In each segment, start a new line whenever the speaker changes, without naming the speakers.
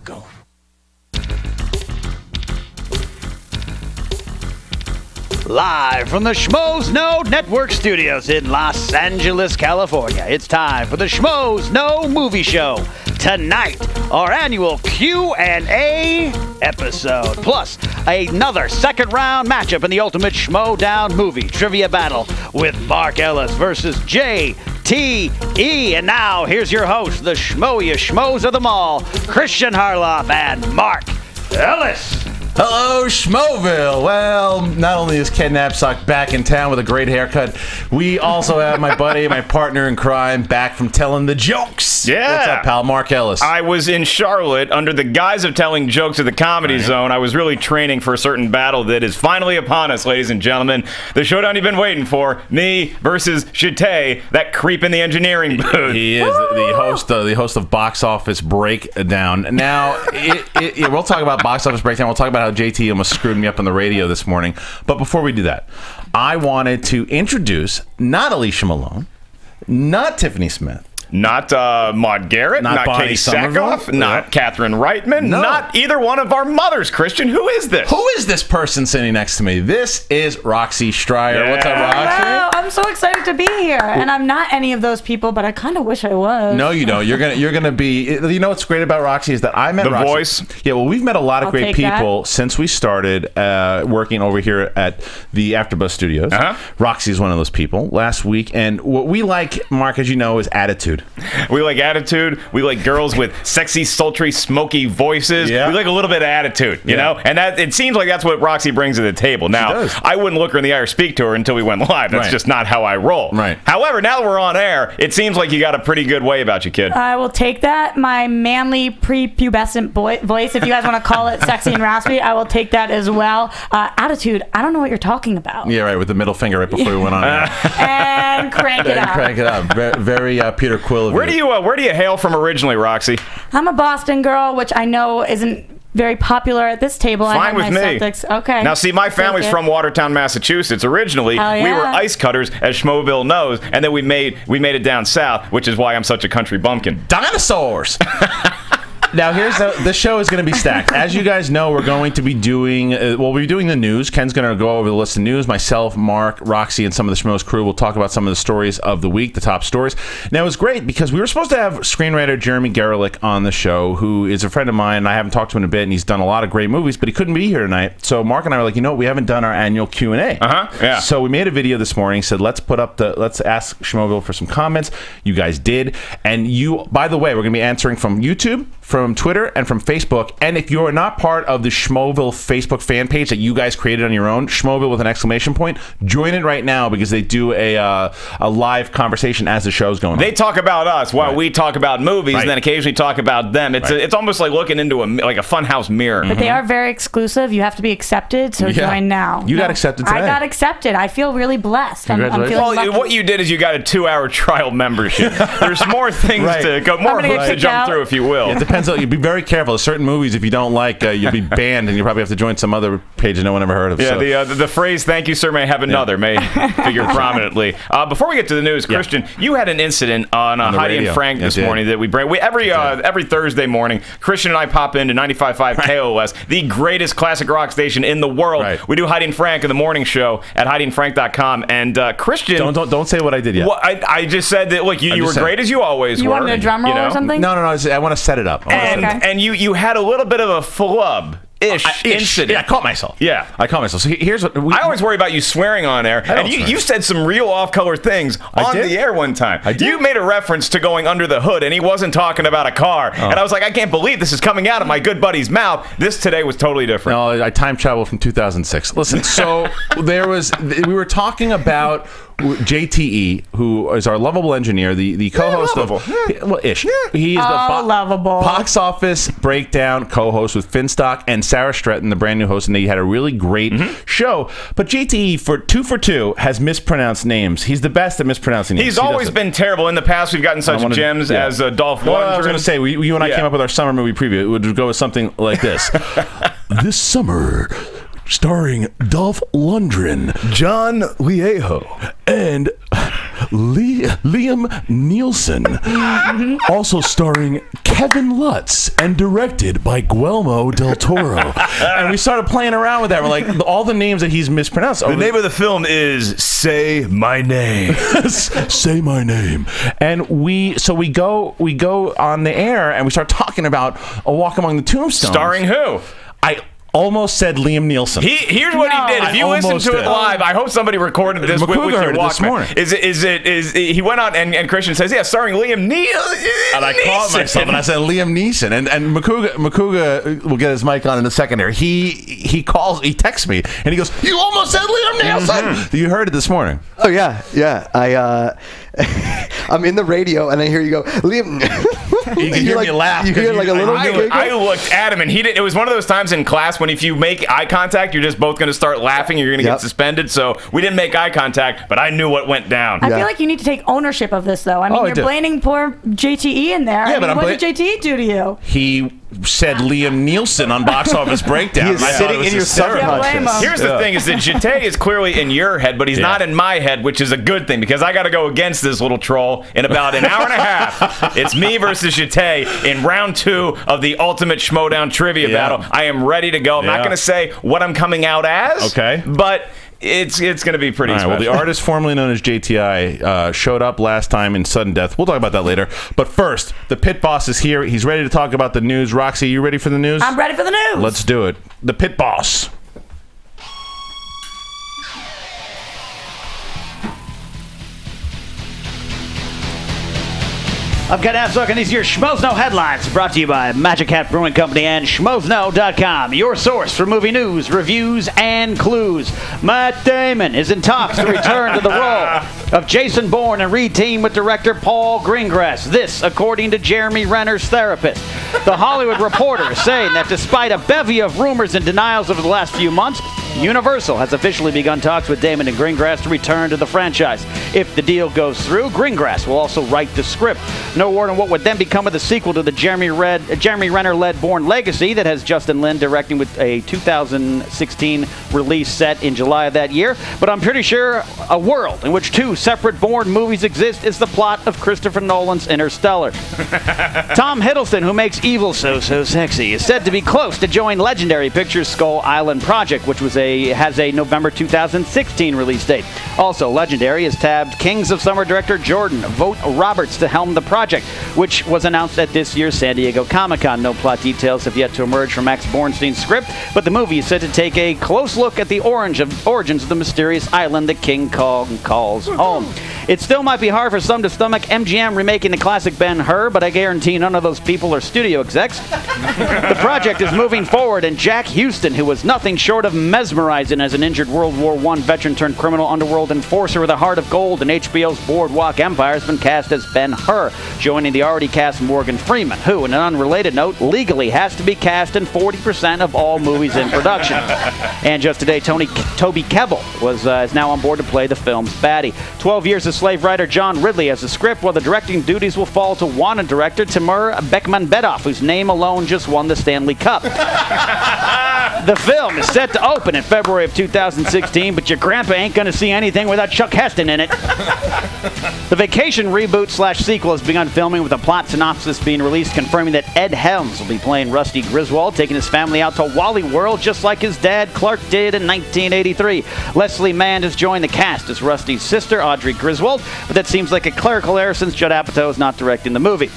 Go. Live from the Schmoedown Network Studios in Los Angeles, California, it's time for the Schmoedown Movie Show. Tonight, our annual Q&A episode, plus another second-round matchup in the ultimate Schmoedown movie trivia battle with Mark Ellis versus JTE. And now, here's your host, the schmoeiest schmoes of them all, Kristian and Mark Ellis.
Hello, Schmoeville. Well, not only is Ken Knapsack back in town with a great haircut, we also have my buddy, my partner in crime, back from telling the jokes.
Yeah.
What's up, pal? Mark Ellis.
I was in Charlotte under the guise of telling jokes at the Comedy Zone. I was really training for a certain battle that is finally upon us, ladies and gentlemen. The showdown you've been waiting for. Me versus Shite, that creep in the engineering booth.
He is the host of Box Office Breakdown. Now, we'll talk about Box Office Breakdown. We'll talk about how JT almost screwed me up on the radio this morning. But before we do that, I wanted to introduce not Alicia Malone, not Tiffany Smith,
not Maud Garrett, not Katie Sackhoff, not Catherine Reitman, not either one of our mothers, Kristian. Who is this?
Who is this person sitting next to me? This is Roxy Striar. Yeah. What's up, Roxy?
Hello. I'm so excited to be here. And I'm not any of those people, but I kind of wish I was.
No, you don't. You're gonna be. You know what's great about Roxy is that I met
the
Roxy.
Voice.
Yeah, well, we've met a lot of great people since we started working over here at the AfterBuzz Studios. Roxy is one of those people. Last week, and what we like, Mark, as you know, is attitude.
We like attitude. We like girls with sexy, sultry, smoky voices. Yeah. We like a little bit of attitude, you know? And that it seems like that's what Roxy brings to the table. Now, I wouldn't look her in the eye or speak to her until we went live. That's just not how I roll.
Right.
However, now that we're on air, it seems like you got a pretty good way about you, kid.
I will take that. My manly, prepubescent voice, if you guys want to call it sexy and raspy, I will take that as well. Attitude, I don't know what you're talking about.
Yeah, right, with the middle finger right before we went on air.
And crank it up.
Crank it up. Very Peter Quill of
Where do you hail from originally, Roxy?
I'm a Boston girl, which I know isn't very popular at this table.
Fine with me.
Celtics. Okay.
Now, see, my family's from Watertown, Massachusetts. Originally, we were ice cutters, as Schmoeville knows, and then we made it down south, which is why I'm such a country bumpkin.
Dinosaurs. Now, here's the show is going to be stacked. As you guys know, we're going to be doing, we'll be doing the news. Ken's going to go over the list of news. Myself, Mark, Roxy, and some of the Schmoes crew will talk about some of the stories of the week, the top stories. Now, it was great because we were supposed to have screenwriter Jeremy Gerlich on the show, who is a friend of mine, and I haven't talked to him in a bit, and he's done a lot of great movies, but he couldn't be here tonight. So Mark and I were like, you know what, we haven't done our annual Q&A.
Yeah.
So we made a video this morning, said, let's ask Schmoeville for some comments. You guys did. And by the way, we're going to be answering from YouTube, from Twitter, and from Facebook. And if you're not part of the Schmoeville Facebook fan page that you guys created on your own, Schmoeville with an exclamation point, join it right now because they do a live conversation as the show's going on.
They talk about us while we talk about movies, and then occasionally talk about them. It's almost like looking into a funhouse mirror.
But they are very exclusive. You have to be accepted, so join now.
You got accepted today.
I got accepted. I feel really blessed. I'm feeling lucky.
What you did is you got a 2-hour trial membership. There's more things to go, more hoops to jump through, if you will.
Yeah, it depends. You'd be very careful. Certain movies, if you don't like, you'll be banned, and you probably have to join some other page that no one ever heard of.
Yeah, the phrase "Thank you, sir, may have another" may figure prominently. Before we get to the news, Kristian, you had an incident on Heidi and Frank this morning that we bring. Every Thursday morning, Kristian and I pop into 95.5 KOS, the greatest classic rock station in the world. We do Heidi and Frank in the morning show at HeidiandFrank.com. And Kristian,
don't say what I did yet.
Well, I just said that. Look, you were great as you always were.
You wanted a drum roll or something?
No. I want to set it up.
And you had a little bit of a flub-ish incident.
Yeah, I caught myself. I caught myself. So here's what
I always worry about: you swearing on air. And you said some real off-color things on the air one time. You made a reference to going under the hood, and he wasn't talking about a car. And I was like, I can't believe this is coming out of my good buddy's mouth. This today was totally different.
No, I time traveled from 2006. Listen, so we were talking about JTE, who is our lovable engineer, the co-host of ish. He is the
lovable
Box Office Breakdown co-host with Finstock and Sarah Stretton, the brand new host, and they had a really great show. But JTE, for two, has mispronounced names. He's the best at mispronouncing names.
He's always been terrible. In the past, we've gotten such gems as Dolph Lundgren.
Well, I was going to say, you and I came up with our summer movie preview. It would go with something like this. This summer, starring Dolph Lundgren,
John Liejo,
and Liam Neeson. Also starring
Kevin Lutz and directed by Guillermo del Toro.
And we started playing around with that. We're like, all the names that he's mispronounced.
The name of the film is Say My Name.
Say my name.
And we go on the air and we start talking about A Walk Among the Tombstones.
Starring who?
I almost said Liam Neeson.
Here's what he did. If you listen to it live, I hope somebody recorded this with your Walkman. He went on and Kristian says, yeah, starring Liam Neeson.
And I caught myself and I said Liam Neeson. And Makuga will get his mic on in a second here. He texts me and he goes, you almost said Liam Neeson. You heard it this morning.
Oh yeah. I'm in the radio and I hear you go, Liam.
You can hear me laugh.
You hear like a little giggle.
I looked at him and he didn't. It was one of those times in class when if you make eye contact, you're just both going to start laughing. You're going to get suspended. So we didn't make eye contact, but I knew what went down.
I feel like you need to take ownership of this, though. I mean, you're blaming poor JTE in there.
Yeah, but
what did JTE do to you?
He said Liam Neeson on Box Office Breakdown.
He is sitting in your subconscious.
Here's the thing: is that Jete is clearly in your head, but he's not in my head, which is a good thing because I got to go against this little troll in about an hour and a half. It's me versus Jete in round 2 of the ultimate Schmoedown trivia battle. I am ready to go. I'm not going to say what I'm coming out as.
Okay,
but it's going to be pretty special.
Well, the artist formerly known as JTI showed up last time in sudden death. We'll talk about that later. But first, the pit boss is here. He's ready to talk about the news. Roxy, you ready for the news?
I'm ready for the news.
Let's do it. The pit boss.
I'm Ken Absock, and these are your Schmoedown headlines, brought to you by Magic Hat Brewing Company and Schmoedown.com, your source for movie news, reviews, and clues. Matt Damon is in talks to return to the role of Jason Bourne and re-team with director Paul Greengrass. This, according to Jeremy Renner's therapist. The Hollywood Reporter is saying that despite a bevy of rumors and denials over the last few months, Universal has officially begun talks with Damon and Greengrass to return to the franchise. If the deal goes through, Greengrass will also write the script. No word on what would then become of the sequel to the Jeremy Renner-led Bourne Legacy that has Justin Lin directing with a 2016 release set in July of that year. But I'm pretty sure a world in which 2 separate Bourne movies exist is the plot of Christopher Nolan's Interstellar. Tom Hiddleston, who makes evil so sexy, is said to be close to join Legendary Pictures' Skull Island project, which has a November 2016 release date. Also, Legendary has tabbed Kings of Summer director Jordan Vogt Roberts to helm the project, which was announced at this year's San Diego Comic-Con. No plot details have yet to emerge from Max Bornstein's script, but the movie is said to take a close look at the origins of the mysterious island that King Kong calls home. It still might be hard for some to stomach MGM remaking the classic Ben-Hur, but I guarantee none of those people are studio execs. The project is moving forward, and Jack Houston, who was nothing short of mesmerizing as an injured World War I veteran turned criminal underworld enforcer with a heart of gold in HBO's Boardwalk Empire, has been cast as Ben-Hur, joining the already cast Morgan Freeman, who, in an unrelated note, legally has to be cast in 40% of all movies in production. And just today, Toby Kebbell is now on board to play the film's baddie. 12 years of slave writer John Ridley has the script, while the directing duties will fall to wanted director Timur Bekmambetov, whose name alone just won the Stanley Cup. The film is set to open in February of 2016, but your grandpa ain't going to see anything without Chuck Heston in it. The Vacation reboot/sequel has begun filming, with a plot synopsis being released confirming that Ed Helms will be playing Rusty Griswold, taking his family out to Wally World just like his dad Clark did in 1983. Leslie Mann has joined the cast as Rusty's sister, Audrey Griswold, but that seems like a clerical error since Judd Apatow is not directing the movie.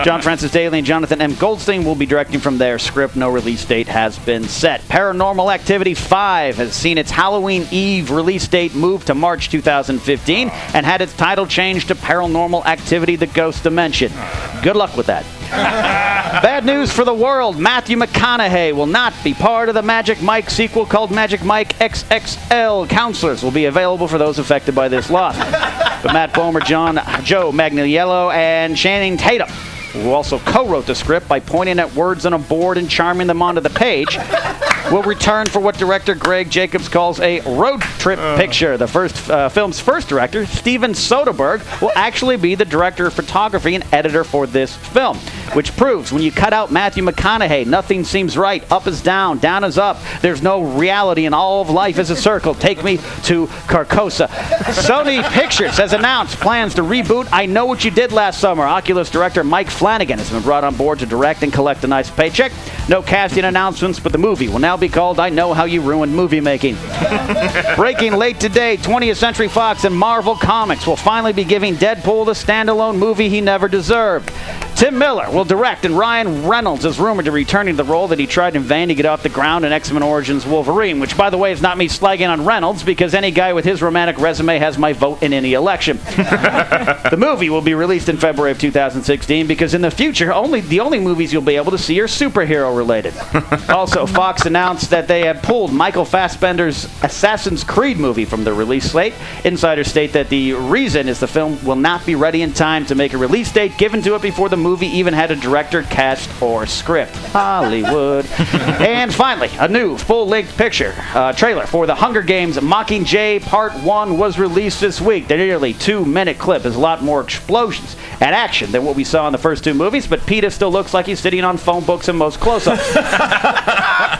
John Francis Daley and Jonathan M. Goldstein will be directing from their script. No release date has been set. Paranormal Activity 5 has seen its Halloween Eve release date moved to March 2015 and had its title changed to Paranormal Activity: The Ghost Dimension. Good luck with that. Bad news for the world. Matthew McConaughey will not be part of the Magic Mike sequel called Magic Mike XXL. Counselors will be available for those affected by this loss. But Matt Bomer, Joe Manganiello, and Channing Tatum, who also co-wrote the script by pointing at words on a board and charming them onto the page, will return for what director Greg Jacobs calls a road trip picture. The film's first director, Steven Soderbergh, will actually be the director of photography and editor for this film, which proves when you cut out Matthew McConaughey, nothing seems right. Up is down, down is up. There's no reality, and all of life is a circle. Take me to Carcosa. Sony Pictures has announced plans to reboot I Know What You Did Last Summer. Oculus director Mike Flanagan has been brought on board to direct and collect a nice paycheck. No casting announcements, but the movie will now be called I Know How You Ruined Movie Making. Breaking late today, 20th Century Fox and Marvel Comics will finally be giving Deadpool the standalone movie he never deserved. Tim Miller will direct, and Ryan Reynolds is rumored to return to the role that he tried in vain to get off the ground in X-Men Origins Wolverine, which, by the way, is not me slagging on Reynolds, because any guy with his romantic resume has my vote in any election. The movie will be released in February of 2016, because in the future, the only movies you'll be able to see are superhero-related. Also, Fox announced that they have pulled Michael Fassbender's Assassin's Creed movie from the release slate. Insiders state that the reason is the film will not be ready in time to make a release date given to it before the movie even had a director, cast, or script. Hollywood. And finally, a new full-length picture trailer for The Hunger Games Mockingjay Part 1 was released this week. The nearly 2-minute clip has a lot more explosions and action than what we saw in the first two movies, but Peeta still looks like he's sitting on phone books in most close-ups.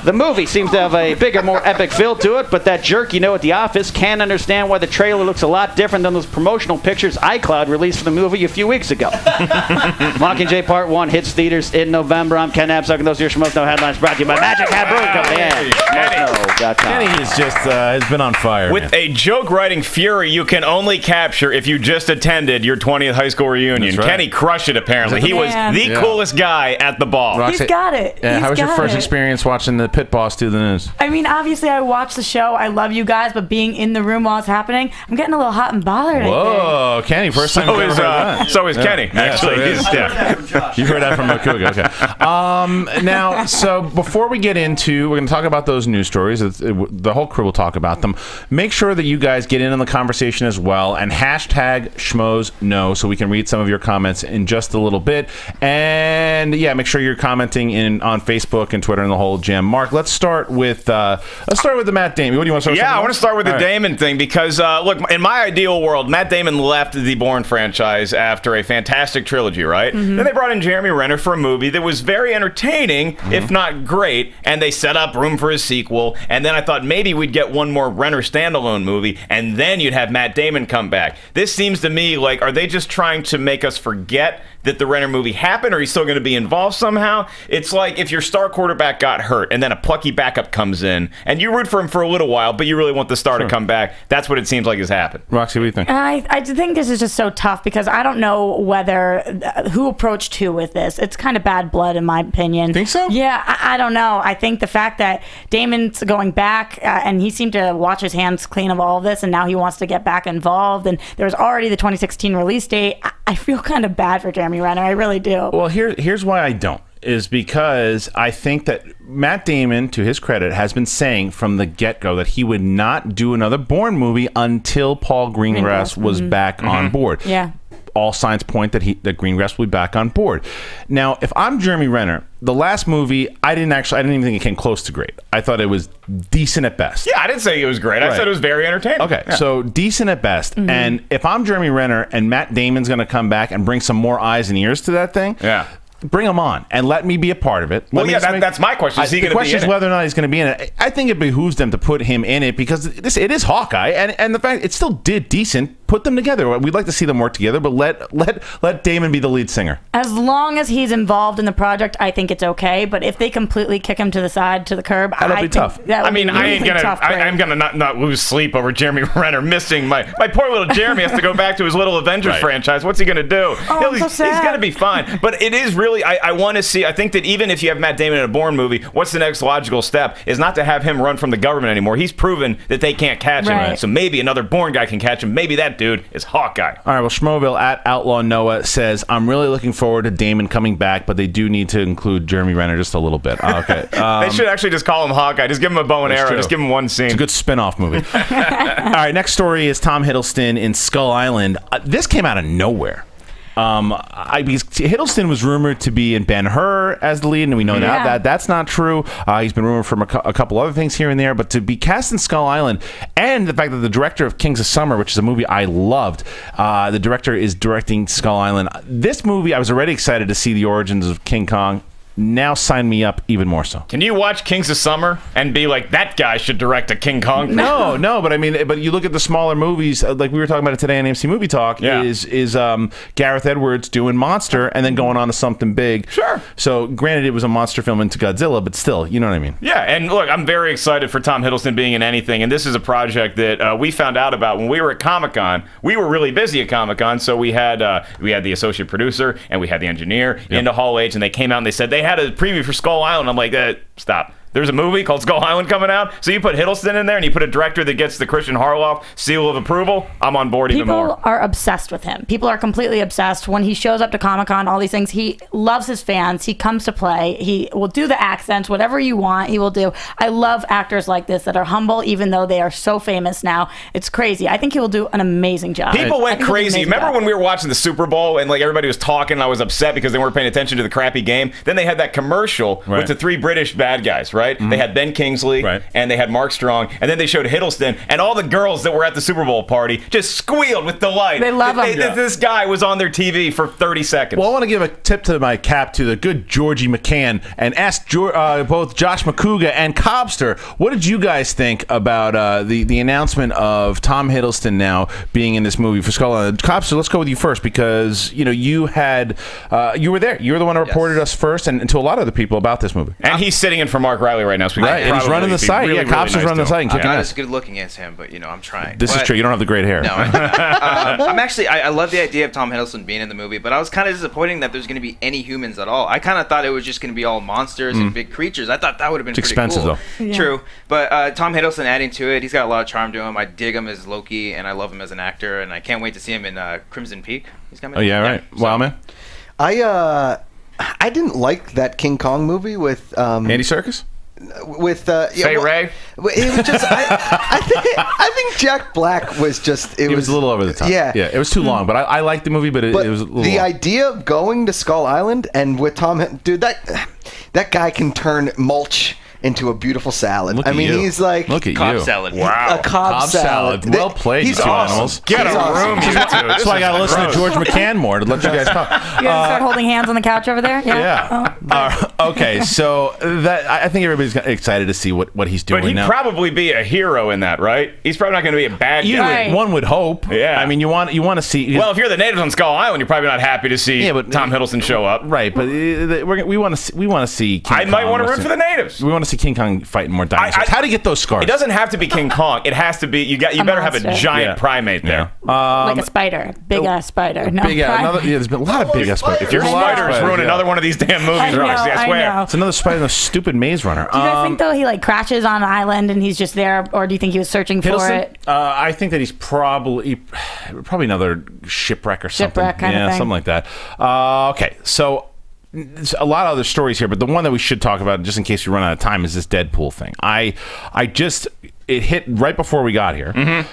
The movie seems to have a bigger, more epic feel to it, but that jerk you know at the office can't understand why the trailer looks a lot different than those promotional pictures iCloud released for the movie a few weeks ago. Mockingjay Part 1 hits theaters in November. I'm Ken Absuck, and those are your Schmoedown headlines brought to you by Magic Hat Brewing Company and Schmoedown.com.
Kenny is just has been on fire.
With a joke-writing fury you can only capture if you just attended your 20th high school reunion.
Right.
Kenny crushed it, apparently. He was the coolest guy at the ball.
Roxy,
He's got it.
Yeah,
He's
how was your
got
first
it.
experience watching the Pit Boss do the news?
I mean, obviously, I watched the show. I love you guys, but being in the room while it's happening, I'm getting a little hot and bothered.
Whoa, Kenny, first time you've ever heard that.
So is Kenny, actually.
You heard that from Makuga. Okay. Now, so before we get into, we're going to talk about those news stories. The whole crew will talk about them. Make sure that you guys get in on the conversation as well, and hashtag SchmoesKnow so we can read some of your comments in just a little bit. And yeah, make sure you're commenting on Facebook and Twitter and the whole jam. Mark, let's start with the Matt Damon. What do you want to start with?
Yeah, I want to start with the Damon thing because, look, in my ideal world, Matt Damon left the Bourne franchise after a fantastic trilogy, right? Then they brought in Jeremy Renner for a movie that was very entertaining, if not great, and they set up room for a sequel, and then I thought maybe we'd get one more Renner standalone movie, and then you'd have Matt Damon come back. This seems to me like, are they just trying to make us forget that the Renner movie happened, or he's still going to be involved somehow? It's like if your star quarterback got hurt, and then a plucky backup comes in, and you root for him for a little while, but you really want the star to come back. That's what it seems like has happened.
Roxy, what do you think?
I think this is just so tough because I don't know whether who approached who with this. It's kind of bad blood, in my opinion.
Think so?
Yeah, I don't know. I think the fact that Damon's going back and he seemed to wash his hands clean of all of this, and now he wants to get back involved, and there was already the 2016 release date. I feel kind of bad for Jeremy Renner. I really do.
Well, here's why I don't. Is because I think that Matt Damon, to his credit, has been saying from the get-go that he would not do another Bourne movie until Paul Greengrass was back on board.
Yeah.
All signs point that Greengrass will be back on board. Now, if I'm Jeremy Renner, the last movie, I didn't even think it came close to great. I thought it was decent at best.
Yeah, I didn't say it was great. I said it was very entertaining.
Okay, so decent at best. And if I'm Jeremy Renner and Matt Damon's going to come back and bring some more eyes and ears to that thing, bring him on and let me be a part of it.
Well, that's my question. Is he going to be in it?
The question is whether or not he's going to be in it. I think it behooves them to put him in it because it is Hawkeye, and the fact it still did decent. Put them together. We'd like to see them work together, but let Damon be the lead singer.
As long as he's involved in the project, I think it's okay. But if they completely kick him to the side, to the curb,
that'll be tough.
I'm gonna not lose sleep over Jeremy Renner missing my poor little Jeremy has to go back to his little Avengers franchise. What's he gonna do?
Oh,
He's gonna be fine. But it is really I want to see. I think that even if you have Matt Damon in a Bourne movie, what's the next logical step? Is not to have him run from the government anymore. He's proven that they can't catch him. So maybe another Bourne guy can catch him. Maybe that dude is Hawkeye.
All right, well, Schmoeville at Outlaw Noah says, I'm really looking forward to Damon coming back, but they do need to include Jeremy Renner just a little bit. Okay.
They should actually just call him Hawkeye. Just give him a bow and arrow. True. Just give him one scene.
It's a good spin-off movie. All right, next story is Tom Hiddleston in Skull Island. This came out of nowhere. Because Hiddleston was rumored to be in Ben-Hur as the lead, and we know now that that's not true. He's been rumored from a couple other things here and there, but to be cast in Skull Island, and the fact that the director of Kings of Summer, which is a movie I loved, the director is directing Skull Island. This movie, I was already excited to see the origins of King Kong. Now sign me up even more so.
Can you watch Kings of Summer and be like, that guy should direct a King Kong film?
No, but I mean, but you look at the smaller movies, like we were talking about it today on AMC Movie Talk, is Gareth Edwards doing Monster and then going on to something big.
Sure.
So granted, it was a monster film into Godzilla, but still, you know what I mean?
Yeah, and look, I'm very excited for Tom Hiddleston being in anything, and this is a project that we found out about when we were at Comic-Con. We were really busy at Comic-Con, so we had the associate producer and we had the engineer into Hall H, and they came out and they said they had a preview for Skull Island. I'm like, stop. There's a movie called Skull Island coming out. So you put Hiddleston in there and you put a director that gets the Christian Harloff seal of approval. I'm on board even more.
People are obsessed with him. People are completely obsessed. When he shows up to Comic-Con, all these things, he loves his fans. He comes to play. He will do the accents, whatever you want, he will do. I love actors like this that are humble, even though they are so famous now. It's crazy. I think he will do an amazing job.
People went crazy. Remember when we were watching the Super Bowl and like everybody was talking and I was upset because they weren't paying attention to the crappy game? Then they had that commercial with the 3 British bad guys, right? They had Ben Kingsley, and they had Mark Strong, and then they showed Hiddleston, and all the girls that were at the Super Bowl party just squealed with delight.
They love him.
This guy was on their TV for 30 seconds.
Well, I want to give a tip to my cap to the good Georgie McCann and ask both Josh McCouga and Cobster, what did you guys think about the announcement of Tom Hiddleston now being in this movie for Skull Island? Cobster, let's go with you first because you were there. You were the one who reported us first, and to a lot of other people about this movie.
And he's sitting in for Mark Riley right now. So
and he's running the site.
Really,
Cops is running the site.
I'm not as good looking as him, but I'm trying.
This is true. You don't have the great hair.
No, I'm actually. I love the idea of Tom Hiddleston being in the movie, but I was kind of disappointed that there's going to be any humans at all. I kind of thought it was just going to be all monsters and big creatures. I thought that would have been pretty
expensive
cool.
Though.
Yeah.
True, but Tom Hiddleston adding to it, he's got a lot of charm to him. I dig him as Loki, and I love him as an actor, and I can't wait to see him in Crimson Peak. He's coming.
Oh yeah, right.
So,
Wow, man.
I didn't like that King Kong movie with
Andy Serkis.
With
Fay Ray.
It was just I think Jack Black was just
it was a little over the top. Yeah, it was too long, but I liked the movie, but it was a little
the
long.
idea of going to Skull Island and with Tom, dude, that guy can turn mulch into a beautiful salad.
Look at you.
He's like
Cobb salad.
Wow.
A Cobb salad.
Well played,
He's
you two
awesome.
animals.
Get a room, you two.
That's why I got to listen to George McCann more to let you guys talk.
You guys start holding hands on the couch over there?
Yeah. Okay, so I think everybody's excited to see what he's doing
But he'd
now.
probably be a hero in that, right? He's probably not going to be a bad guy.
Right.
One would hope.
Yeah.
I mean, you want to see.
Well, if you're the natives on Skull Island, you're probably not happy to see Tom Hiddleston show up.
Right, but we want to see King Kong.
I might want to root for the natives.
We want to see King Kong fighting more dinosaurs. How do you get those scars?
It doesn't have to be King Kong. It has to be. You better have a
monster.
giant primate there.
Like a spider. Big ass spider. No,
there's been a lot of big ass spiders.
If your spiders ruin another one of these damn movies, Roxy, I swear.
know.
It's another spider, the stupid Maze Runner.
Do you guys think though he crashes on an island and he's just there, or do you think he was searching for it?
I think that he's probably another shipwreck or something.
Shipwreck kind of thing.
Something like that. Okay, so there's a lot of other stories here, but the one that we should talk about, just in case we run out of time, is this DeadPool thing. It hit right before we got here. Mm-hmm.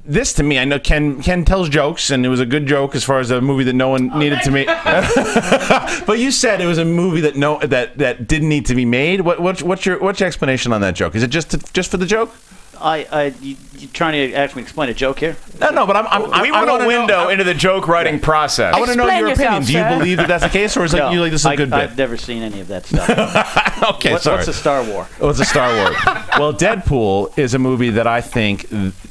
This to me, I know Ken tells jokes, and it was a good joke as far as a movie that no one needed to make. But you said it was a movie that didn't need to be made. What's your explanation on that joke? Is it just for the joke?
You trying to ask me to explain a joke here?
No, but
we want a window into the joke writing process.
I want to know your opinion. Do you believe that that's the case, or is
No,
you like this is a good bit?
I've never seen any of that stuff.
Okay, sorry.
What's a Star War?
What's a Star War? Well, Deadpool is a movie that I think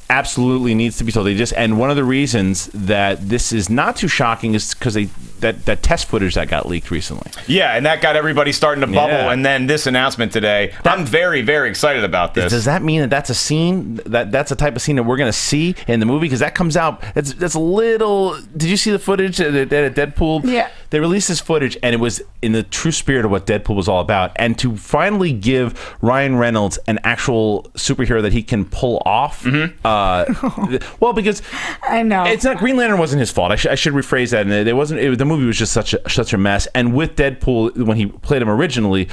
absolutely needs to be told. And one of the reasons that this is not too shocking is because that test footage that got leaked recently.
Yeah, and that got everybody starting to bubble.
Yeah.
And then this announcement today, I'm very, very excited about this.
Does that mean that that's a scene that's a type of scene that we're going to see in the movie? Because that comes out. That's a little. Did you see the footage at Deadpool?
Yeah.
They released this footage, and it was in the true spirit of what Deadpool was all about. And to finally give Ryan Reynolds an actual superhero that he can pull off. Mm-hmm. Well, because
I know
it's not Green Lantern wasn't his fault. I should rephrase that. And it wasn't. The movie was just such a mess. And with Deadpool, when he played him originally,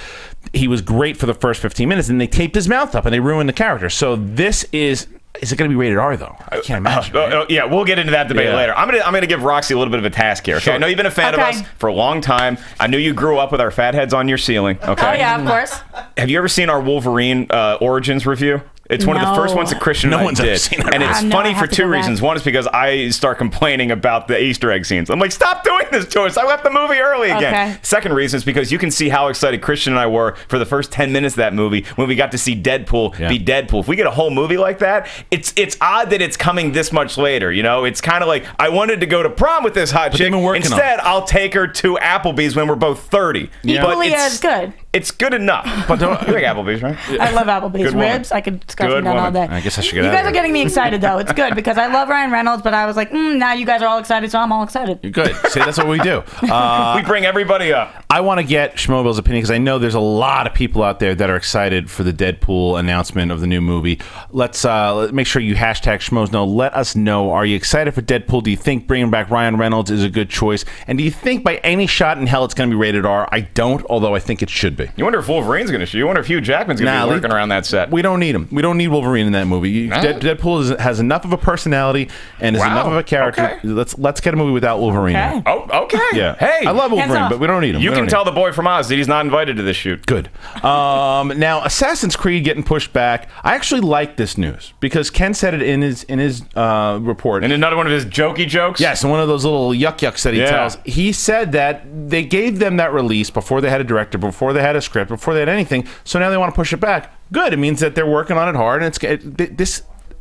he was great for the first 15 minutes, and they taped his mouth up and they ruined the character. So this is Is it going to be rated R though? I can't imagine.
Yeah, we'll get into that debate later. I'm gonna give Roxy a little bit of a task here. Okay, sure. I know you've been a fan of us for a long time. I knew you grew up with our fat heads on your ceiling. Okay.
Oh yeah, of course.
Have you ever seen our Wolverine Origins review? It's one of the first ones that Kristian and I did. And it's funny for two reasons. One is because I start complaining about the Easter egg scenes. I'm like, stop doing this to us. I left the movie early again. Second reason is because you can see how excited Kristian and I were for the first 10 minutes of that movie when we got to see Deadpool be Deadpool. If we get a whole movie like that, it's odd that it's coming this much later. You know, it's kind of like, I wanted to go to prom with this hot chick. Instead, I'll take her to Applebee's when we're both 30.
Equally as good.
It's good enough. But don't, you like Applebee's, right?
I love Applebee's. Ribs, I could scarf them down all day.
I guess I should get
You
out
guys
of
are
here.
getting me excited, though. It's good because I love Ryan Reynolds, but I was like, now you guys are all excited, so I'm all excited.
You're good. See, that's what we do.
We bring everybody up.
I want to get Schmoebill's opinion because I know there's a lot of people out there that are excited for the Deadpool announcement of the new movie. Let's make sure you hashtag Schmoes Let us know. Are you excited for Deadpool? Do you think bringing back Ryan Reynolds is a good choice? And do you think by any shot in hell it's going to be rated R? I don't, although I think it should be.
You wonder if Wolverine's going to shoot. You wonder if Hugh Jackman's going to be working around that set.
We don't need him. We don't need Wolverine in that movie. Deadpool has enough of a personality and is enough of a character. Let's get a movie without Wolverine.
Okay.
Oh, okay.
Yeah.
Hey,
I love Wolverine, but we don't need him.
You can tell the boy from Oz that he's not invited to this shoot.
Good. Now, Assassin's Creed getting pushed back. I actually like this news because Ken said it in his report.
And another one of his jokey jokes.
Yes, and one of those little yucks that he tells. He said that they gave them that release before they had a director, before they had a script, before they had anything. So now they want to push it back. Good. It means that they're working on it hard, and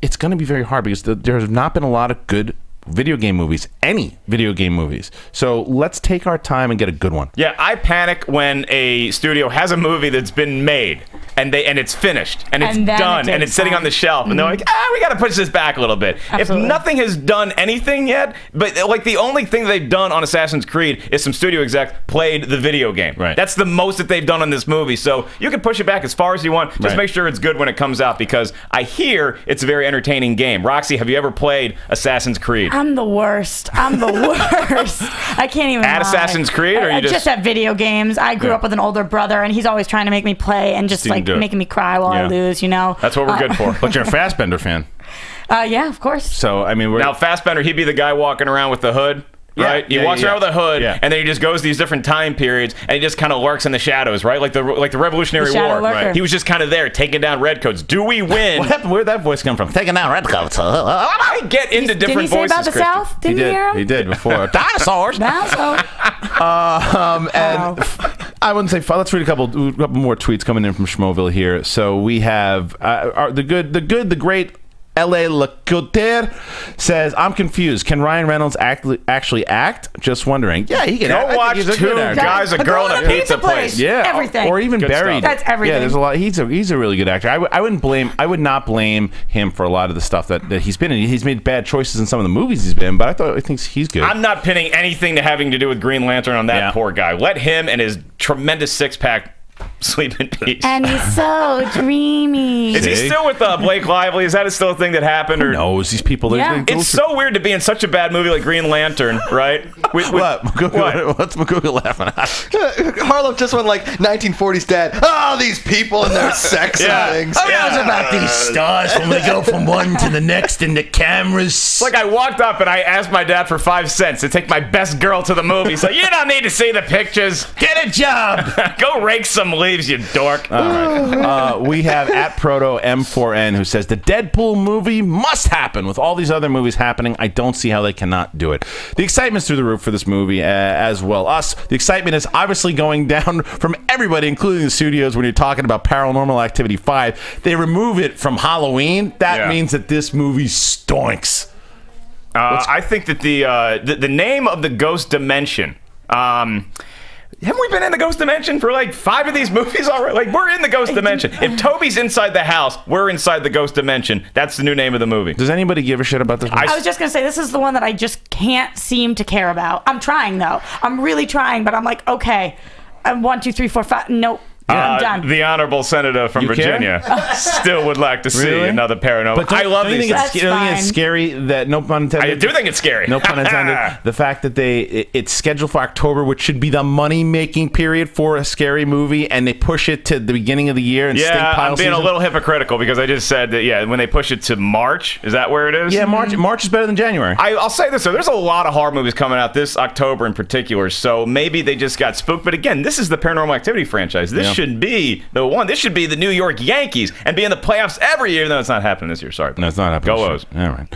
it's going to be very hard because there has not been a lot of good video game movies, any video game movies. So let's take our time and get a good one.
Yeah, I panic when a studio has a movie that's been made and it's finished and it's done and it's sitting on the shelf and they're like, we got to push this back a little bit. Absolutely. If nothing has done anything yet, but like the only thing they've done on Assassin's Creed is some studio execs played the video game.
Right.
That's the most that they've done on this movie. So you can push it back as far as you want. Just make sure it's good when it comes out because I hear it's a very entertaining game. Roxy, have you ever played Assassin's Creed?
I'm the worst. I'm the worst. I can't even lie.
Assassin's Creed, or you
just at video games? I grew up with an older brother, and he's always trying to make me play and just like making me cry while I lose. You know,
that's what we're good for.
But you're a Fassbender fan.
Yeah, of course.
So I mean,
now Fassbender, he'd be the guy walking around with the hood. Right, he walks around with a hood, and then he just goes these different time periods, and he just kind of lurks in the shadows, right? Like the Revolutionary War. Right. He was just kind of there, taking down redcoats. Do we win?
What happened? Where'd that voice come from? Taking down redcoats.
I get into different voices.
Didn't he say about the South? Didn't you hear him?
He did before. Dinosaurs.
Dinosaurs.
And I wouldn't say. Let's read a couple more tweets coming in from Schmoeville here. So we have the great. L.A. Lecoulter says, I'm confused. Can Ryan Reynolds actually act? Just wondering. Yeah, he can act.
Go watch two guys, a girl, and a pizza place.
Yeah.
Everything.
Or even Buried.
That's everything.
Yeah, there's a lot. He's a really good actor. I would not blame him for a lot of the stuff that he's been in. He's made bad choices in some of the movies he's been, but I think he's good.
I'm not pinning anything to having to do with Green Lantern on that poor guy. Let him and his tremendous six-pack sleep in peace.
And he's so dreamy.
Is he still with Blake Lively? Is that still a thing that happened? Or
who knows? These people.
It's so weird to be in such a bad movie like Green Lantern, right?
What? What's McGoogle laughing at?
Harlow just went like 1940s dad. Oh, these people and their sex and things.
Oh, yeah, it's about these stars when we go from one to the next in the cameras.
It's like I walked up and I asked my dad for 5 cents to take my best girl to the movie. So you don't need to see the pictures.
Get a job.
Go rake some leaves, you dork.
All right. We have at Proto M4N who says the Deadpool movie must happen. With all these other movies happening, I don't see how they cannot do it. The excitement's through the roof for this movie as well. The excitement is obviously going down from everybody, including the studios. When you're talking about Paranormal Activity 5, they remove it from Halloween. That means that this movie stonks.
I think that the name of the Ghost Dimension. Haven't we been in the Ghost Dimension for like 5 of these movies already? Like, we're in the Ghost Dimension. If Toby's inside the house, we're inside the Ghost Dimension. That's the new name of the movie.
Does anybody give a shit about this movie?
I was just going to say, this is the one that I just can't seem to care about. I'm trying, though. I'm really trying, but I'm like, okay, 1, 2, 3, 4, 5. Nope. I'm done.
The honorable senator from Virginia still would like to see another paranormal.
But
I love these.
Don't you think it's scary that, no pun intended?
I do think it's scary.
No pun intended. The fact that it's scheduled for October, which should be the money-making period for a scary movie, and they push it to the beginning of the year and stink pile
I'm being a little hypocritical because I just said that, when they push it to March, is that where it is?
Yeah, March is better than January.
I'll say this, though. There's a lot of horror movies coming out this October in particular, so maybe they just got spooked. But again, this is the Paranormal Activity franchise. This should be the one. This should be the New York Yankees and be in the playoffs every year. No, it's not happening this year. Sorry.
No, it's not happening.
Go O's.
All right.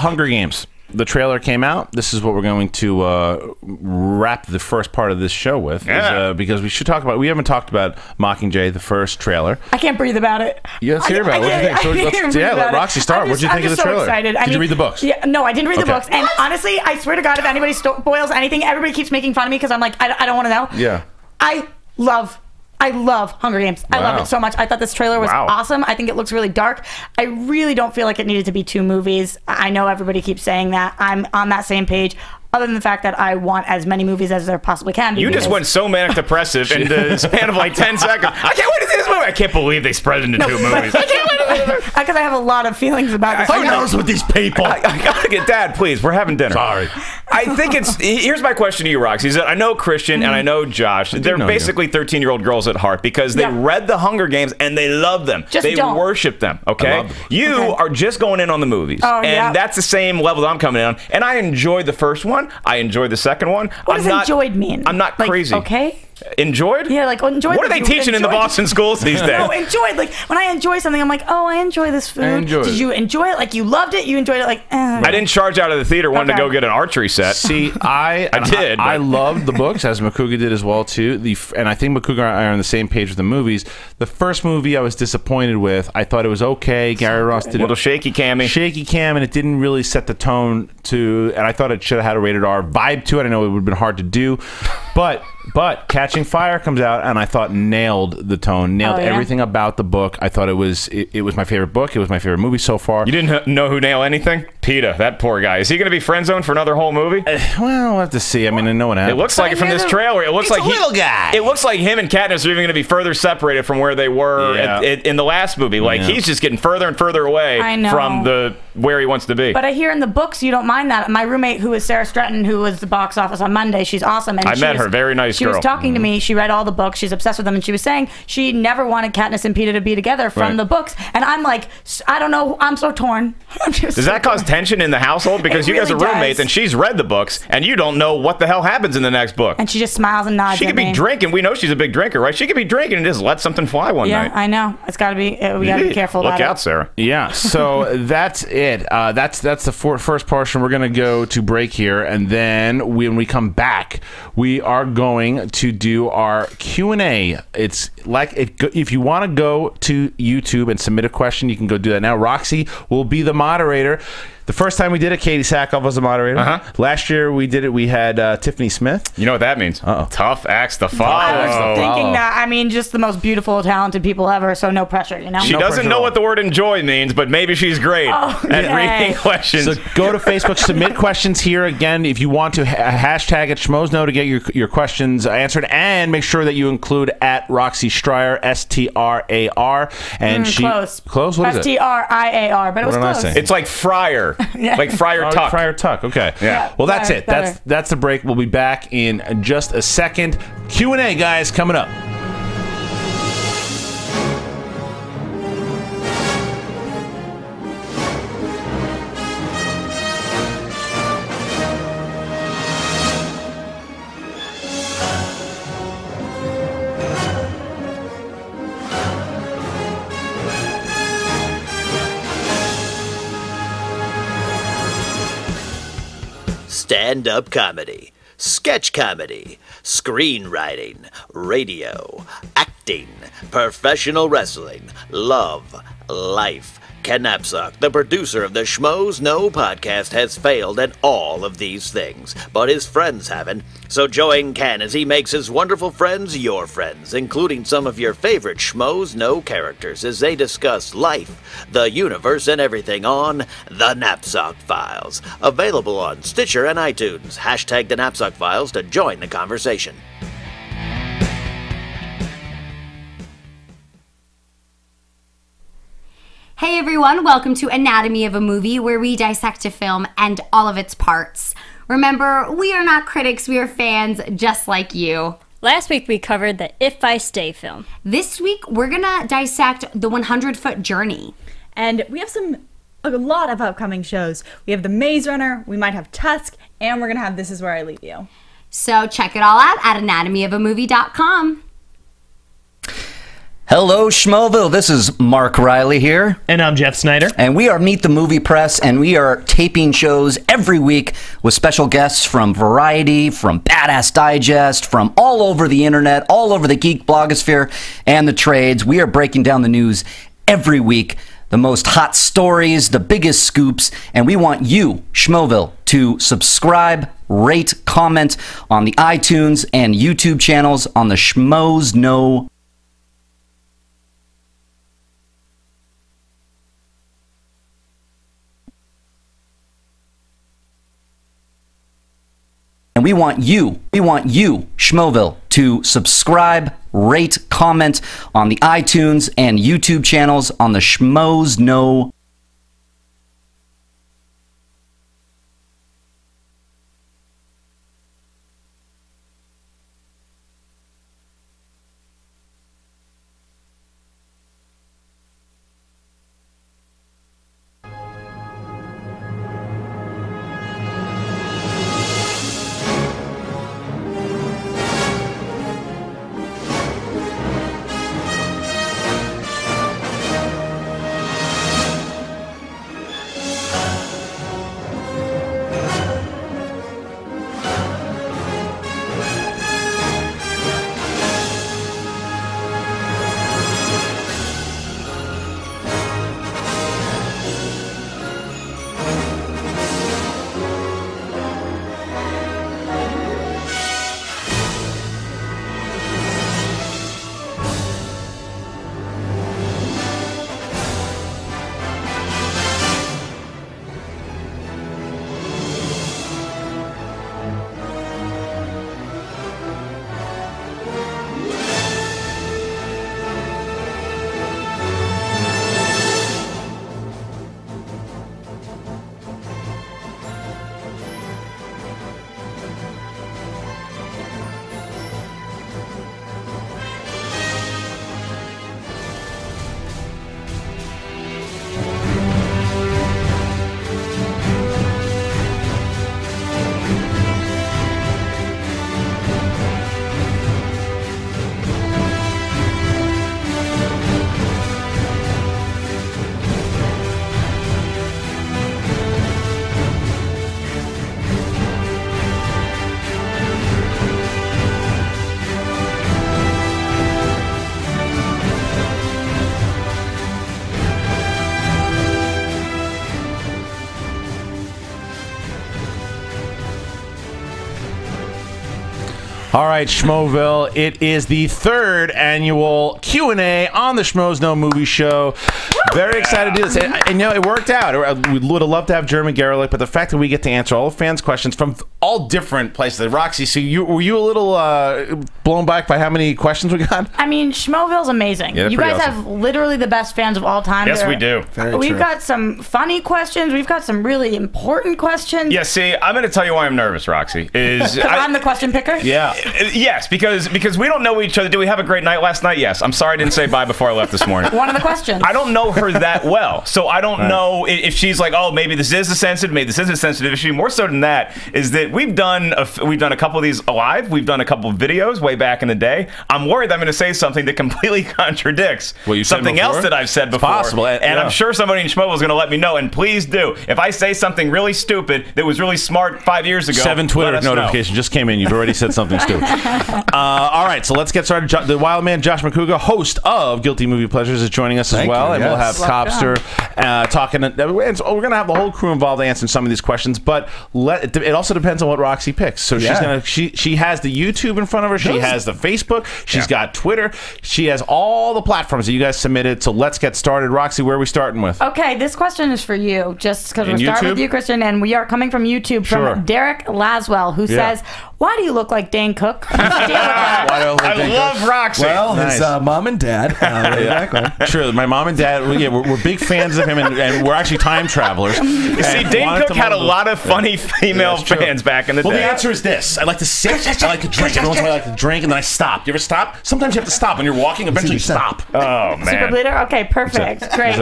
Hunger Games. The trailer came out. This is what we're going to wrap the first part of this show with, because we haven't talked about Mockingjay, the first trailer.
I can't breathe about it.
Yeah, let's hear about it. What do you think? Let Roxy start. What did you think of the trailer?
Excited.
Did you read the books?
Yeah, no, I didn't read the books. And honestly, I swear to God, if anybody spoils anything, everybody keeps making fun of me because I'm like, I don't want to know.
Yeah.
I love Hunger Games. I love it so much. I thought this trailer was awesome. I think it looks really dark. I really don't feel like it needed to be 2 movies. I know everybody keeps saying that. I'm on that same page. Other than the fact that I want as many movies as there possibly can be.
You just went so manic depressive in the span of like 10 seconds. I can't wait to see this movie. I can't believe they spread it into 2 movies.
I can't wait because I have a lot of feelings about this.
Who knows with these people?
I gotta get Dad, please. We're having dinner.
Sorry.
I think here's my question to you, Roxy. Is that I know Kristian and I know Josh. They're basically 13-year-old girls at heart because they read the Hunger Games and they love them. They worship them, okay? You are just going in on the movies. And that's the same level that I'm coming in on. And I enjoyed the first one. I enjoyed the second one.
What does enjoyed mean?
I'm not crazy.
Okay.
Enjoyed?
Yeah, like enjoyed.
What are they teaching in the Boston schools these days?
No, enjoyed. Like when I enjoy something, I'm like, oh, I enjoy this food. Did you enjoy it? Like you loved it? You enjoyed it? Like
I didn't charge out of the theater wanting to go get an archery set.
See, I did. I loved the books, as Makuga did as well too. And I think Makuga and I are on the same page with the movies. The first movie I was disappointed with. I thought it was okay. Gary Ross did
a little shaky cam,
and it didn't really set the tone to. And I thought it should have had a rated R vibe to it. I know it would have been hard to do, but Catching Fire comes out, and I thought nailed the tone, everything about the book. I thought it was my favorite book. It was my favorite movie so far.
You didn't know who nailed anything? PETA, that poor guy. Is he going to be friend zoned for another whole movie?
Well, we'll have to see. I mean, no one has.
It looks like it from this trailer. It looks like
a little guy.
It looks like him and Katniss are even going to be further separated from where they were in the last movie. Like he's just getting further and further away from where he wants to be.
But I hear in the books you don't mind that. My roommate, who is Sarah Stratton, who was the box office on Monday, she's awesome. And
I met her. Very nice girl.
She was talking to me. She read all the books. She's obsessed with them. And she was saying she never wanted Katniss and PETA to be together from the books. And I'm like, I don't know. I'm so torn.
Does that cause tension in the household? Because you guys are roommates and she's read the books and you don't know what the hell happens in the next book.
And she just smiles and nods.
She could be drinking. We know she's a big drinker, right? She could be drinking and just let something fly one night.
Yeah, I know. It's got to be. We got to be careful about it.
Look out, Sarah.
Yeah. So that's it. That's the first portion. We're going to go to break here, and then when we come back, we are going to do our Q&A. It's like if you want to go to YouTube and submit a question, you can go do that now. Roxy will be the moderator. The first time we did it, Katie Sackhoff was the moderator. Last year we did it. We had Tiffany Smith.
You know what that means? Tough acts to follow.
I was thinking that. I mean, just the most beautiful, talented people ever. So no pressure, you know.
She doesn't know what the word "enjoy" means, but maybe she's great at reading questions.
So go to Facebook, submit questions here. Again, if you want to hashtag it Schmoedown to get your questions answered, and make sure that you include at Roxy Striar, S-T-R-A-R, and close. What is it?
S-T-R-I-A-R, but it was close.
It's like Friar. Like Friar Tuck.
Friar Tuck. Okay.
Yeah.
Well, that's it. That's the break. We'll be back in just a second. Q&A, guys, coming up.
Stand-up comedy, sketch comedy, screenwriting, radio, acting, professional wrestling, love, life. Ken Napzok, the producer of the Schmoedown podcast, has failed at all of these things, but his friends haven't. So join Ken as he makes his wonderful friends your friends, including some of your favorite Schmoedown characters as they discuss life, the universe, and everything on The Napzok Files. Available on Stitcher and iTunes. Hashtag The Napzok Files to join the conversation.
Hey everyone, welcome to Anatomy of a Movie, where we dissect a film and all of its parts. Remember, we are not critics, we are fans just like you.
Last week we covered the If I Stay film.
This week we're gonna dissect the 100-Foot Journey.
And we have a lot of upcoming shows. We have The Maze Runner, we might have Tusk, and we're gonna have This Is Where I Leave You.
So check it all out at anatomyofamovie.com.
Hello, Schmoeville. This is Mark Riley here.
And I'm Jeff Snyder.
And we are Meet the Movie Press, and we are taping shows every week with special guests from Variety, from Badass Digest, from all over the internet, all over the geek blogosphere and the trades. We are breaking down the news every week, the most hot stories, the biggest scoops, and we want you, Schmoeville, to subscribe, rate, comment on the iTunes and YouTube channels on the Schmoes Know. And we want you, Schmoeville, to subscribe, rate, comment on the iTunes and YouTube channels on the Schmoes Know.
All right, Schmoeville, it is the third annual Q&A on the Schmoes Know Movie Show. Very excited to do this. And you know, it worked out. We would have loved to have Jeremy Garlick, but the fact that we get to answer all the fans' questions from all different places. Roxy, so were you a little blown back by how many questions we got?
I mean, Schmoeville's amazing.
Yeah,
you guys
awesome.
have literally the best fans of all time.
Yes, we do.
We've got some funny questions. We've got some really important questions.
Yeah, see, I'm going to tell you why I'm nervous, Roxy.
I'm the question picker?
Yeah.
Yes, because we don't know each other. Did we have a great night last night? Yes. I'm sorry I didn't say bye before I left this morning.
One of the questions.
I don't know her that well, so I don't know if she's like, oh, maybe this is a sensitive, maybe this isn't a sensitive issue. More so than that is that we've done a couple of these live. We've done a couple of videos way back in the day. I'm worried I'm going to say something that completely contradicts something else that I've said before.
Possible.
And I'm sure somebody in Schmoeville is going to let me know. And please do. If I say something really stupid that was really smart 5 years ago,
7 Twitter notifications just came in. You've already said something stupid. All right, so let's get started. The wild man Josh McCouga, host of Guilty Movie Pleasures, is joining us as well. And we'll have Cobster talking. And we're going to have the whole crew involved answering some of these questions. But it also depends on what Roxy picks. So she has the YouTube in front of her. She has the Facebook. She's got Twitter. She has all the platforms that you guys submitted. So let's get started. Roxy, where are we starting with?
Okay, this question is for you, just because we're starting with you, Kristian, and we are coming from YouTube from Derek Laswell, who says, why do you look like Dane Cook?
I love Roxy.
Well, his mom and dad.
True. My mom and dad, Yeah, we're big fans of him, and we're actually time travelers.
You see, Dane Cook had a lot of funny female fans back in the day.
Well, the answer is this. I like to sit, I like to drink. Every once in a while I like to drink, and then I stop. You ever stop? Sometimes you have to stop. When you're walking, eventually you stop.
Oh, man.
Super Bleeder? Okay, perfect. Great.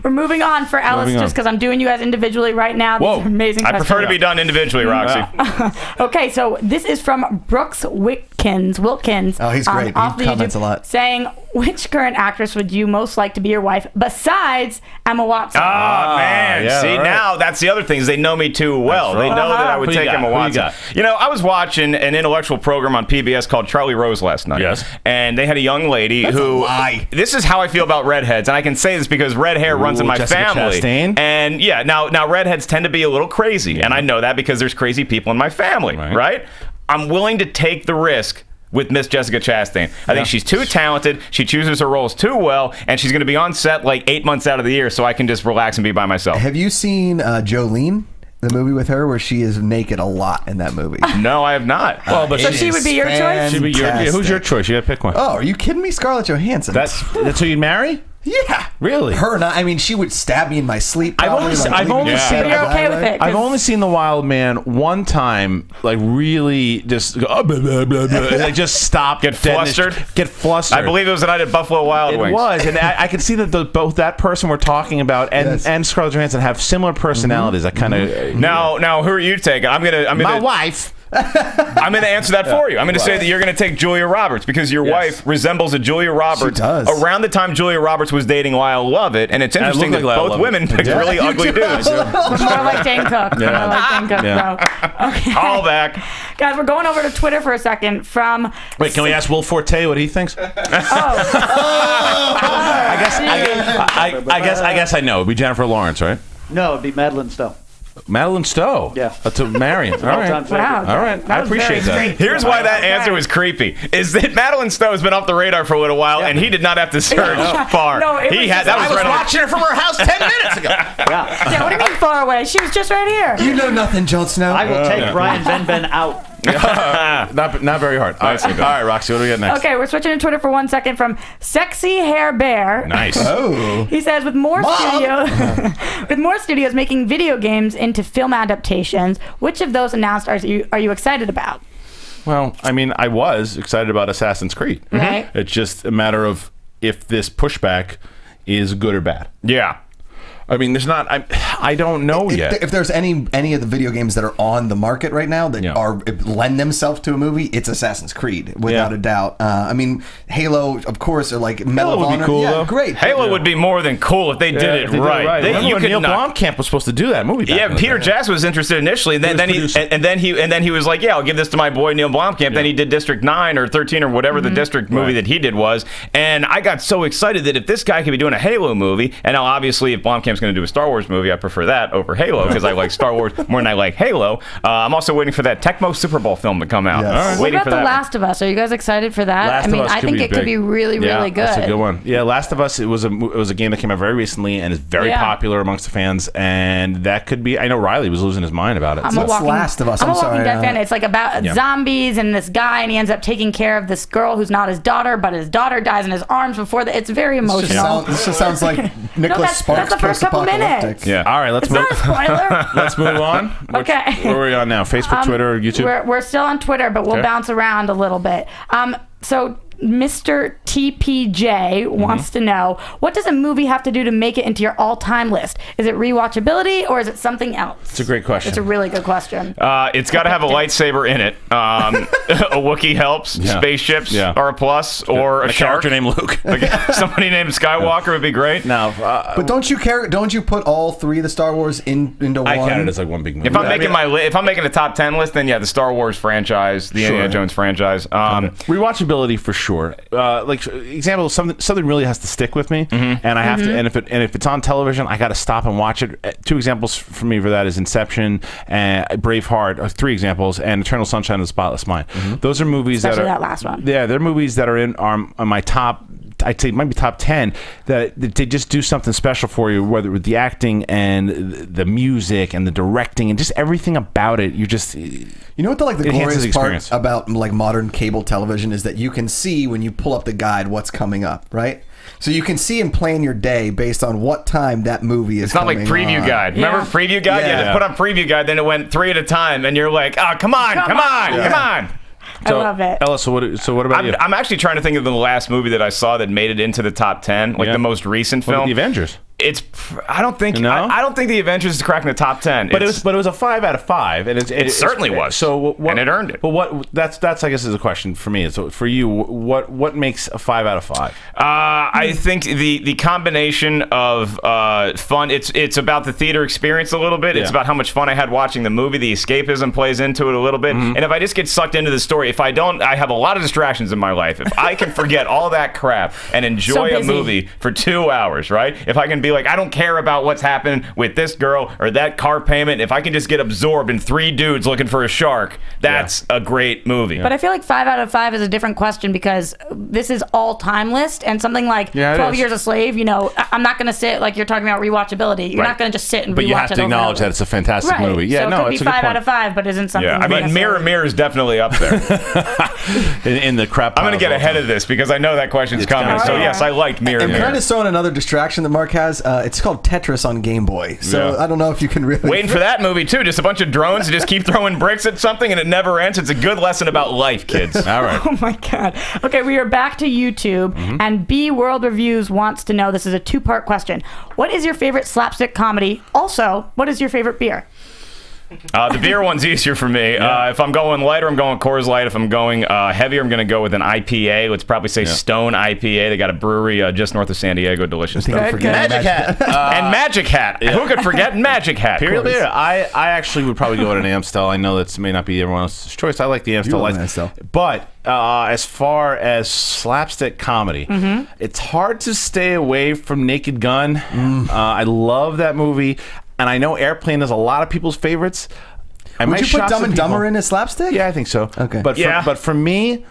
We're moving on for Ellis just because I'm doing you guys individually right now. These are amazing
I prefer to be done individually, Roxy.
Okay, so this is from Brooks Wilkins.
Oh, he's great. He comments a lot.
Saying, which current actress would you most like to be your wife besides Emma Watson?
Oh, man.
Yeah,
see, now that's the other thing is they know me too well.
Right.
They know that I would take Emma Watson.
You
know, I was watching an intellectual program on PBS called Charlie Rose last night.
Yes.
And they had a young lady who... This is how I feel about redheads, and I can say this because red hair runs in my
Jessica
family.
Chastain.
And yeah, now redheads tend to be a little crazy, and I know that because there's crazy people in my family, right? I'm willing to take the risk with Miss Jessica Chastain. I think she's too talented, she chooses her roles too well, and she's going to be on set like 8 months out of the year, so I can just relax and be by myself.
Have you seen Jolene? The movie with her where she is naked a lot in that movie.
No, I have not.
Well, but
so she would be your choice?
She'd be who's your choice? You got to pick one.
Oh, are you kidding me? Scarlett Johansson.
That's who you'd marry?
Yeah,
really.
Her, not. I mean, she would stab me in my sleep.
I've only seen.
You're okay with it?
I've only seen The Wild Man one time. Like really, just go, blah, blah, blah, blah, and I just stop.
Get flustered.
Get flustered.
I believe it was the night at Buffalo Wild Wings.
It was, and I could see that both that person we're talking about and Scarlett Johansson have similar personalities. I kind of
now who are you taking? I'm gonna
my wife.
I'm going to answer that for you. I'm going to say that you're going to take Julia Roberts because your wife resembles a Julia Roberts.
She does.
Around the time Julia Roberts was dating Lyle Lovett, and it's interesting that both women picked really ugly dudes.
More like Dane Cook. More like Dane Cook, bro. Okay.
All back.
Guys, we're going over to Twitter for a second from...
Wait, can we ask Will Forte what he thinks? I guess I know. It'd be Jennifer Lawrence, right?
No, it'd be Madeline Stowe.
Madeline Stowe.
Yeah.
To Marion. All right.
Wow.
All right. I appreciate that.
Here's why that answer was creepy: is that Madeline Stowe's been off the radar for a little while, and he did not have to search far.
No, it was
that was
I was
right
watching her from her house 10 minutes ago.
Yeah, what do you mean far away? She was just right here.
You know nothing, Jon Snow.
I will take Brian Ben out.
Not very hard. All right, Roxy, what do we got next?
Okay, we're switching to Twitter for 1 second from Sexy Hair Bear.
Nice.
Oh.
He says, with more studios making video games into film adaptations, which of those announced are you excited about?
Well, I mean, I was excited about Assassin's Creed.
Right.
It's just a matter of if this pushback is good or bad.
Yeah.
I mean, there's not. I don't know yet.
If there's any of the video games that are on the market right now that lend themselves to a movie, it's Assassin's Creed without a doubt. I mean, Halo, of course, or like Medal of Honor.
Cool, though.
Great.
Halo would be more than cool if they did it right.
Neil Blomkamp was supposed to do that movie.
Yeah, Peter Jackson was interested initially. Then he was like, "Yeah, I'll give this to my boy Neil Blomkamp." Yeah. Then he did District 9 or 13 or whatever the District movie that he did was, and I got so excited that if this guy could be doing a Halo movie, and now obviously if Blomkamp's going to do a Star Wars movie, I prefer that over Halo because I like Star Wars more than I like Halo. I'm also waiting for that Tecmo Super Bowl film to come out.
Yes.
What about The Last of Us? Are you guys excited for that? I think it could be really, really good.
That's a good one. Yeah, Last of Us. It was a game that came out very recently and is very popular amongst the fans. And that could be. I know Riley was losing his mind about it.
What's Last of Us?
I'm a Walking Dead fan. It's like about zombies and this guy, and he ends up taking care of this girl who's not his daughter, but his daughter dies in his arms before the. It's very emotional.
This just sounds like Nicholas Sparks.
That's the first couple minutes.
Yeah. All right. Let's move.
Spoiler.
Let's move on.
Okay.
Where are we on now? Facebook, Twitter, YouTube?
We're still on Twitter, but we'll bounce around a little bit. So Mr. TPJ wants to know, what does a movie have to do to make it into your all-time list? Is it rewatchability or is it something else?
It's a great question.
It's a really good question.
It's got to have a lightsaber in it. A Wookiee helps. Spaceships are a plus, or a shark.
Character named Luke.
Somebody named Skywalker would be great.
No,
but don't you put all three of the Star Wars into one?
I count it as like one big movie.
If I'm if I'm making a top 10 list, then the Star Wars franchise, the Indiana Jones franchise.
Rewatchability for sure. Like example, something really has to stick with me, and I have to. And if it's on television, I got to stop and watch it. Two examples for me for that is Inception and Braveheart. Three examples, and Eternal Sunshine of the Spotless Mind. Those are movies
especially that last one.
Yeah, they're movies that are on my top. I'd say might be top 10 that they just do something special for you, whether with the acting and the music and the directing and just everything about it. You just
what the glorious part about like modern cable television is that you can see when you pull up the guide what's coming up, right? So you can see and plan your day based on what time that movie is.
It's not like Preview Guide. Remember Preview Guide?
Yeah.
You had to put on Preview Guide, then it went 3 at a time, and you're like, oh, come on.
So, I love it.
Ellis, so what about you?
I'm actually trying to think of the last movie that I saw that made it into the top 10, like the most recent film.
What about the Avengers?
I don't think the Avengers is cracking the top 10.
But it was a 5 out of 5, and it
certainly was.
So
and it earned it.
But that's I guess is a question for me. So for you, what makes a 5 out of 5?
I think the combination of fun. It's about the theater experience a little bit. It's about how much fun I had watching the movie. The escapism plays into it a little bit. And if I just get sucked into the story, if I don't, I have a lot of distractions in my life. If I can forget all that crap and enjoy a movie for 2 hours, right? If I can be like, I don't care about what's happening with this girl or that car payment. If I can just get absorbed in 3 dudes looking for a shark, that's a great movie.
But I feel like 5 out of 5 is a different question because this is all-time list, and something like 12 Years a Slave, I'm not going to sit, like you're talking about rewatchability. You're not going to just sit and rewatch it.
But you have to acknowledge that it's a fantastic movie. Yeah,
so
no,
it could be 5 out of 5, but isn't something.
Yeah, I mean, Mirror is definitely up there.
in the crap.
I'm going to get ahead of this because I know that question's coming. So yes, I liked Mirror.
And kind of showing another distraction that Mark has. It's called Tetris on Game Boy. So I don't know if you can really
waiting for that movie too. Just a bunch of drones that just keep throwing bricks at something and it never ends. It's a good lesson about life, kids.
All right.
Oh my God. Okay, we are back to YouTube, and B World Reviews wants to know. This is a 2-part question. What is your favorite slapstick comedy? Also, what is your favorite beer?
The beer one's easier for me. If I'm going lighter, I'm going Coors Light. If I'm going heavier, I'm going to go with an IPA. Let's probably say Stone IPA. They got a brewery just north of San Diego. Delicious stuff.
Magic Hat.
And Magic Hat. Who could forget Magic Hat?
Beer. I actually would probably go with an Amstel. I know that may not be everyone else's choice. I like the Amstel Light. But as far as slapstick comedy, it's hard to stay away from Naked Gun. I love that movie. And I know Airplane is a lot of people's favorites.
Would you put Dumb and Dumber in as slapstick?
Yeah, I think so.
Okay.
But for me,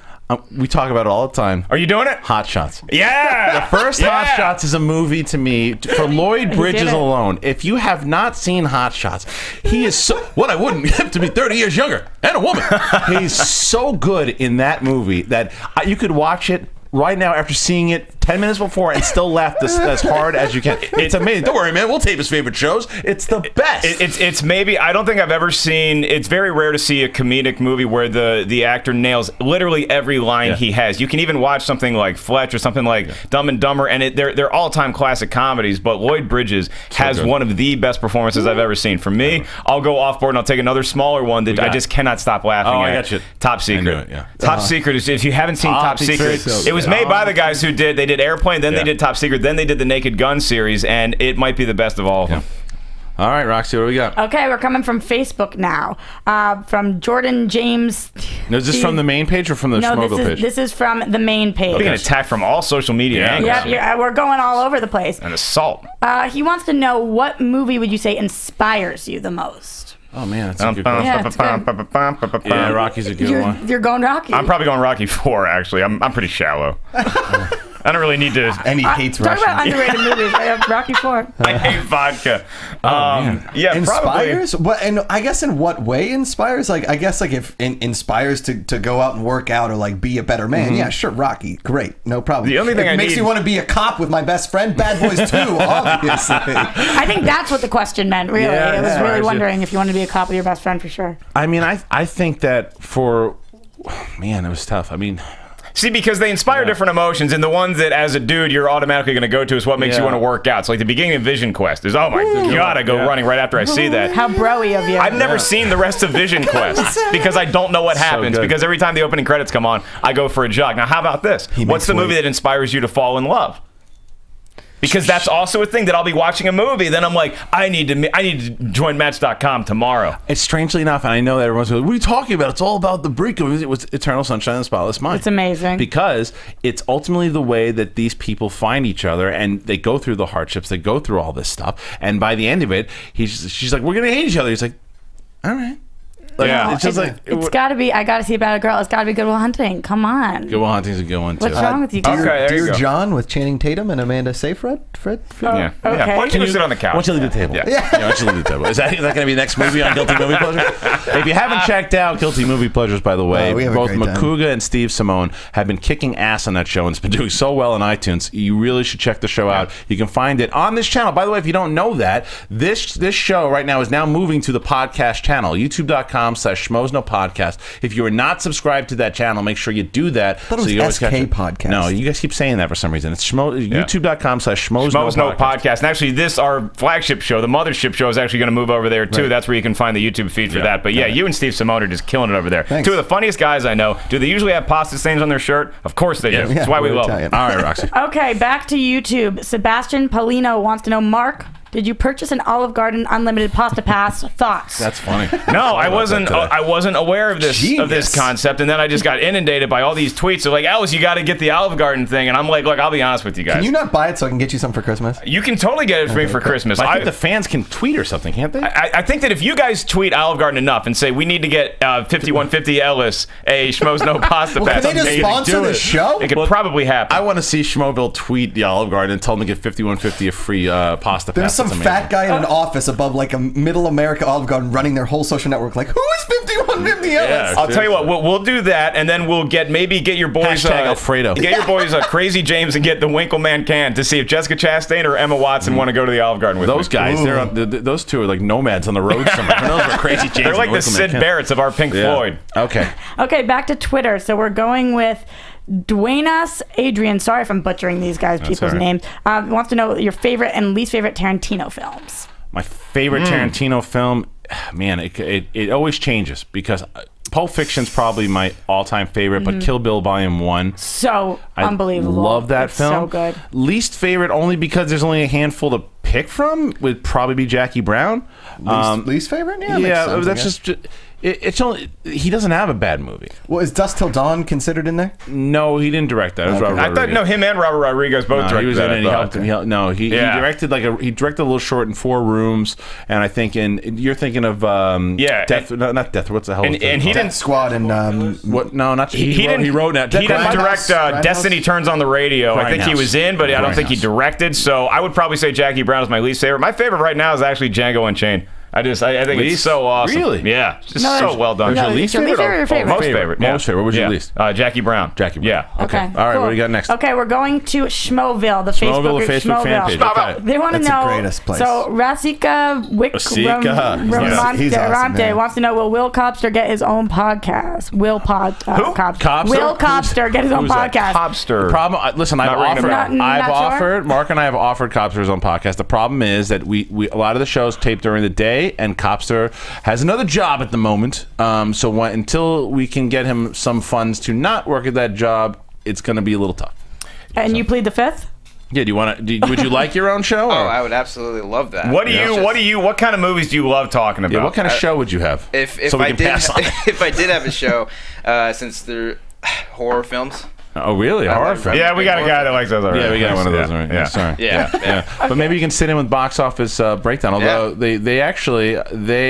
we talk about it all the time.
Are you doing it?
Hot Shots.
Yeah!
The first Hot Shots is a movie to me, for Lloyd Bridges alone. If you have not seen Hot Shots, he is so... What I wouldn't have to be 30 years younger and a woman. He's so good in that movie that you could watch it right now after seeing it 10 minutes before and still laugh as hard as you can. It's amazing. Don't worry, man. We'll tape his favorite shows. It's the best.
It's maybe, I don't think I've ever seen, it's very rare to see a comedic movie where the actor nails literally every line he has. You can even watch something like Fletch or something like Dumb and Dumber, and they're all-time classic comedies, but Lloyd Bridges has one of the best performances I've ever seen. For me, I'll go off-board and I'll take another smaller one that I just cannot stop laughing at.
I got you.
Top Secret. Top Secret is, if you haven't seen Top Secret,
so
it was made by the guys who did Airplane, then they did Top Secret, then they did the Naked Gun series, and it might be the best of all of them.
All right, Roxy, what do we got?
Okay, we're coming from Facebook now. From Jordan James.
No, is this from the main page or from the Schmoedown page?
This is from the main page.
We're being attacked from all social media angles.
Yeah, we're going all over the place.
An assault.
He wants to know, what movie would you say inspires you the most?
Oh man, that's a good question. Yeah, Rocky's a good one.
You're going Rocky.
I'm probably going Rocky 4. Actually, I'm pretty shallow. I don't really need to.
And he hates Russian.
Talk about underrated movies. I have Rocky 4.
I hate vodka. Yeah,
inspires.
probably.
What? And I guess in what way inspires? Like, I guess like if inspires to go out and work out or like be a better man. Yeah, sure, Rocky, great, no problem.
The only thing
it makes you want to be a cop with my best friend. Bad Boys 2, obviously.
I think that's what the question meant. Really, I was really wondering if you wanted to be a cop with your best friend for sure.
I mean, I think that for man, it was tough. I mean.
See, because they inspire different emotions, and the ones that, as a dude, you're automatically going to go to is what makes you want to work out. So, like the beginning of Vision Quest is, oh my god, I go running right after I see that.
How bro-y of you.
I've never seen the rest of Vision Quest because I don't know what happens. Because every time the opening credits come on, I go for a jog. Now, how about this? What's the movie that inspires you to fall in love? Because that's also a thing that I'll be watching a movie, then I'm like, I need to join Match.com tomorrow.
It's strangely enough, and I know that everyone's like, what are you talking about? It's all about the break of it was Eternal Sunshine of the Spotless Mind.
It's amazing.
Because it's ultimately the way that these people find each other, and they go through the hardships, they go through all this stuff, and by the end of it, she's like, we're going to hate each other. He's like, all right. It's just like
it's got to be. I got to see About a Girl. It's got to be Good Will Hunting. Come on.
Good Will Hunting's a good one too.
What's wrong with you guys?
Okay, Dear John with Channing Tatum and Amanda Seyfried.
Yeah. Why don't you just sit on the couch?
Why don't you leave the table? Yeah. Why don't you leave the table? Is that going to be the next movie on Guilty Movie Pleasure? If you haven't checked out Guilty Movie Pleasures, by the way, both Makuga and Steve Simone have been kicking ass on that show, and it's been doing so well on iTunes. You really should check the show out. You can find it on this channel. By the way, if you don't know that, this show right now is now moving to the podcast channel, youtube.com/schmoesnopodcast. If you are not subscribed to that channel, make sure you do that.
I thought it was SK Podcast.
No, you guys keep saying that for some reason. It's youtube.com/schmoesnopodcast.
And actually, our flagship show, the mothership show, is actually going to move over there too. Right. That's where you can find the YouTube feed for that. But yeah, you and Steve Simone are just killing it over there.
Thanks.
Two of the funniest guys I know. Do they usually have pasta stains on their shirt? Of course they do. That's why we love them.
All right, Roxy.
Okay, back to YouTube. Sebastian Paulino wants to know, Mark, did you purchase an Olive Garden unlimited pasta pass? Thoughts?
That's funny.
No, I wasn't aware of this concept, and then I just got inundated by all these tweets. So like, Ellis, you got to get the Olive Garden thing, and I'm like, look, I'll be honest with you guys.
Can you not buy it so I can get you some for Christmas?
You can totally get it for me for Christmas.
I think the fans can tweet or something, can't they?
I think that if you guys tweet Olive Garden enough and say we need to get 5150 Ellis a Schmoes No Pasta Pass,
can they just sponsor the show?
It could probably happen.
I want to see Schmoeville tweet the Olive Garden and tell them to get 5150 a free pasta pass.
There's some fat guy in an office above like a middle America Olive Garden running their whole social network like, who is 5150 Ellis?
I'll tell you what, we'll do that, and then we'll maybe get your boys
Alfredo.
Get your boys Crazy James and get the Winkleman can to see if Jessica Chastain or Emma Watson want to go to the Olive Garden with
those guys. Those two are like nomads on the road somewhere. Who knows where Crazy James?
They're like the Sid Barretts of our Pink Floyd.
Okay.
Okay, back to Twitter. So we're going with Duenas Adrian. Sorry if I'm butchering these people's names. Wants to know your favorite and least favorite Tarantino films.
My favorite Tarantino film, man, it always changes because Pulp Fiction's probably my all-time favorite, but Kill Bill Volume 1.
So unbelievable.
I love that film.
So good.
Least favorite only because there's only a handful to pick from would probably be Jackie Brown.
Least favorite?
Yeah, that's just... It's only he doesn't have a bad movie.
Well, is Dusk Till Dawn considered in there?
No, he didn't direct that. It was Robert
I thought him and Robert Rodriguez both directed
he was
that.
In it. He helped him. He directed he directed a little short in 4 Rooms, and I think you're thinking of Death. No, not Death. What's the hell?
And he didn't Squad and
what? No, not
he didn't. He wrote that. He didn't direct Destiny Turns on the Radio. I think he was in, but I don't think he directed. So I would probably say Jackie Brown is my least favorite. My favorite right now is actually Django Unchained. I think it's so awesome.
Really?
Yeah. Just so well done.
Your least favorite or
favorite?
Most favorite.
Most favorite. What was your least?
Jackie Brown.
Jackie Brown.
Yeah.
Okay.
All right. Cool. What do you got next?
Okay, we're going to Schmoeville, the Facebook group.
Facebook fan page.
Okay. They want to know.
The greatest place.
So Rasika Ramante wants to know: will Will Cobster get his own podcast? Will Cobster get his own podcast?
Cobster.
The problem. Listen, Mark and I have offered Cobster his own podcast. The problem is that we a lot of the shows tape during the day, and Cobster has another job at the moment. So until we can get him some funds to not work at that job, it's going to be a little tough.
And you plead the fifth?
Yeah. Would you like your own show?
Oh, I would absolutely love that.
What kind of movies do you love talking about?
Yeah, what kind of show would you have?
If I did have a show, since they're horror films.
Oh, really? A horror film?
Yeah, we got a guy that likes those already.
Yeah, we got one of those already. Yeah, sorry.
Yeah.
But maybe you can sit in with Box Office Breakdown, although they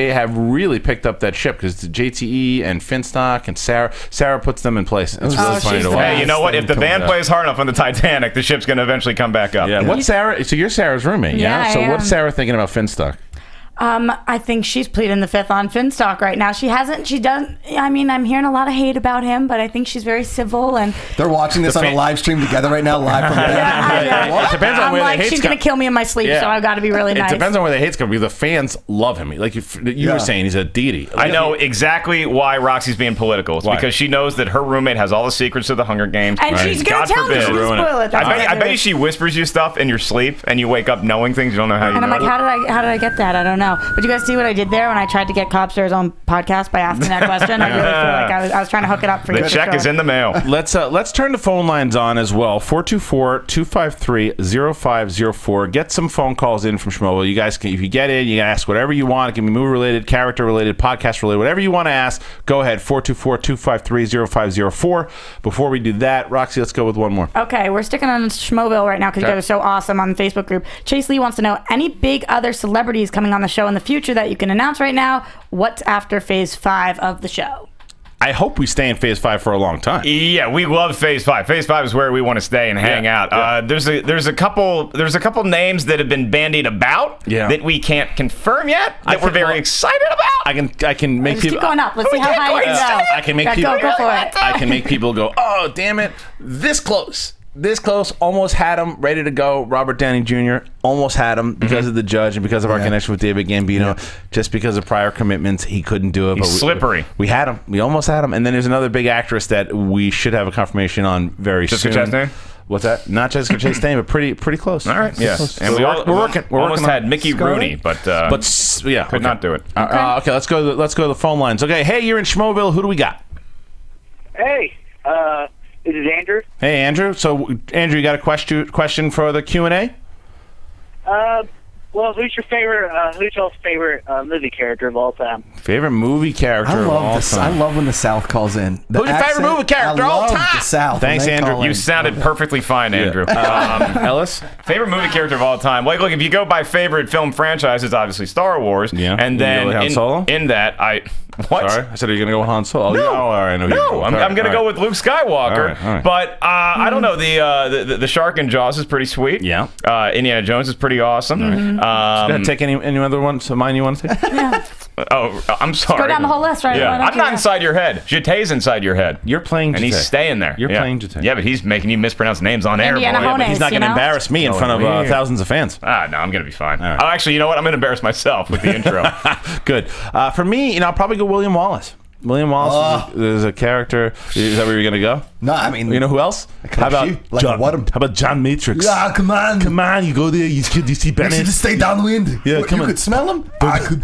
have really picked up that ship because JTE and Finstock and Sarah puts them in place. It's really funny to watch.
Hey, you know what? If the band plays hard enough on the Titanic, the ship's going to eventually come back up.
Yeah. What's Sarah? So you're Sarah's roommate, yeah? So what's Sarah thinking about Finstock?
I think she's pleading the fifth on Finstock right now. She doesn't. I mean, I'm hearing a lot of hate about him, but I think she's very civil and.
They're watching this on a live stream together right now, live from.
It depends on where the hate's
she's gonna kill me in my sleep, so I've got to be really nice.
It depends on where the hate's coming. Because the fans love him. Like you were saying, he's a deity.
I know exactly why Roxy's being political. It's because she knows that her roommate has all the secrets of the Hunger Games,
and she's gonna tell me. She's gonna spoil it.
I bet you she whispers you stuff in your sleep, and you wake up knowing things you don't know how you know.
And I'm like, how did I get that? I don't know. But you guys see what I did there when I tried to get Cobster's own podcast by asking that question? I really feel like I was trying to hook it up for you.
The check is in the mail.
Let's turn the phone lines on as well. 424-253-0504. Get some phone calls in from Schmoeville. You guys can, if you get in, you can ask whatever you want. It can be movie related, character related, podcast related, whatever you want to ask. Go ahead. 424-253-0504. Before we do that, Roxy, let's go with one more.
Okay, we're sticking on Schmoeville right now because you guys are so awesome on the Facebook group. Chase Lee wants to know any big other celebrities coming on the show in the future that you can announce right now? What's after Phase 5 of the show?
I hope we stay in Phase 5 for a long time.
Yeah, we love Phase 5. Phase 5 is where we want to stay and hang out.
Yeah.
There's a couple names that have been bandied about that we can't confirm yet that we're very excited about.
I can make people
keep going up. Let's see how high you can go.
I can make people
go for it.
I can make people go, oh damn it, this close. This close, almost had him ready to go. Robert Downey Jr. almost had him because of the judge and because of our connection with David Gambino. Just because of prior commitments, he couldn't do it.
He's slippery.
We had him. We almost had him. And then there's another big actress that we should have a confirmation on very soon.
Jessica Chastain?
What's that? Not Jessica Chastain, but pretty close.
All right. Yeah. And we're working. We almost had Mickey Rooney, but
yeah,
could not do it.
Okay, let's go to the phone lines. Okay, hey, you're in Schmoedown. Who do we got?
Hey, this is Andrew.
Hey, Andrew. So, Andrew, you got a question for the Q&A?
Well, who's y'all's favorite movie character of all time?
Favorite movie character of all time.
I love when the South calls in.
Who's your favorite movie character of all time?
The South.
Thanks, Andrew.
You sounded perfectly fine, Andrew.
Ellis?
Favorite movie character of all time. Like, look, if you go by favorite film franchise, it's obviously Star Wars.
Yeah.
And then
Han Solo?
in that, What?
Sorry? I said, are you going to go with Han Solo?
No.
Oh, all right.
I'm going to go with Luke Skywalker.
All right.
But I don't know. The shark in Jaws is pretty sweet.
Yeah.
Indiana Jones is pretty awesome.
Go ahead, take any other one? So mine you want to take?
Yeah.
Oh, I'm sorry.
Go down the whole list, right?
Yeah. I'm not inside your head. Jete's inside your head.
You're playing Jete.
And he's staying there.
You're playing Jete.
Yeah, but he's making you mispronounce names on air.
Indiana Jones,
but he's not going to embarrass me in front of thousands of fans.
No, I'm going to be fine.
Right.
Oh, actually, you know what? I'm going to embarrass myself with the intro.
Good. For me, I'll probably go William Wallace. William Wallace is a character. Is that where you're going to go?
No, I mean...
You know who else? How about
John?
How about John Matrix?
Yeah, come on.
Come on, you go there, you see Bennett.
You should stay downwind.
Yeah, come on.
You could smell him?
I could.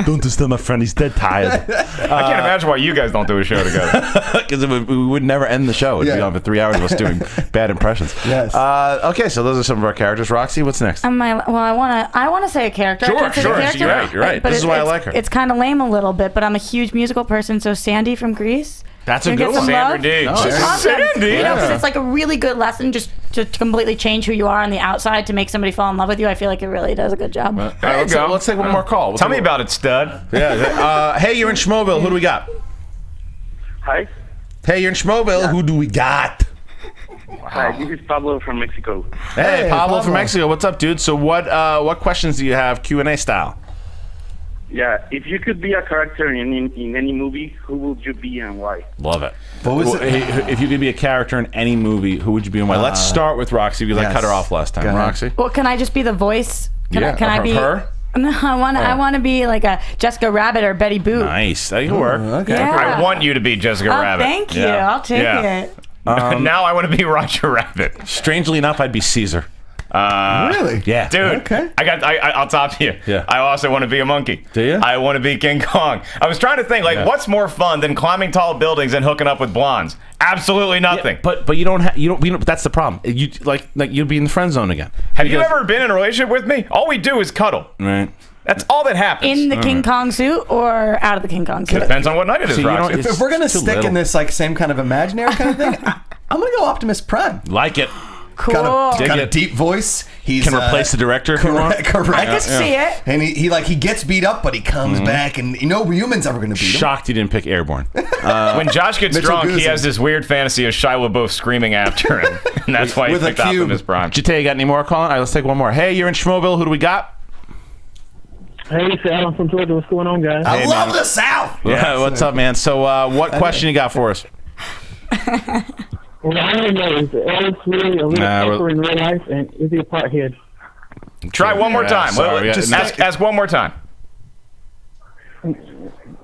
Don't disturb my friend, he's dead tired.
I can't imagine why you guys don't do a show together.
Because we would never end the show. It'd be on for 3 hours of us doing bad impressions.
Yes.
Okay, so those are some of our characters. Roxy, what's next?
I want to say a character.
Sure.
You're
right. This is why I like her.
It's kind of lame a little bit, but I'm a huge musical person, so Sandy from Grease.
That's a good one.
Sandra D.
She's awesome.
Sandy.
Because it's like a really good lesson just to completely change who you are on the outside to make somebody fall in love with you. I feel like it really does a good job.
There you go.
Let's take one more call.
Tell me about it, stud.
Yeah. Hey, you're in Schmoedown. Who do we got?
Hi.
Hey, you're in Schmoedown. Who do we got?
Hi, this is Pablo from Mexico.
Hey, Pablo from Mexico. What's up, dude? So what questions do you have Q&A style?
Yeah, if you could be a character in any movie, who would you be and why?
Love it. If you could be a character in any movie, who would you be and why? Let's start with Roxy because I cut her off last time. Roxy?
Well, can I just be the voice? Can I be
her?
No, I want to be like a Jessica Rabbit or Betty Boop.
Nice. That can work.
Okay.
Yeah.
I want you to be Jessica Rabbit.
Thank you. I'll take it.
Now I want to be Roger Rabbit.
Strangely enough, I'd be Caesar.
Really?
Yeah.
Dude,
Okay.
I'll top you.
Yeah.
I also want to be a monkey.
Do you?
I want to be King Kong. I was trying to think, what's more fun than climbing tall buildings and hooking up with blondes? Absolutely nothing.
Yeah, but you don't. That's the problem. You you'd be in the friend zone again.
Have you ever been in a relationship with me? All we do is cuddle.
Right.
That's all that happens.
In the King Kong suit or out of the King Kong suit?
Depends on what night it is, Roxy.
If we're going to stick in this same kind of imaginary kind of thing, I'm going to go Optimus Prime.
Like it.
Cool.
Got a deep voice. He
can replace the director if you want.
Correct.
I can see it.
And he gets beat up, but he comes back, and humans ever going to beat him.
Shocked you didn't pick Airborne.
When Josh gets
Mitchell
drunk, he
Guzman.
has this weird fantasy of Shia LaBeouf screaming after him, and that's why he
With a
picked
cube.
Optimus Prime.
Jete, you got any more, Colin? All right, let's take one more. Hey, you're in Schmoedown. Who do we got?
Hey, it's Alan from Georgia. What's going on, guys?
I love the South.
Yeah, what's up, man? So, what question you got for us?
Well, I don't know. Is Ellis really a little fucker in real life, and is he a pothead?
Try one more time.
Sorry,
Just ask one more time.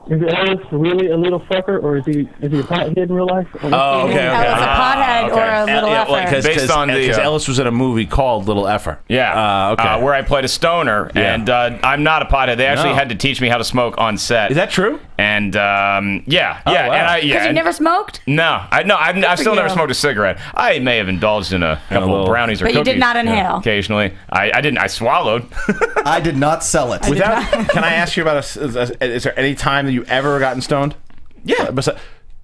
Is Ellis really a little fucker, or is he a pothead in real life?
Oh, okay.
Ellis a pothead or a little effer?
Based on
because Ellis was in a movie called Little Effer.
Yeah.
Okay.
Where I played a stoner, and I'm not a pothead. They actually had to teach me how to smoke on set.
Is that true?
And yeah.
Because you never smoked?
No, I've still never smoked a cigarette. I may have indulged in a couple of brownies or
cookies.
cookies.
But you did not inhale.
Occasionally. I didn't. I swallowed.
I did not sell it.
Can I ask you about is there any time that you ever gotten stoned?
Yeah.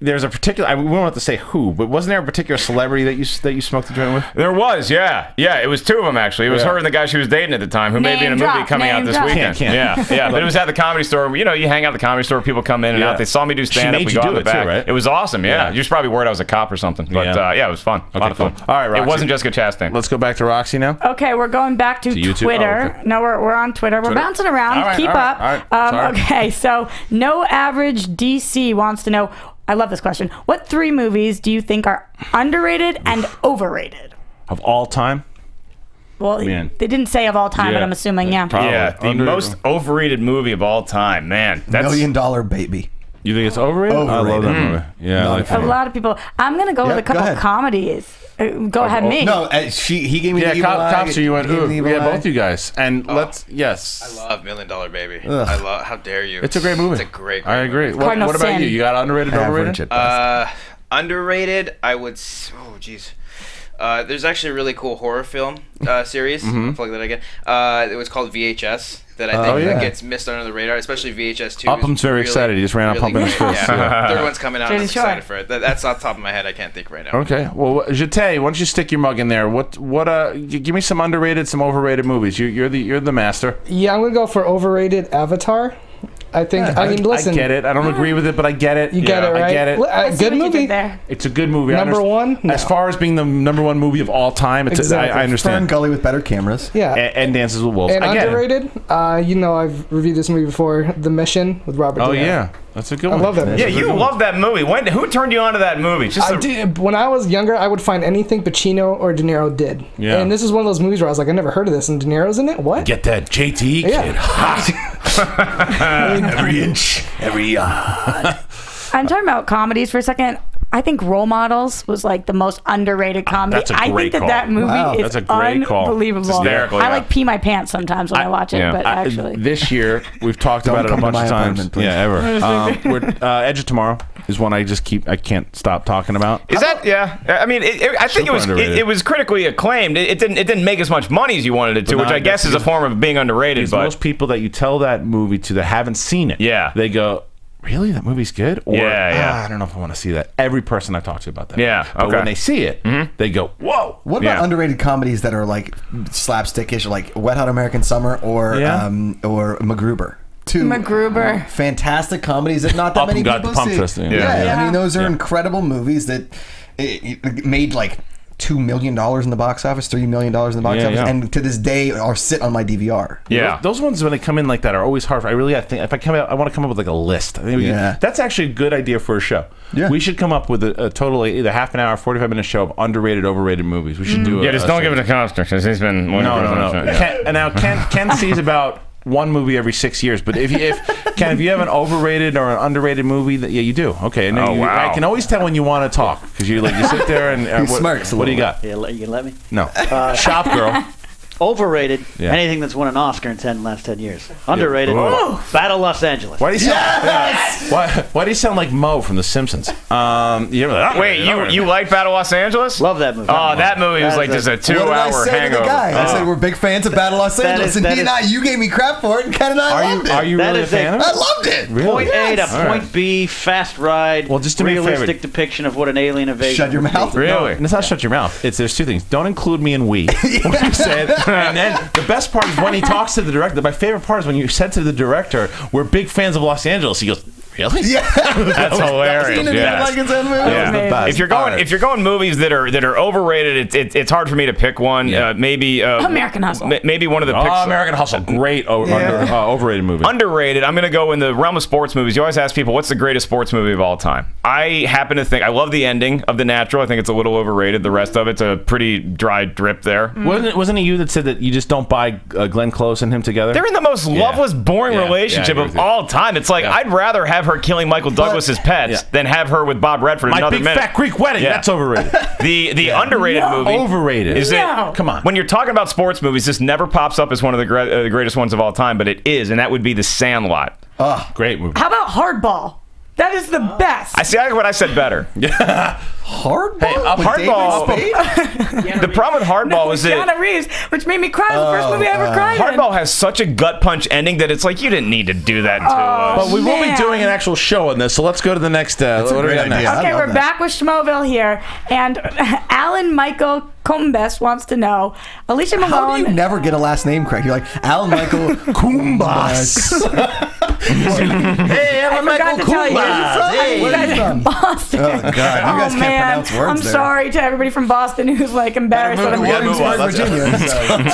there's a particular. We won't have to say who, but wasn't there a particular celebrity that you smoked the joint with?
There was, yeah. It was two of them actually. It was her and the guy she was dating at the time, who may be in a movie coming out this weekend. Yeah. But it was at the Comedy Store. You know, you hang out at the Comedy Store, people come in and out. They saw me do stand up. We go out the back. Right? It was awesome. Yeah. You're probably worried I was a cop or something. But it was fun. A lot of fun.
All right, Roxy.
It wasn't Jessica Chastain.
Let's go back to Roxy now.
Okay, we're going back to Twitter.
Oh, okay.
No, we're on Twitter. We're bouncing around. Keep up. Okay, so No Average DC wants to know. I love this question. What 3 movies do you think are underrated and overrated?
Of all time?
Well, they didn't say of all time, but I'm assuming,
the most overrated movie of all time. Man, that's
$1 Million Baby.
You think it's overrated? I love that movie. Yeah,
a lot of people. I'm gonna go with a couple comedies. Go ahead, me.
No, he gave me the evil
Cops. You went, both you guys, and let's. Yes,
I love $1 Million Baby. I love. How dare you?
It's a great movie.
It's a great.
I agree. What about you? You got underrated, overrated?
Underrated. I would. Oh, jeez. There's actually a really cool horror film series. Plug that again. It was called VHS. That I think gets missed under the radar, especially VHS 2.
Upham's very excited. He just ran out pumping his fist.
Third one's coming out. I'm excited for it. That's off the top of my head. I can't think right now.
Okay. Well, Jete, why don't you stick your mug in there? Give me some underrated, some overrated movies. You're the master.
Yeah, I'm gonna go for overrated Avatar. I think. I mean, listen.
I get it. I don't agree with it, but I get it.
You get it, right?
I get it.
Good movie.
It's a good movie.
Number one. No.
As far as being the #1 movie of all time, I understand.
Fern Gully with better cameras.
Yeah.
And Dances with Wolves.
And underrated. You know, I've reviewed this movie before. The Mission with Robert.
Oh yeah. That's a good one.
I love that movie.
Yeah, you love that movie. Who turned you on to that movie?
When I was younger, I would find anything Pacino or De Niro did. Yeah. And this is one of those movies where I was like, I never heard of this, and De Niro's in it? What?
Get that JT kid hot. Every inch, every yard.
I'm talking about comedies for a second. I think Role Models was like the most underrated comedy.
That's a great call.
That movie is unbelievable.
Hysterical,
I like pee my pants sometimes when I watch it, but actually.
This year, we've talked about it a bunch of times. Yeah, ever. Edge of Tomorrow is one I can't stop talking about.
Is that, I mean, I think it was critically acclaimed. It didn't make as much money as you wanted it to, which I guess is a form of being underrated. But
most people that you tell that movie to that haven't seen it, they go, really? That movie's good? Or, I don't know if I want to see that. Every person I talk to about that.
Yeah.
But when they see it, they go, whoa.
What about underrated comedies that are like slapstickish, like Wet Hot American Summer or MacGruber?
MacGruber.
Fantastic comedies that not that many people see. I mean, those are incredible movies that made like $2 million in the box office, $3 million in the box office, and to this day are sit on my DVR.
Yeah, those ones when they come in like that are always hard. I think if I come out, I want to come up with like a list. I think that's actually a good idea for a show. Yeah, we should come up with a totally either half an hour, 45-minute show of underrated, overrated movies. We should do.
Just don't give it to Coster because he's been
no. Ken sees about one movie every 6 years, but if you have an overrated or an underrated movie, that you do. Okay, and I can always tell when you want to talk because you sit there and what do you got?
You let me?
No. Shop Girl.
Overrated. Yeah. Anything that's won an Oscar in the last 10 years. Underrated. Battle Los Angeles.
Why do you sound? Why do you sound like Mo from The Simpsons?
Wait, you like Battle Los Angeles?
Love that movie.
Oh, that movie was like just a 2-hour hangover.
I said we're big fans of Battle Los Angeles, and you gave me crap for it, and Ken and I loved it.
Are you really a fan of it?
I loved it.
Really? Point A to point B, fast ride.
Well, just to
realistic depiction of what an alien invasion.
Shut your mouth.
Really? It's not shut your mouth. There's two things. Don't include me in we. When you say it. And then the best part is when he talks to the director. My favorite part is when you said to the director, "We're big fans of Los Angeles." He goes, "Really?"
Yeah,
that's hilarious. If you're going movies that are overrated, it's hard for me to pick one. Maybe
American Hustle.
Maybe one of the picks.
American Hustle, great overrated movie.
Underrated. I'm gonna go in the realm of sports movies. You always ask people, "What's the greatest sports movie of all time?" I happen to think I love the ending of The Natural. I think it's a little overrated. The rest of it's a pretty dry drip there.
Wasn't it you that said that you just don't buy Glenn Close and him together?
They're in the most loveless, boring relationship of all time. It's like I'd rather have her killing Michael Douglas's pets than have her with Bob Redford another minute.
My Big Fat Greek Wedding. That's overrated.
The underrated movie.
Overrated.
Is come on. When you're talking about sports movies, this never pops up as one of the greatest ones of all time, but it is, and that would be The Sandlot.
Great movie.
How about Hardball? That is the best.
I see. I like what I said better.
Hardball.
Hey, Hardball. The problem with Hardball is that
Keanu Reeves, which made me cry. The first movie I ever cried in.
Hardball has such a gut punch ending that it's like you didn't need to do that to us.
But we will be doing an actual show on this, so let's go to the next. What do we got next?
Okay, we're back with Schmoeville here, and Alan Michael Kumbes wants to know, Alicia Malone.
How do you never get a last name correct? You're like Alan Michael Kumbas.
Hey, Alan Michael Kumbas.
Hey, where are you from?
Boston.
Oh God, you guys can't pronounce words.
I'm
there.
sorry to everybody from Boston who's like embarrassed that I'm
Virginia.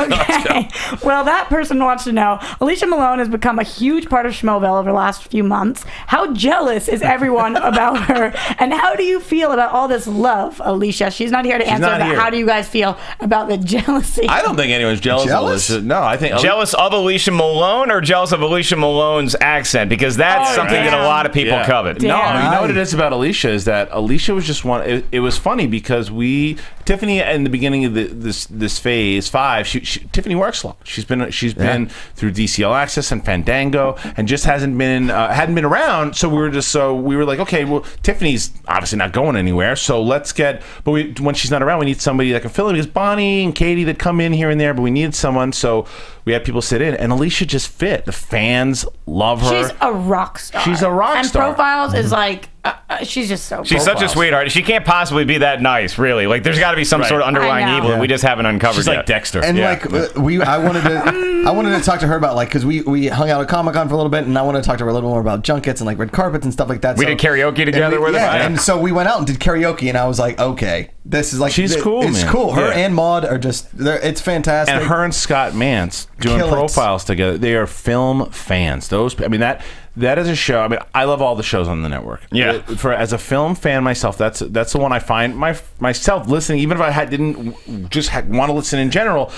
Okay. Well, that person wants to know, Alicia Malone has become a huge part of Schmoeville over the last few months. How jealous is everyone about her? And how do you feel about all this love, Alicia? She's not here to answer, but how do you guys feel about the jealousy?
I don't think anyone's jealous of Alicia. No, I think
jealous of Alicia Malone or jealous of Alicia Malone's accent, because that's something that a lot of people covet.
No, you know what it is about Alicia is that Alicia was just one. It was funny because Tiffany in the beginning of this phase 5, Tiffany works a lot. She's been through DCL Access and Fandango and just hadn't been around. So we were like, okay, well, Tiffany's obviously not going anywhere. So let's get. But when she's not around, we need somebody that can fill it, because Bonnie and Katie that come in here and there, but we needed someone. So we had people sit in, and Alicia just fit. The fans love her.
She's a rock star.
She's a rock star.
And Profiles is like, she's just so.
She's such a sweetheart. She can't possibly be that nice, really. Like, there's got to be some sort of underlying evil that we just haven't uncovered
She's
yet.
like Dexter.
And I wanted to talk to her about, like, because we hung out at Comic-Con for a little bit, and I wanted to talk to her a little more about junkets and like red carpets and stuff like that.
We did karaoke together with her.
And so we went out and did karaoke, and I was like, okay, this is like,
she's cool.
It's
man.
cool. Her and Maude are just, it's fantastic.
And her and Scott Mance doing Profiles together. They are film fans. That is a show. I mean, I love all the shows on the network.
Yeah.
As a film fan myself, that's the one I find myself listening. Even if I didn't just want to listen in general,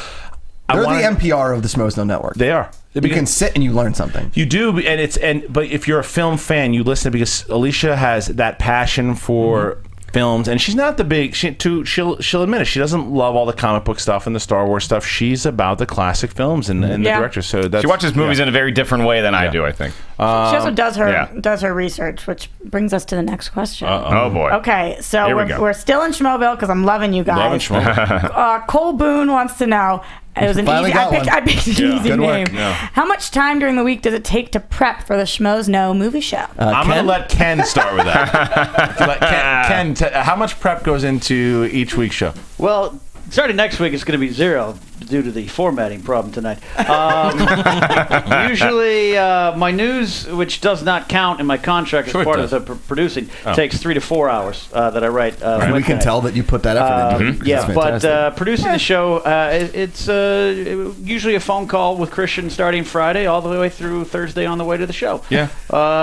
they're the NPR of the Schmoedown Network.
They are.
You can sit and you learn something.
You do, but if you're a film fan, you listen because Alicia has that passion for films, and she's not the big. She'll admit it. She doesn't love all the comic book stuff and the Star Wars stuff. She's about the classic films and the director. So she
watches movies in a very different way than I do. I think
she also does her research, which brings us to the next question.
Oh boy.
Okay, so we're still in Schmoeville because I'm loving you guys.
Loving Schmoeville.
Cole Boone wants to know. It was an easy. I picked an easy name.
Yeah.
How much time during the week does it take to prep for the Schmoes Know movie show?
I'm going to let Ken start with that. Ken, how much prep goes into each week's show?
Well, starting next week, it's going to be 0 due to the formatting problem tonight. Usually, my news, which does not count in my contract as part of the producing, takes 3 to 4 hours that I write.
We can tell that you put that effort into it.
Yeah, but producing the show, it's usually a phone call with Kristian starting Friday all the way through Thursday on the way to the show.
Yeah.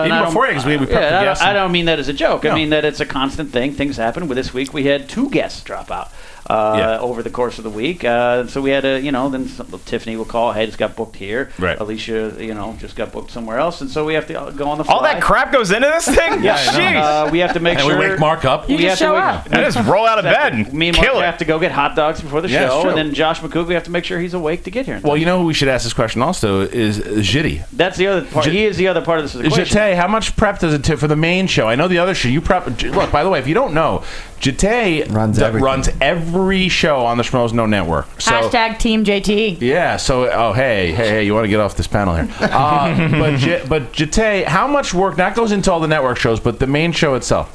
Even before, because we prep the guests.
I don't mean that as a joke. No. I mean that it's a constant thing. Things happen. This week, we had 2 guests drop out. Over the course of the week, so we had to, then Tiffany will call, hey, just got booked here.
Right.
Alicia, just got booked somewhere else, and so we have to go on the fly.
All that crap goes into this thing.
Yeah, we have to make sure.
And we wake Mark up.
You just show up.
And just roll out of bed and
me and Mark have to go get hot dogs before the show, and then Josh McCook, we have to make sure he's awake to get here.
Well, you know who we should ask this question also is Jitty.
That's the other part. He is the other part of this equation.
Jitty, how much prep does it take for the main show? I know the other show you prep. Look, by the way, if you don't know, Jitty runs every show on the Schmoedown Network. So,
# Team JT.
Yeah. So, hey, you want to get off this panel here? But Jitty, how much work that goes into all the network shows, but the main show itself?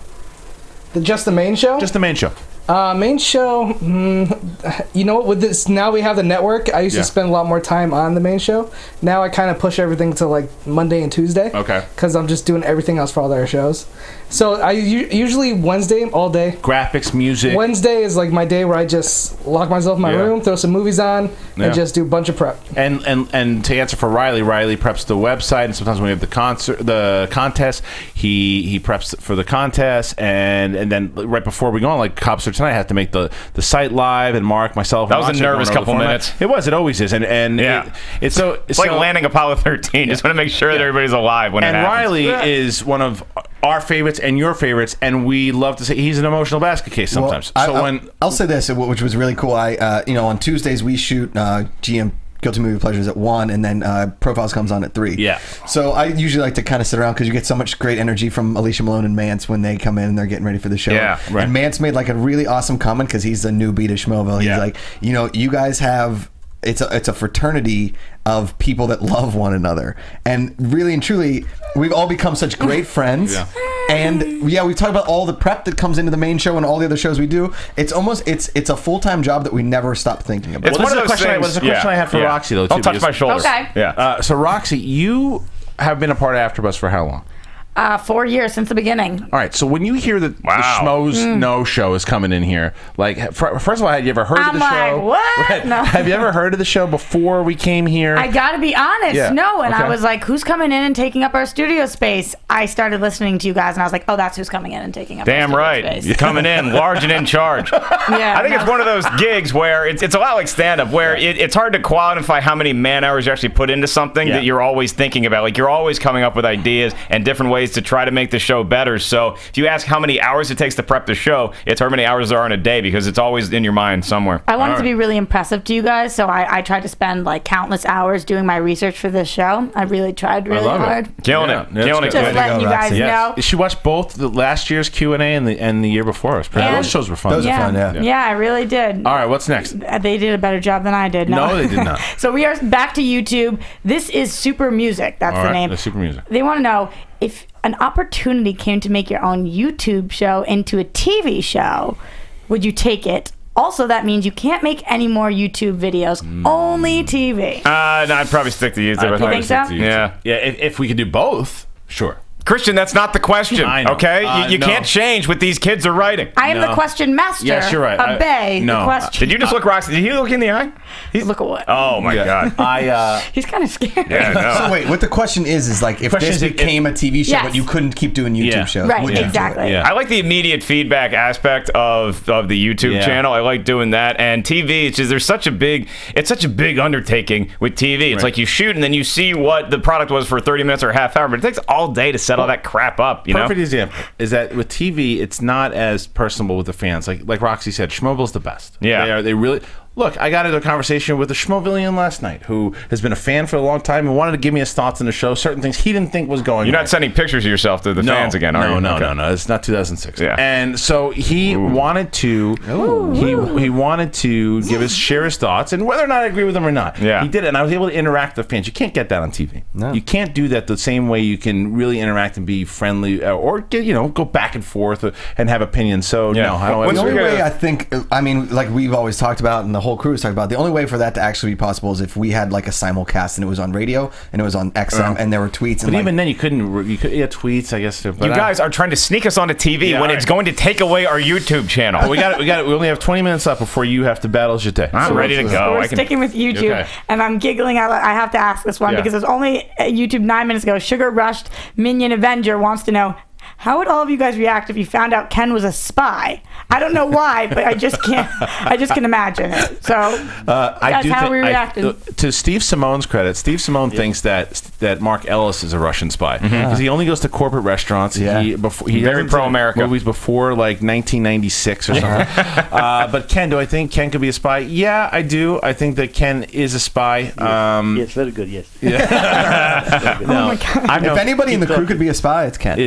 Just the main show?
Just the main show.
Main show, you know what, with this, now we have the network, I used to spend a lot more time on the main show. Now I kind of push everything to like Monday and Tuesday.
Okay.
Because I'm just doing everything else for all their shows. So I usually Wednesday all day.
Graphics, music.
Wednesday is like my day where I just lock myself in my room, throw some movies on, and just do a bunch of prep.
And to answer for Riley preps the website, and sometimes when we have the contest, he preps for the contest, and then right before we go on, like Cops Are Tonight, I have to make the site live, and Mark, myself.
That was a nervous couple minutes.
It was. It always is, and it's
like landing Apollo 13. Just want to make sure that everybody's alive when it happens.
And Riley is one of our favorites and your favorites, and we love to say he's an emotional basket case sometimes.
Well, I'll say this, which was really cool. On Tuesdays we shoot Guilty Movie Pleasures at 1, and then Profiles comes on at 3.
Yeah.
So I usually like to kind of sit around because you get so much great energy from Alicia Malone and Mance when they come in and they're getting ready for the show.
Yeah, right.
And Mance made like a really awesome comment because he's a newbie to Schmoeville. He's like, you know, you guys have... It's a fraternity of people that love one another, and really and truly, we've all become such great friends. And we talk about all the prep that comes into the main show and all the other shows we do. It's almost it's a full-time job that we never stop thinking about.
It's one of those question I had for Roxy though.
Don't touch my shoulder.
Okay.
Yeah.
So Roxy, you have been a part of AfterBuzz for how long?
4 years since the beginning.
All right, so when you hear that the Schmoes No Show is coming in here, like, first of all, had you ever heard of the show?
What?
Right.
No.
Have you ever heard of the show before we came here?
I gotta be honest, no. And I was like, who's coming in and taking up our studio space? I started listening to you guys, and I was like, oh, that's who's coming in and taking up our studio space.
You're coming in, large and in charge. I think it's one of those gigs where it's a lot like stand-up, where it's hard to quantify how many man-hours you actually put into something that you're always thinking about. Like, you're always coming up with ideas and different ways to try to make the show better. So if you ask how many hours it takes to prep the show, it's how many hours there are in a day, because it's always in your mind somewhere.
I wanted to be really impressive to you guys, so I tried to spend like countless hours doing my research for this show. I really tried really hard.
Killing it.
Just letting you guys know.
She watched both the last year's Q&A and the year before. Those shows were fun.
Those are fun,
Yeah, I really did.
All right, what's next?
They did a better job than I did.
No, they did not.
So we are back to YouTube. This is Super Music. That's the name.
Super Music.
They want to know if an opportunity came to make your own YouTube show into a TV show, would you take it? Also, that means you can't make any more YouTube videos, only TV.
No, I'd probably stick to YouTube.
You think so?
Yeah.
Yeah, if we could do both, sure.
Kristian, that's not the question, okay? You can't change what these kids are writing.
I am the question master.
Yes, you're right.
Obey the question.
Did you just look Roxy? Did he look in the eye?
Look at what?
Oh, my God.
He's kind of scared.
Yeah, no.
So wait, what the question is like, if this became a TV show, but you couldn't keep doing YouTube shows,
right?
would you
Exactly.
do it?
I like the immediate feedback aspect of the YouTube channel. I like doing that. And TV, it's just it's such a big undertaking with TV. It's like you shoot and then you see what the product was for 30 minutes or a half hour, but it takes all day to set all that crap up.
Perfect example is that with TV, it's not as personable with the fans. Like Roxy said, Schmoeville's the best.
Yeah,
they really. Look, I got into a conversation with a Schmoevillian last night who has been a fan for a long time and wanted to give me his thoughts on the show, certain things he didn't think was going on.
You're not sending pictures of yourself to the fans again, are you?
No. It's not 2006.
Yeah.
And so he wanted to he wanted to share his thoughts, and whether or not I agree with him or not.
Yeah.
He did it, and I was able to interact with fans. You can't get that on TV. No. You can't do that the same way you can really interact and be friendly or go back and forth and have opinions. So no, I don't.
The only way I think, I mean, like we've always talked about, and the whole crew has talked about, the only way for that to actually be possible is if we had like a simulcast and it was on radio and it was on XM and there were tweets.
But even then, you could tweets, I guess. But
you guys are trying to sneak us onto TV when it's going to take away our YouTube channel.
We only have 20 minutes left before you have to battle Jeté.
I'm ready to go.
We're sticking with YouTube, and I'm giggling. I have to ask this one because it was only YouTube 9 minutes ago. Sugar Rushed Minion Avenger wants to know, how would all of you guys react if you found out Ken was a spy? I don't know why, but I just can imagine it. So, guys, how are we reacting?
To Steve Simone's credit, Steve Simone thinks that Mark Ellis is a Russian spy because he only goes to corporate restaurants. He
very pro-America.
Movies before like 1996 or something. But Ken, do I think Ken could be a spy? Yeah, I do. I think that Ken is a spy.
Yes, very good. Yes.
Oh my God.
If anybody in the crew could be a spy, it's Ken.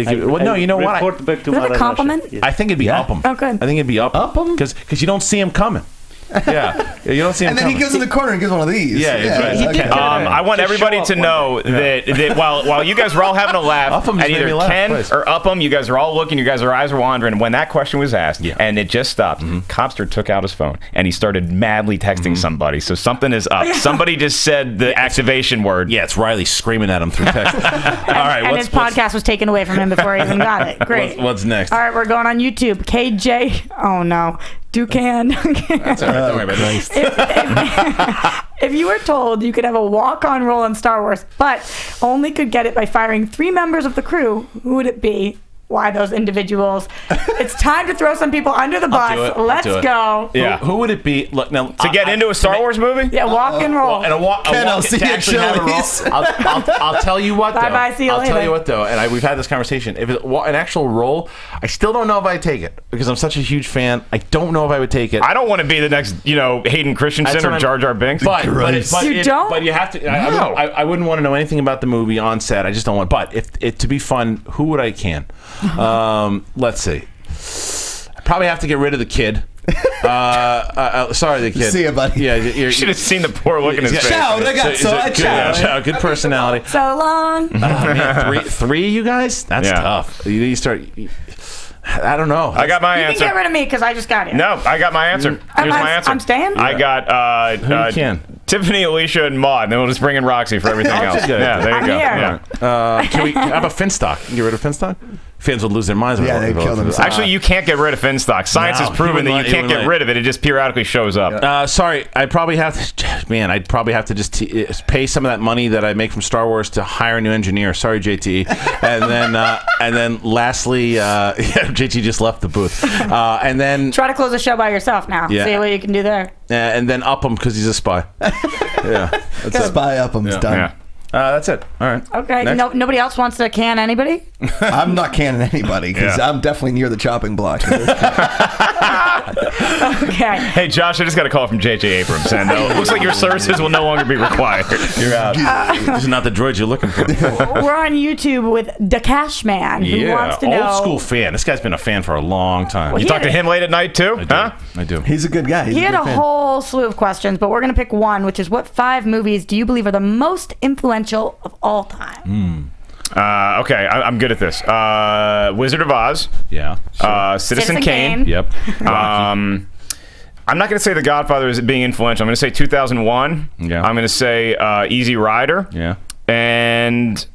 No, you know what?
Is that a compliment?
I think it'd be up him.
Oh, good.
I think it'd be up him because you don't see him coming. Yeah, you don't see him.
And then he goes in the corner and gives one of these.
I want everybody to know that while you guys were all having a laugh at either Ken or Upham, you guys are all looking, you guys' eyes were wandering. When that question was asked and it just stopped, Copster took out his phone and he started madly texting somebody. So something is up. Somebody just said the activation word.
Yeah, it's Riley screaming at him through text. All right,
and his podcast was taken away from him before he even got it. Great.
What's next?
All right, we're going on YouTube. KJ. Oh no. Ducan.
That's all right. Don't worry about
that. If you were told you could have a walk-on role in Star Wars, but only could get it by firing 3 members of the crew, who would it be? why those individuals. It's time to throw some people under the bus. Let's go.
Yeah.
Who would it be? Look, now,
to get into a Star Wars movie?
Yeah, walk and roll.
Ken,
I'll see you at Chili's.
I'll tell you what, though.
Bye-bye, see you later.
I'll tell you what, though, and we've had this conversation. If it's an actual role, I still don't know if I'd take it because I'm such a huge fan. I don't know if I would take it.
I don't want to be the next, Hayden Christensen or Jar Jar Binks.
But
you don't?
But you have to. I wouldn't want to know anything about the movie on set. I just don't want. But if it to be fun, who would I can? Let's see. I probably have to get rid of the kid. Sorry, the kid.
See you, buddy.
Yeah, you should have seen the poor look in his face.
Ciao, ragazzo. Ciao.
Good personality.
So long.
Man, three, you guys? That's tough. You start. I don't know.
I got my answer.
You can get rid of me because I just got here.
No, I got my answer. Here's my answer.
I'm staying?
I got
Who can?
Tiffany, Alicia, and Maude. Then we'll just bring in Roxy for everything else. Yeah, there you go.
Yeah. Can we have a Finstock? Can you get rid of Finstock? Fans would lose their minds.
Yeah, they'd kill themselves.
Actually, you can't get rid of Finstock. Science has proven that you can't get rid of it. It just periodically shows up.
Sorry, I'd probably have to. Man, I'd probably have to just pay some of that money that I make from Star Wars to hire a new engineer. Sorry, JT. And then lastly, JT just left the booth. And then
try to close the show by yourself now.
Yeah.
See what you can do there.
And then up him because he's a spy. Yeah,
spy up him's done.
Yeah. That's it. All right.
Okay. Nobody else wants to can anybody?
I'm not canning anybody because I'm definitely near the chopping block.
Okay.
Hey, Josh, I just got a call from J.J. Abrams, and it looks like your services will no longer be required.
You're out. This is not the droid you're looking for.
We're on YouTube with the Cash Man, who wants to know.
Old school fan. This guy's been a fan for a long time.
Well, you talk to him late at night, too?
I do.
He's a good guy.
He had a whole slew of questions, but we're going to pick one, which is what 5 movies do you believe are the most influential of all time?
Okay, I'm good at this. Wizard of Oz.
Yeah.
Citizen Kane.
Yep.
I'm not going to say The Godfather is being influential. I'm going to say 2001.
Yeah.
I'm going to say Easy Rider.
Yeah.
And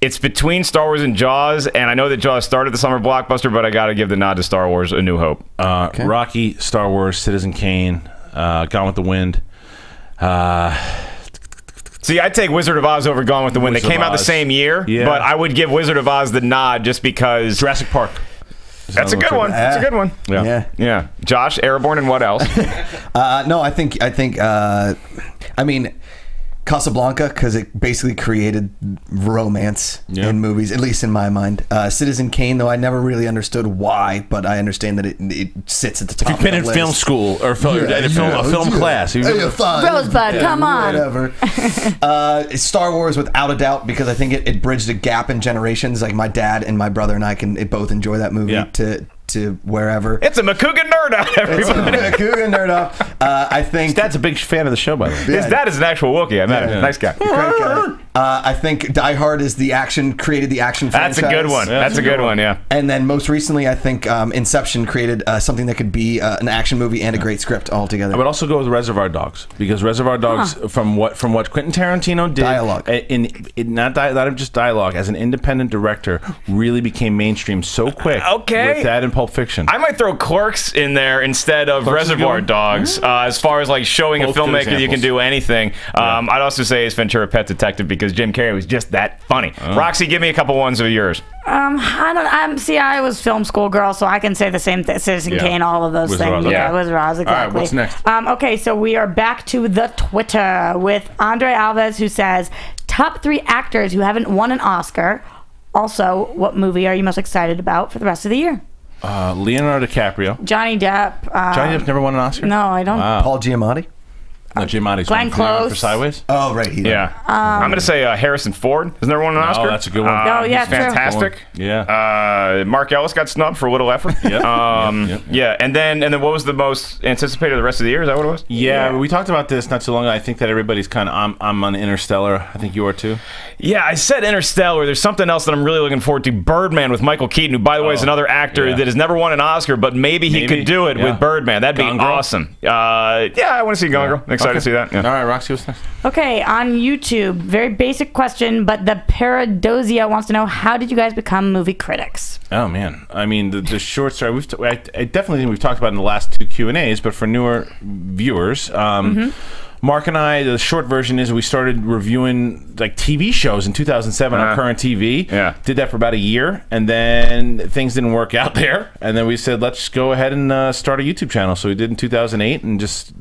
it's between Star Wars and Jaws, and I know that Jaws started the summer blockbuster, but I got to give the nod to Star Wars: A New Hope.
Rocky, Star Wars, Citizen Kane, Gone with the Wind.
See, I'd take Wizard of Oz over Gone with the Wind. They came out the same year, but I would give Wizard of Oz the nod just because.
Jurassic Park.
That's a good one. That's a good one.
Yeah.
Josh, Airborne, and what else?
No, I think. I mean, Casablanca, because it basically created romance in movies, at least in my mind. Citizen Kane, though, I never really understood why, but I understand that it sits at the top.
If you've been in film school or film class,
Rosebud, come on.
Whatever. Star Wars, without a doubt, because I think it bridged a gap in generations. Like my dad and my brother and I can both enjoy that movie to wherever.
It's a McCougan nerd out, everybody.
It's a McCougan nerd out. I think
his dad's a big fan of the show, by the way.
His dad is an actual Wookiee. I met him. Nice guy.
Great guy. I think Die Hard is created the action franchise.
That's a good one. That's a good one, yeah.
And then most recently, I think Inception created something that could be an action movie and a great script altogether.
I would also go with Reservoir Dogs because Reservoir Dogs, from what Quentin Tarantino did,
dialogue,
not just dialogue, as an independent director, really became mainstream so quick.
Okay,
with that and Pulp Fiction.
I might throw Clerks in there instead of Reservoir Dogs, as far as like showing a filmmaker that you can do anything. I'd also say Ace Ventura: Pet Detective because Jim Carrey was just that funny. Roxy, give me a couple ones of yours.
I was film school girl, so I can say the same thing. Citizen Kane, all of those things. Wizard of Oz, exactly.
All right, what's next?
Okay, so we are back to the Twitter with Andre Alves, who says, top 3 actors who haven't won an Oscar. Also, what movie are you most excited about for the rest of the year?
Leonardo DiCaprio.
Johnny Depp.
Johnny Depp's never won an Oscar?
No, I don't.
Wow.
Paul Giamatti?
No, Giamatti's
Glenn Close.
for Sideways.
Oh, right.
I'm going to say Harrison Ford. Has never won an Oscar?
Oh, that's a good one.
yeah,
he's fantastic.
Yeah.
Mark Ellis got snubbed for Little Effort. Yeah. And then what was the most anticipated the rest of the year? Is that what it was?
Yeah, we talked about this not too long ago. I think that everybody's kind of. I'm on Interstellar. I think you are too.
Yeah, I said Interstellar. There's something else that I'm really looking forward to. Birdman with Michael Keaton, who, by the way, is another actor that has never won an Oscar, but maybe he could do it with Birdman. That'd be awesome. I want to see Gone Girl. Excited to see that. Yeah.
All right, Roxy, what's next?
Okay, on YouTube, very basic question, but the Paradozia wants to know, how did you guys become movie critics?
Oh, man. I mean, the short story, I definitely think we've talked about in the last 2 Q&As, but for newer viewers, Mark and I, the short version is we started reviewing like TV shows in 2007 on Current TV.
Yeah.
Did that for about a year, and then things didn't work out there. And then we said, let's go ahead and start a YouTube channel. So we did in 2008 and just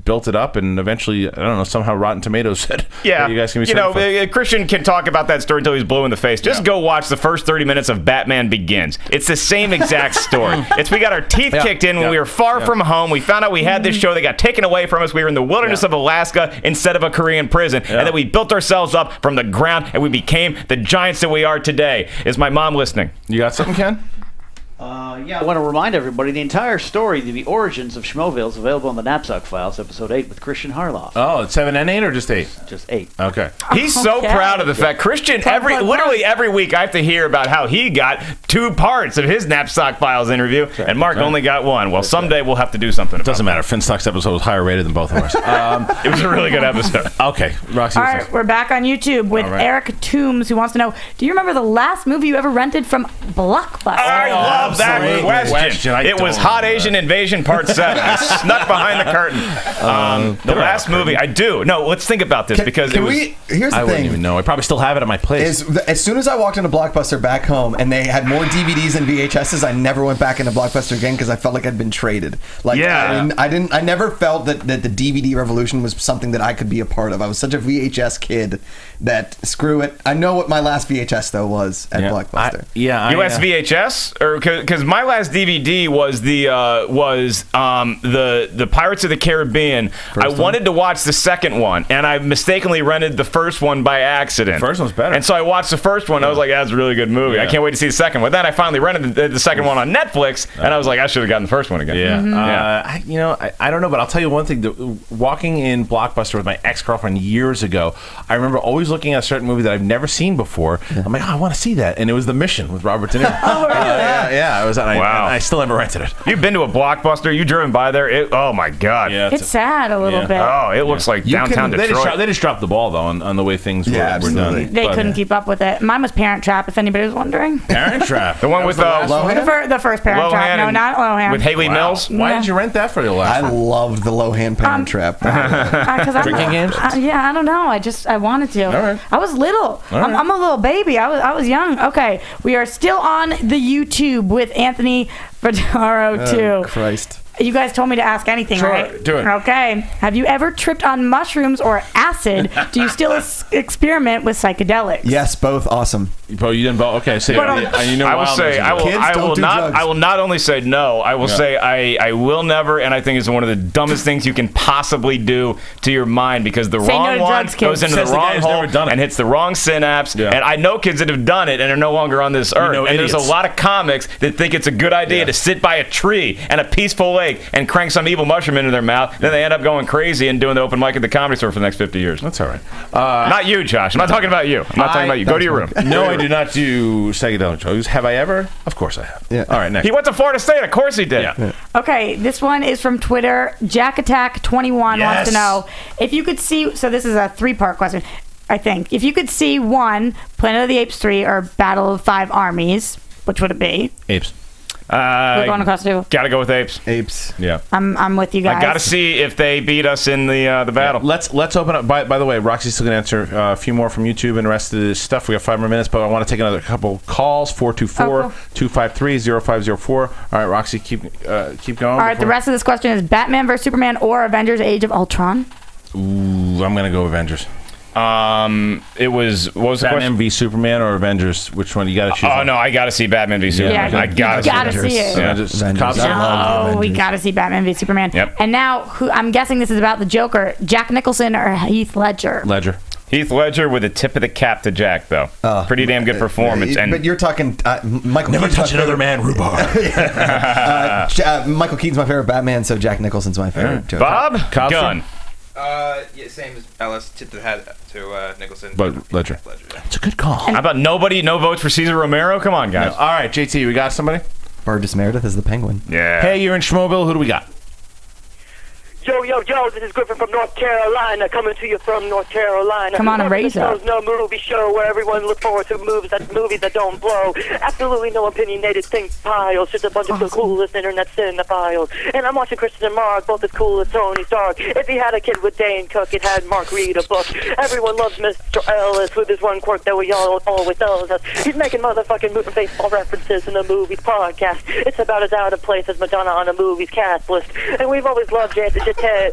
built it up, and eventually, I don't know, somehow Rotten Tomatoes said,
yeah,
you guys can be
Kristian can talk about that story until he's blue in the face. Just go watch the first 30 minutes of Batman Begins. It's the same exact story. We got our teeth kicked in when we were far from home. We found out we had this show that got taken away from us. We were in the wilderness of Alaska instead of a Korean prison, and then we built ourselves up from the ground, and we became the giants that we are today. Is my mom listening?
You got something, Ken?
Yeah, I want to remind everybody the entire story, the origins of Schmoeville, is available on the Knapsack Files, episode 8 with Kristian Harloff.
Oh, it's 7 and 8 or just 8?
Just 8.
Okay.
He's so proud of the fact. Kristian, literally every week I have to hear about how he got 2 parts of his Knapsack Files interview, and Mark only got 1. Well, someday we'll have to do something about it.
Doesn't matter. Finstock's episode was higher rated than both of ours.
It was a really good episode.
Okay, Roxy.
All right, we're back on YouTube with Eric Toombs, who wants to know, do you remember the last movie you ever rented from Blockbuster?
I love that question. It was Hot Asian Invasion Part 7. I snuck behind the curtain. The last movie, I do. No, let's think about this because it was.
Here's the
I
thing.
wouldn't even know. I probably still have it at my place.
As soon as I walked into Blockbuster back home and they had more DVDs and VHSs, I never went back into Blockbuster again because I felt like I'd been traded. Like, I never felt that the DVD revolution was something that I could be a part of. I was such a VHS kid that screw it. I know what my last VHS though was at Blockbuster.
US VHS, or because my last DVD was the Pirates of the Caribbean. I wanted to watch the second one, and I mistakenly rented the first one by accident.
The first one's better.
And so I watched the first one. I was like, that's a really good movie. I can't wait to see the second one. Then I finally rented the second one on Netflix, and I was like, I should have gotten the first one again.
I don't know, but I'll tell you one thing. Walking in Blockbuster with my ex-girlfriend years ago, I remember always looking at a certain movie that I've never seen before. I'm like, I want to see that. And it was The Mission with Robert De Niro.
Oh, really?
Yeah. I still never rented it.
You've been to a Blockbuster? You driven by there? Oh, my God.
Yeah,
it's sad a little bit.
Oh, it looks like downtown Detroit.
They just dropped the ball, though, on the way things were done.
They couldn't keep up with it. Mine was Parent Trap, if anybody was wondering.
Parent Trap?
The one with
the first Parent Trap. No, not Lohan.
With Haley Mills?
Why did you rent that for your last
I loved the Lohan Parent Trap.
Drinking games?
I don't know. I wanted to.
All right.
I was little. I'm a little baby. I was young. Okay, we are still on the YouTube with Anthony Fedaro too.
Christ.
You guys told me to ask anything, right?
Do it.
Okay. Have you ever tripped on mushrooms or acid? Do you still experiment with psychedelics?
Yes, both awesome.
Bro, you didn't vote. Okay, so
I will say I will not only say no. I will say I will never, and I think it's one of the dumbest things you can possibly do to your mind because the wrong one goes into the wrong hole and hits the wrong synapse. Yeah. And I know kids that have done it and are no longer on this earth. And there's a lot of comics that think it's a good idea to sit by a tree and a peaceful lake and crank some evil mushroom into their mouth. Then they end up going crazy and doing the open mic at the Comedy Store for the next 50 years.
That's all right.
Not you, Josh. I'm not talking about you. I'm not talking about you. Go to your room.
No, I do not do psychedelic drugs. Have I ever? Of course I have.
Yeah.
All right, next.
He went to Florida State. Of course he did.
Yeah.
Okay, this one is from Twitter. Jack Attack 21 wants to know if you could see. So this is a 3-part question, I think. If you could see one, Planet of the Apes 3 or Battle of 5 Armies, which would it be?
Apes.
We're going across the table.
Gotta go with apes.
Apes.
Yeah.
I'm with you guys.
I gotta see if they beat us in the battle.
Yeah. Let's open up. By the way, Roxy's still gonna answer a few more from YouTube and the rest of the stuff. We got 5 more minutes, but I want to take another couple calls. 424-253-0504. All right, Roxy, keep going.
All right, the rest of this question is Batman vs Superman or Avengers: Age of Ultron.
Ooh, I'm gonna go Avengers.
It was what was the
Batman v Superman or Avengers? Which one you got to choose?
Oh no, I got to see Batman v Superman.
Yeah,
I gotta
see it.
Yeah.
We got to see Batman v Superman.
Yep.
And now, I'm guessing this is about the Joker: Jack Nicholson or Heath Ledger.
Heath Ledger with a tip of the cap to Jack, though. Pretty damn good performance.
But you're talking Michael.
Never
Keaton's
touch another man, rhubarb.
Michael Keaton's my favorite Batman, so Jack Nicholson's my favorite. Joker.
Bob Gunn.
Yeah, same as Ellis. Tip the hat to Nicholson.
But Ledger.
It's a good call.
How about no votes for Cesar Romero? Come on, guys.
No. All right, JT, we got somebody?
Burgess Meredith is the Penguin.
Yeah.
Hey, you're in Schmoeville. Who do we got?
Yo, this is Griffin from North Carolina, coming to you from North Carolina.
Come on and raise up.
There's no movie show where everyone looks forward to movies that don't blow. Absolutely no opinionated think piles, just a bunch of the coolest internet cinephiles. And I'm watching Kristian and Mark, both as cool as Tony Stark. If he had a kid with Dane Cook, it had Mark read a book. Everyone loves Mr. Ellis with his one quirk that we all always tells us. He's making motherfucking baseball references in the movies podcast. It's about as out of place as Madonna on a movie's cast list. And we've always loved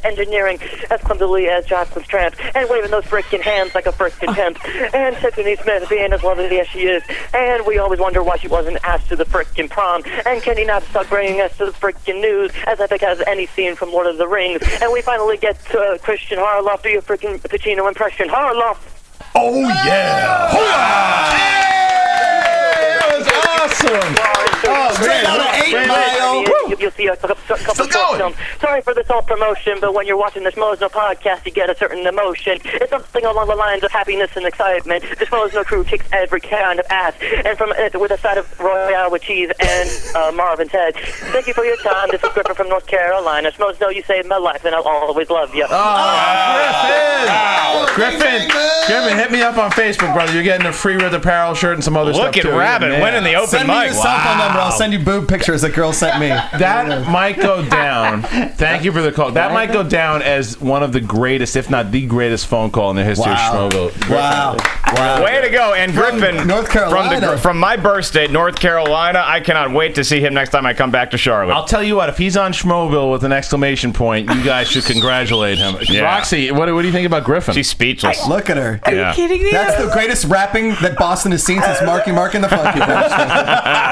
engineering as clumsily as Jocelyn's tramp, and waving those frickin' hands like a frickin' pimp, and Tiffany Smith being as lovely as she is, and we always wonder why she wasn't asked to the frickin' prom, and Kenny not stop bringing us to the frickin' news as epic as any scene from Lord of the Rings, and we finally get to Kristian Harloff. Do your frickin' Pacino impression, Harloff?
Oh yeah! That was awesome! Oh,
straight out of 8 Mile. You'll see a couple films. Sorry for this all promotion, but when you're watching the Schmoedown podcast, you get a certain emotion. It's something along the lines of happiness and excitement. The Schmoedown crew kicks every kind of ass, and from with a side of Royale with cheese and Marvin's Head. Thank you for your time. This is Griffin from North Carolina. Schmoedown, you saved my life, and I'll always love you.
Oh, Griffin, hit me up on Facebook, brother. You're getting a free Red Apparel shirt and some other stuff too.
Look at Rabbit winning the open mic.
Send me your cell phone number. I'll send you boob pictures that girl sent me.
That might go down. Thank you for the call. That might go down as one of the greatest, if not the greatest, phone call in the history of Schmoedown.
Wow.
Way to go. And Griffin,
North Carolina.
From my birth state, North Carolina, I cannot wait to see him next time I come back to Charlotte.
I'll tell you what, if he's on Schmoeville with an exclamation point, you guys should congratulate him.
Yeah.
Roxy, what do you think about Griffin?
She's speechless.
Look at her.
Are you kidding me?
That's the greatest rapping that Boston has seen since Marky Mark and the Funky Bunch.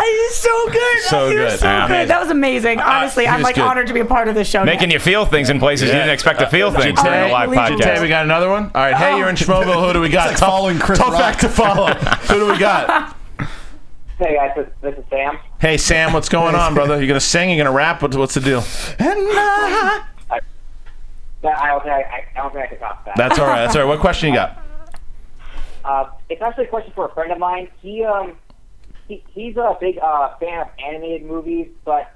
He's so good.
So
You're
good.
so
Yeah.
good. That was amazing. Honestly, I'm like honored to be a part of this show.
Making you feel things in places you didn't expect to feel things during a live podcast.
We got another one? All right, hey, you're in Schmoeville. Who do we got?
It's like following Chris
Tough
Rock.
act to follow. Who do we got?
Hey guys, this is Sam.
Hey, Sam, what's going on, brother? You gonna sing? You gonna rap? What's the deal?
I don't think I can talk that.
That's all right. That's all right. What question you got?
It's actually a question for a friend of mine. He's a big fan of animated movies, but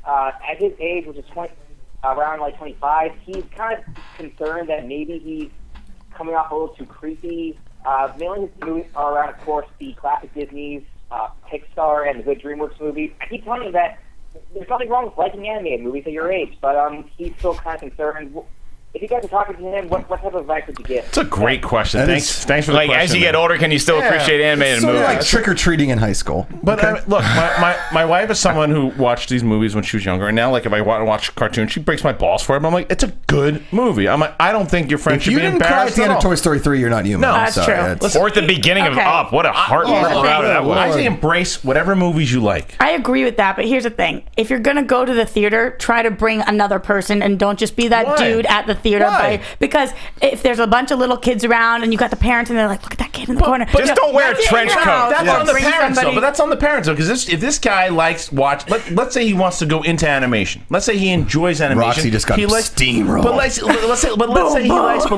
at his age, which is around like 25, he's kind of concerned that maybe he's coming off a little too creepy. Mainly his movies are around, of course, the classic Disney's Pixar and the good DreamWorks movies. I keep telling him that there's nothing wrong with liking animated movies at your age, but he's still kind of concerned. If you guys are talking to him, what type of advice would you give?
It's a great question. Thanks for the question.
As you get older, can you still appreciate animated
Sort
movies?
of like trick-or-treating in high school.
But look, my wife is someone who watched these movies when she was younger, and now, like, if I want to watch cartoons, she breaks my balls for it. But I'm like, it's a good movie. I'm like, I don't think your friend
If
should
you
be
didn't cry at
embarrassed
the
at
end
all.
of Toy Story 3, you're not human.
No,
I'm
that's
sorry.
true.
Or at the beginning of Up. What a heartbreaker that was.
I say embrace whatever movies you like.
I agree with that, but here's the thing. If you're going to go to the theater, try to bring another person and don't just be that dude at the theater. Because if there's a bunch of little kids around and you got the parents and they're like, look at that kid in the corner.
But just don't wear a trench coat. That's on the
Bring
parents, though.
somebody-
But that's on the parents, though. Because if this guy likes let's say he wants to go into animation. Let's say he enjoys animation.
Roxy just got steamrolled.
But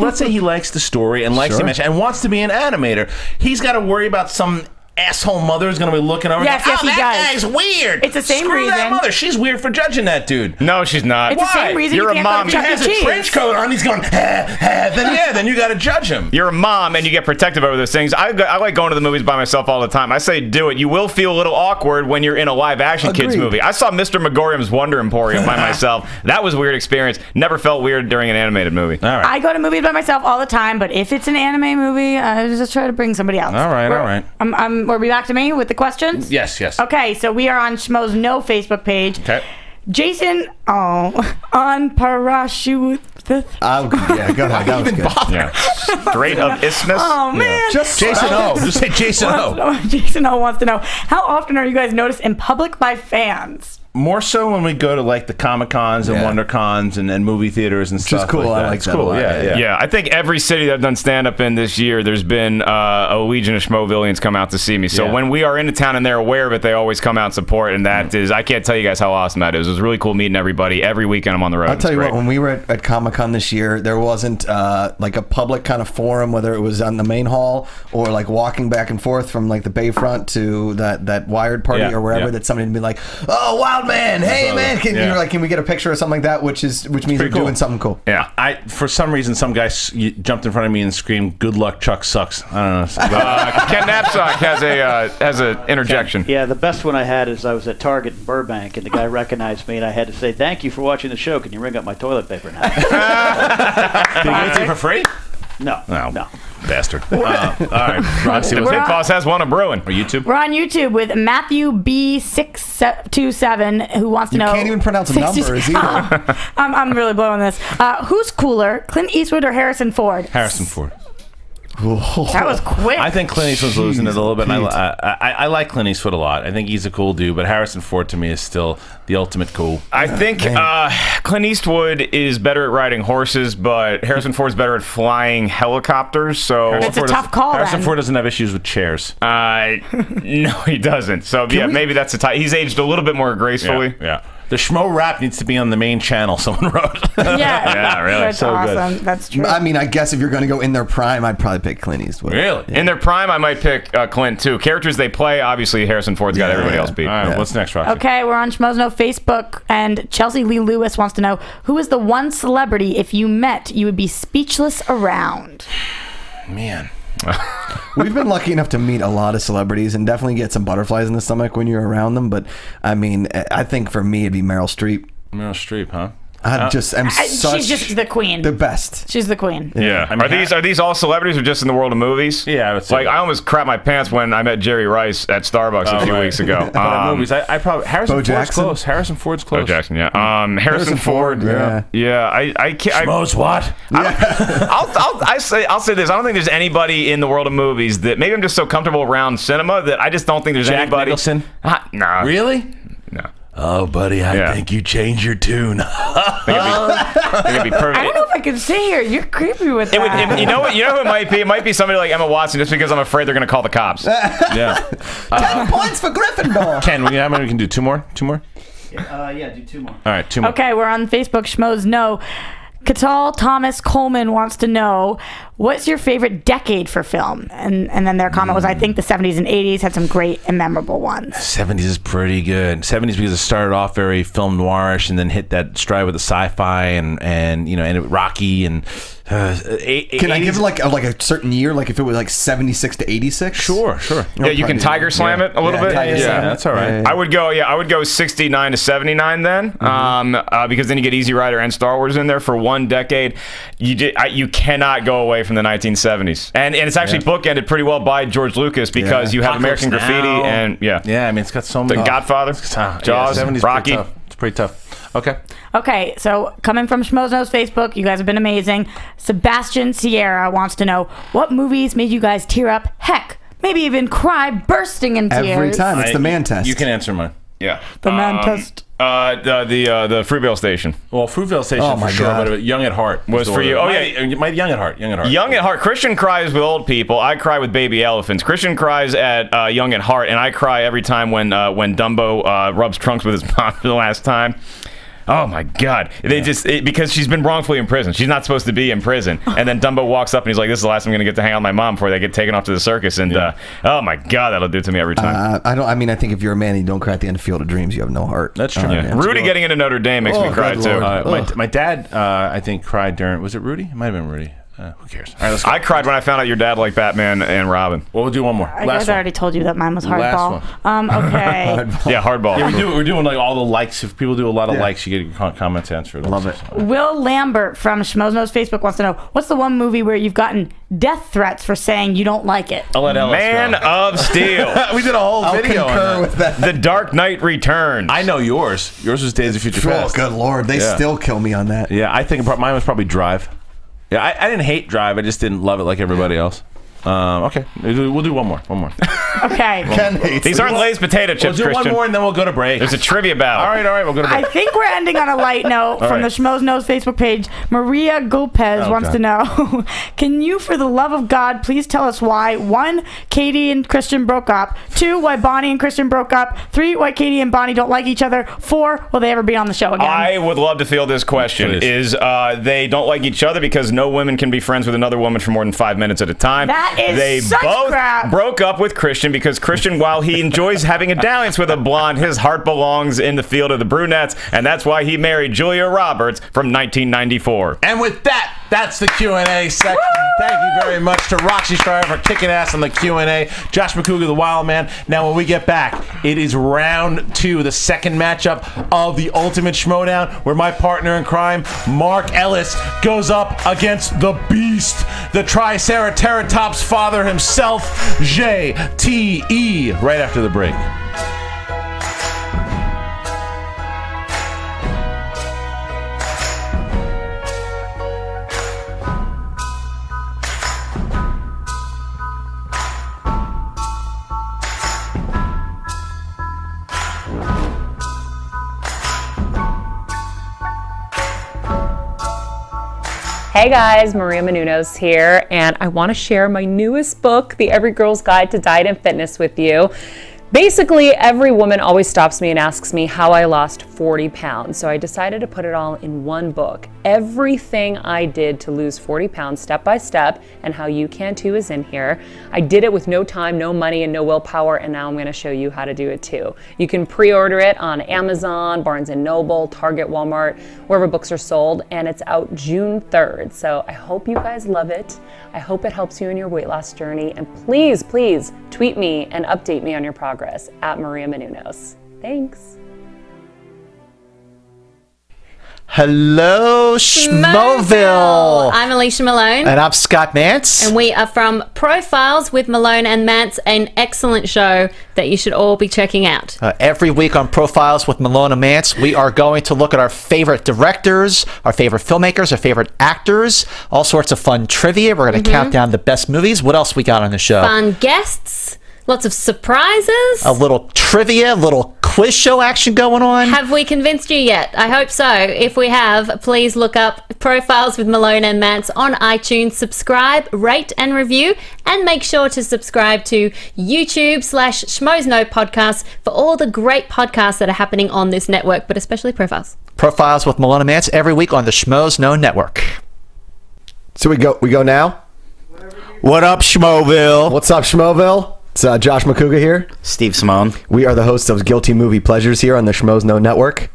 let's say he likes the story and likes the animation and wants to be an animator. He's got to worry about some asshole mother is going to be looking over.
Yes,
going,
he does.
That guy's weird.
It's the same
Screw
reason.
that mother. She's weird for judging that dude.
No, she's not.
It's the same reason
You're
you
a
can't go
mom.
to Chuck E.
He has a
Cheese.
trench coat on. He's going, then you got to judge him.
You're a mom and you get protective over those things. I like going to the movies by myself all the time. I say do it. You will feel a little awkward when you're in a live action kids movie. I saw Mr. Megorium's Wonder Emporium by myself. That was a weird experience. Never felt weird during an animated movie.
All right.
I go to movies by myself all the time, but if it's an anime movie, I just try to bring somebody else.
All right.
Were we back to me with the questions?
Yes.
Okay, so we are on Schmo's No Facebook page.
Okay.
Jason, on parachute.
Yeah, go ahead. That was good.
Yeah. Strait of Isthmus.
Oh man,
Just Jason O. Just say Jason O.
Jason O wants to know, how often are you guys noticed in public by fans?
More so when we go to like the Comic Cons and Wonder Cons and movie theaters and stuff.
Which is cool.
Like that.
I like
it's
that
cool.
a lot.
Yeah, I think every city that I've done stand-up in this year, there's been a legion of Schmoevillians come out to see me. So when we are into town and they're aware of it, they always come out and support. And that is, I can't tell you guys how awesome that is. It was really cool meeting everybody. Every weekend I'm on the road.
I'll tell you what, when we were at Comic-Con this year, there wasn't like a public kind of forum, whether it was on the main hall or like walking back and forth from like the Bayfront to that Wired party or wherever, that somebody would be like, oh, wow, loud man. Hey man, can we get a picture or something like that? Which means you're doing something cool.
Yeah. For some reason, some guy jumped in front of me and screamed, "Good luck, Chuck sucks." I don't know.
Ken Knapsack has an interjection.
Yeah, the best one I had is I was at Target in Burbank, and the guy recognized me, and I had to say, "Thank you for watching the show. Can you ring up my toilet paper now?"
Did you get it for free?
No.
Bastard. All right, Roxy,
Pit Boss has one on brewing.
Or YouTube?
We're on YouTube with Matthew B627, who wants to know.
You can't even pronounce numbers either.
I'm really blowing this. Who's cooler, Clint Eastwood or Harrison Ford?
Harrison Ford.
That was quick.
I think Clint Eastwood's losing it a little bit. And I like Clint Eastwood a lot. I think he's a cool dude, but Harrison Ford to me is still the ultimate cool.
I think Clint Eastwood is better at riding horses, but Harrison Ford's better at flying helicopters. So
it's a tough call.
Harrison Ford doesn't have issues with chairs.
No, he doesn't. So maybe that's a tie. He's aged a little bit more gracefully.
Yeah. The Schmo rap needs to be on the main channel, someone wrote.
Yeah,
really.
That's
so
awesome.
good.
That's true.
I mean, I guess if you're going to go in their prime, I'd probably pick Clint Eastwood.
Really?
Yeah.
In their prime, I might pick Clint, too. Characters they play, obviously, Harrison Ford's got everybody else beat.
All right, what's next, Roxy?
Okay, we're on Schmoedown Facebook, and Chelsea Lee Lewis wants to know, who is the one celebrity, if you met, you would be speechless around?
Man.
We've been lucky enough to meet a lot of celebrities and definitely get some butterflies in the stomach when you're around them. But, I mean, I think for me, it'd be Meryl Streep.
Meryl Streep, huh?
I'm such
she's just the queen.
The best.
She's the queen.
Yeah. I mean, are these all celebrities or just in the world of movies?
Yeah, I would say.
Like, I almost crapped my pants when I met Jerry Rice at Starbucks a few weeks ago.
Movies, I probably Harrison Ford's close. Harrison Ford's close.
Bo Jackson, yeah. Harrison Ford, yeah. I can't.
Schmoes what?
I'll say this. I don't think there's anybody in the world of movies that maybe I'm just so comfortable around cinema that I just don't think there's anybody.
Nicholson?
No.
Really?
No.
Oh, buddy, I think you changed your tune.
I think it'd be perfect.
I don't know if I can stay here. You're creepy with that.
You know what? You know who it might be? It might be somebody like Emma Watson, just because I'm afraid they're going to call the cops.
Yeah.
10 points for Gryffindor.
Ken, how many we can do? Two more?
Yeah, do 2 more.
All right, 2 more.
Okay, we're on Facebook. Schmoes know. Catal Thomas Coleman wants to know, what's your favorite decade for film? And then their comment was, I think the 70s and 80s had some great and memorable ones.
70s is pretty good. 70s because it started off very film noirish and then hit that stride with the sci-fi and Rocky and.
Can I give it like a certain year? Like if it was like 76 to 86?
Sure.
Yeah, you can Tiger Slam it a little bit.
Yeah, that's all right.
I would go 69 to 79 then, because then you get Easy Rider and Star Wars in there for one decade. You cannot go away from the 1970s, and it's actually bookended pretty well by George Lucas because you have American Graffiti and
I mean it's got so many.
The Godfather, Jaws,
70s
Rocky.
It's pretty tough.
Okay, so coming from Schmoedown's Facebook, you guys have been amazing. Sebastian Sierra wants to know, what movies made you guys tear up? Heck, maybe even cry, bursting in tears.
Every time. It's the man test.
You can answer mine.
Yeah.
The man test.
The Fruitvale Station.
Well, Fruitvale Station for sure, but Young at Heart
was for you. Oh
yeah, my Young at Heart.
Young at Heart. Christian cries with old people. I cry with baby elephants. Christian cries at Young at Heart, and I cry every time when Dumbo rubs trunks with his mom for the last time. Oh my God! They because she's been wrongfully imprisoned. She's not supposed to be in prison. And then Dumbo walks up and he's like, "This is the last time I'm going to get to hang out with my mom before they get taken off to the circus." And oh my God, that'll do it to me every time.
I think if you're a man and you don't cry at the end of Field of Dreams, you have no heart.
That's true.
Rudy getting into Notre Dame makes me cry too.
My dad, I think, cried during. Was it Rudy? It might have been Rudy. Who cares? All right, let's go.
I cried when I found out your dad liked Batman and Robin.
Well, we'll do one more.
I already told you that mine was hardball.
Okay.
Yeah, hardball.
Yeah, we're doing like all the likes. If people do a lot of likes, you get your comments answered.
Love it.
Will Lambert from Schmoedown's Facebook wants to know, what's the one movie where you've gotten death threats for saying you don't like it?
I'll let Ellis
Man of Steel.
We did a whole video on
with that.
The Dark Knight Returns.
I know yours. Yours was Days of Future Past.
Oh, good Lord. They still kill me on that.
Yeah, I think mine was probably Drive. Yeah, I didn't hate Drive. I just didn't love it like everybody else. Okay, we'll do one more.
Okay.
These aren't Lay's potato chips,
We'll do
Christian.
one more and then we'll go to break.
There's a trivia battle.
All right, we'll go to break.
I think we're ending on a light note from the Schmoes Knows Facebook page. Maria Gopez wants to know, can you, for the love of God, please tell us why, 1, Katie and Kristian broke up, 2, why Bonnie and Kristian broke up, 3, why Katie and Bonnie don't like each other, 4, will they ever be on the show again?
I would love to field this question. Is they don't like each other because no women can be friends with another woman for more than 5 minutes at a time.
That
They both broke up with Kristian because Kristian, while he enjoys having a dalliance with a blonde, his heart belongs in the field of the brunettes, and that's why he married Julia Roberts from 1994.
And with that, that's the Q&A section. Thank you very much to Roxy Striar for kicking ass on the Q&A. Josh McCougar, the Wild Man. Now, when we get back, it is round 2, the second matchup of the Ultimate Schmoedown, where my partner in crime, Mark Ellis, goes up against the Beast, the Triceratops father himself, JTE, right after the break.
Hey guys, Maria Menounos here, and I want to share my newest book, The Every Girl's Guide to Diet and Fitness, with you. Basically, every woman always stops me and asks me how I lost 40 pounds, so I decided to put it all in one book. Everything I did to lose 40 pounds step by step, and how you can too, is in here. I did it with no time, no money, and no willpower, and now I'm going to show you how to do it too. You can pre-order it on Amazon, Barnes & Noble, Target, Walmart, wherever books are sold, and it's out June 3rd. So I hope you guys love it. I hope it helps you in your weight loss journey, and please, please tweet me and update me on your progress at Maria Menounos. Thanks.
Hello, Schmoeville.
I'm Alicia Malone.
And I'm Scott Mance.
And we are from Profiles with Malone and Mance, an excellent show that you should all be checking out.
Every week on Profiles with Malone and Mance, we are going to look at our favorite directors, our favorite filmmakers, our favorite actors, all sorts of fun trivia. We're going to count down the best movies. What else we got on the show?
Fun guests. Lots of surprises.
A little trivia, a little quiz show action going on.
Have we convinced you yet? I hope so. If we have, please look up Profiles with Malone and Mance on iTunes. Subscribe, rate and review, and make sure to subscribe to YouTube/Schmoes Podcast for all the great podcasts that are happening on this network, but especially Profiles.
Profiles with Malone and Mance every week on the Schmoes Network.
So we go now?
What up, Schmoeville?
What's up, Schmoeville? It's Josh McCougar here.
Steve Simone.
We are the hosts of Guilty Movie Pleasures here on the Schmoes Network.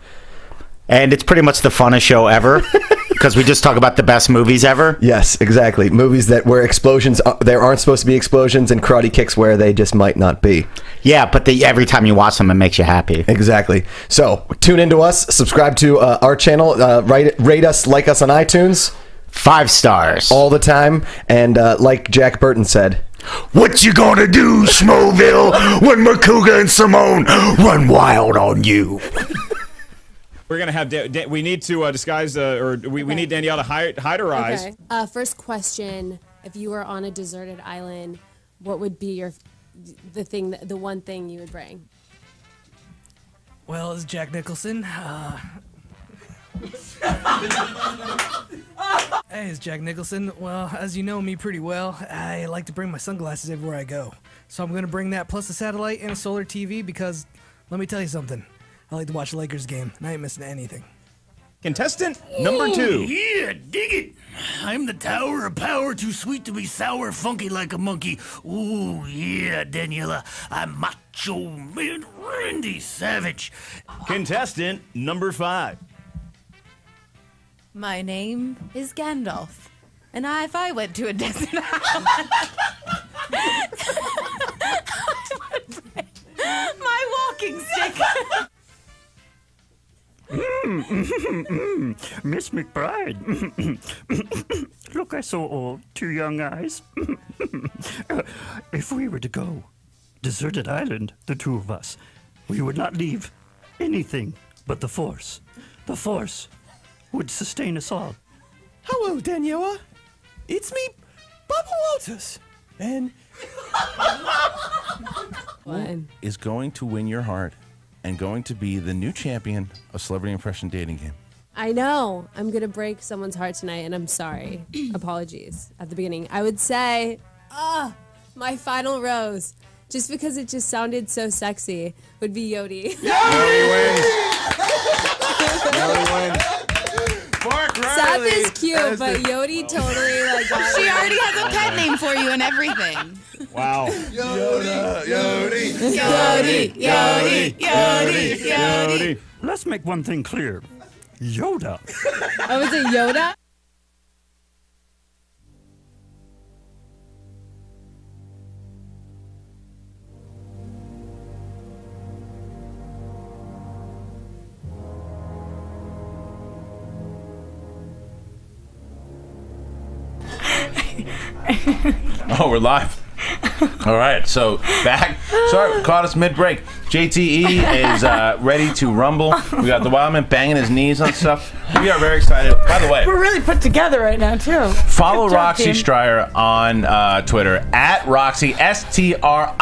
And it's pretty much the funnest show ever because we just talk about the best movies ever.
Yes, exactly. Movies where explosions, there aren't supposed to be explosions, and karate kicks where they just might not be.
Yeah, but every time you watch them, it makes you happy.
Exactly. So tune into us, subscribe to our channel, rate us, like us on iTunes.
5 stars.
All the time. And like Jack Burton said,
what you gonna do, Schmoeville, when McCougar and Simone run wild on you?
We're gonna have we need to disguise we need Danielle to hide her eyes.
Okay. First question: if you were on a deserted island, what would be the one thing you would bring?
Well, it's Jack Nicholson. Hey, it's Jack Nicholson. Well, as you know me pretty well, I like to bring my sunglasses everywhere I go. So I'm going to bring that plus a satellite and a solar TV because, let me tell you something, I like to watch a Lakers game, and I ain't missing anything.
Contestant number 2.
Yeah, dig it. I'm the tower of power, too sweet to be sour, funky like a monkey. Ooh, yeah, Daniela. I'm Macho Man Randy Savage.
Contestant number 5.
My name is Gandalf, and if I went to a desert island, I would bring my walking stick.
Miss McBride. Look, I so old. 2 young eyes. If we were to go deserted island, the 2 of us, we would not leave anything but the Force. The Force would sustain us all.
Hello, Daniela. It's me, Bubba Walters. And
who is going to win your heart and going to be the new champion of Celebrity Impression Dating Game?
I know. I'm going to break someone's heart tonight, and I'm sorry. Apologies at the beginning. I would say, my final rose, just because it just sounded so sexy, would be Yodi.
Yodi wins. Yodi wins.
Seth is cute, but Yodi totally like got
She
it.
already has a pet name for you and everything.
Wow.
Yoda, Yodi.
Yodi, Yodi, Yodi, Yodi.
Let's make one thing clear. Yoda.
Oh, was it Yoda?
Oh, we're live. All right, so back. Sorry, caught us mid-break. JTE is ready to rumble. We got the Wildman banging his knees on stuff. We are very excited. By the way,
We're really put together right now, too.
follow
Good job,
Roxy
team.
Striar on Twitter at Roxy Striar.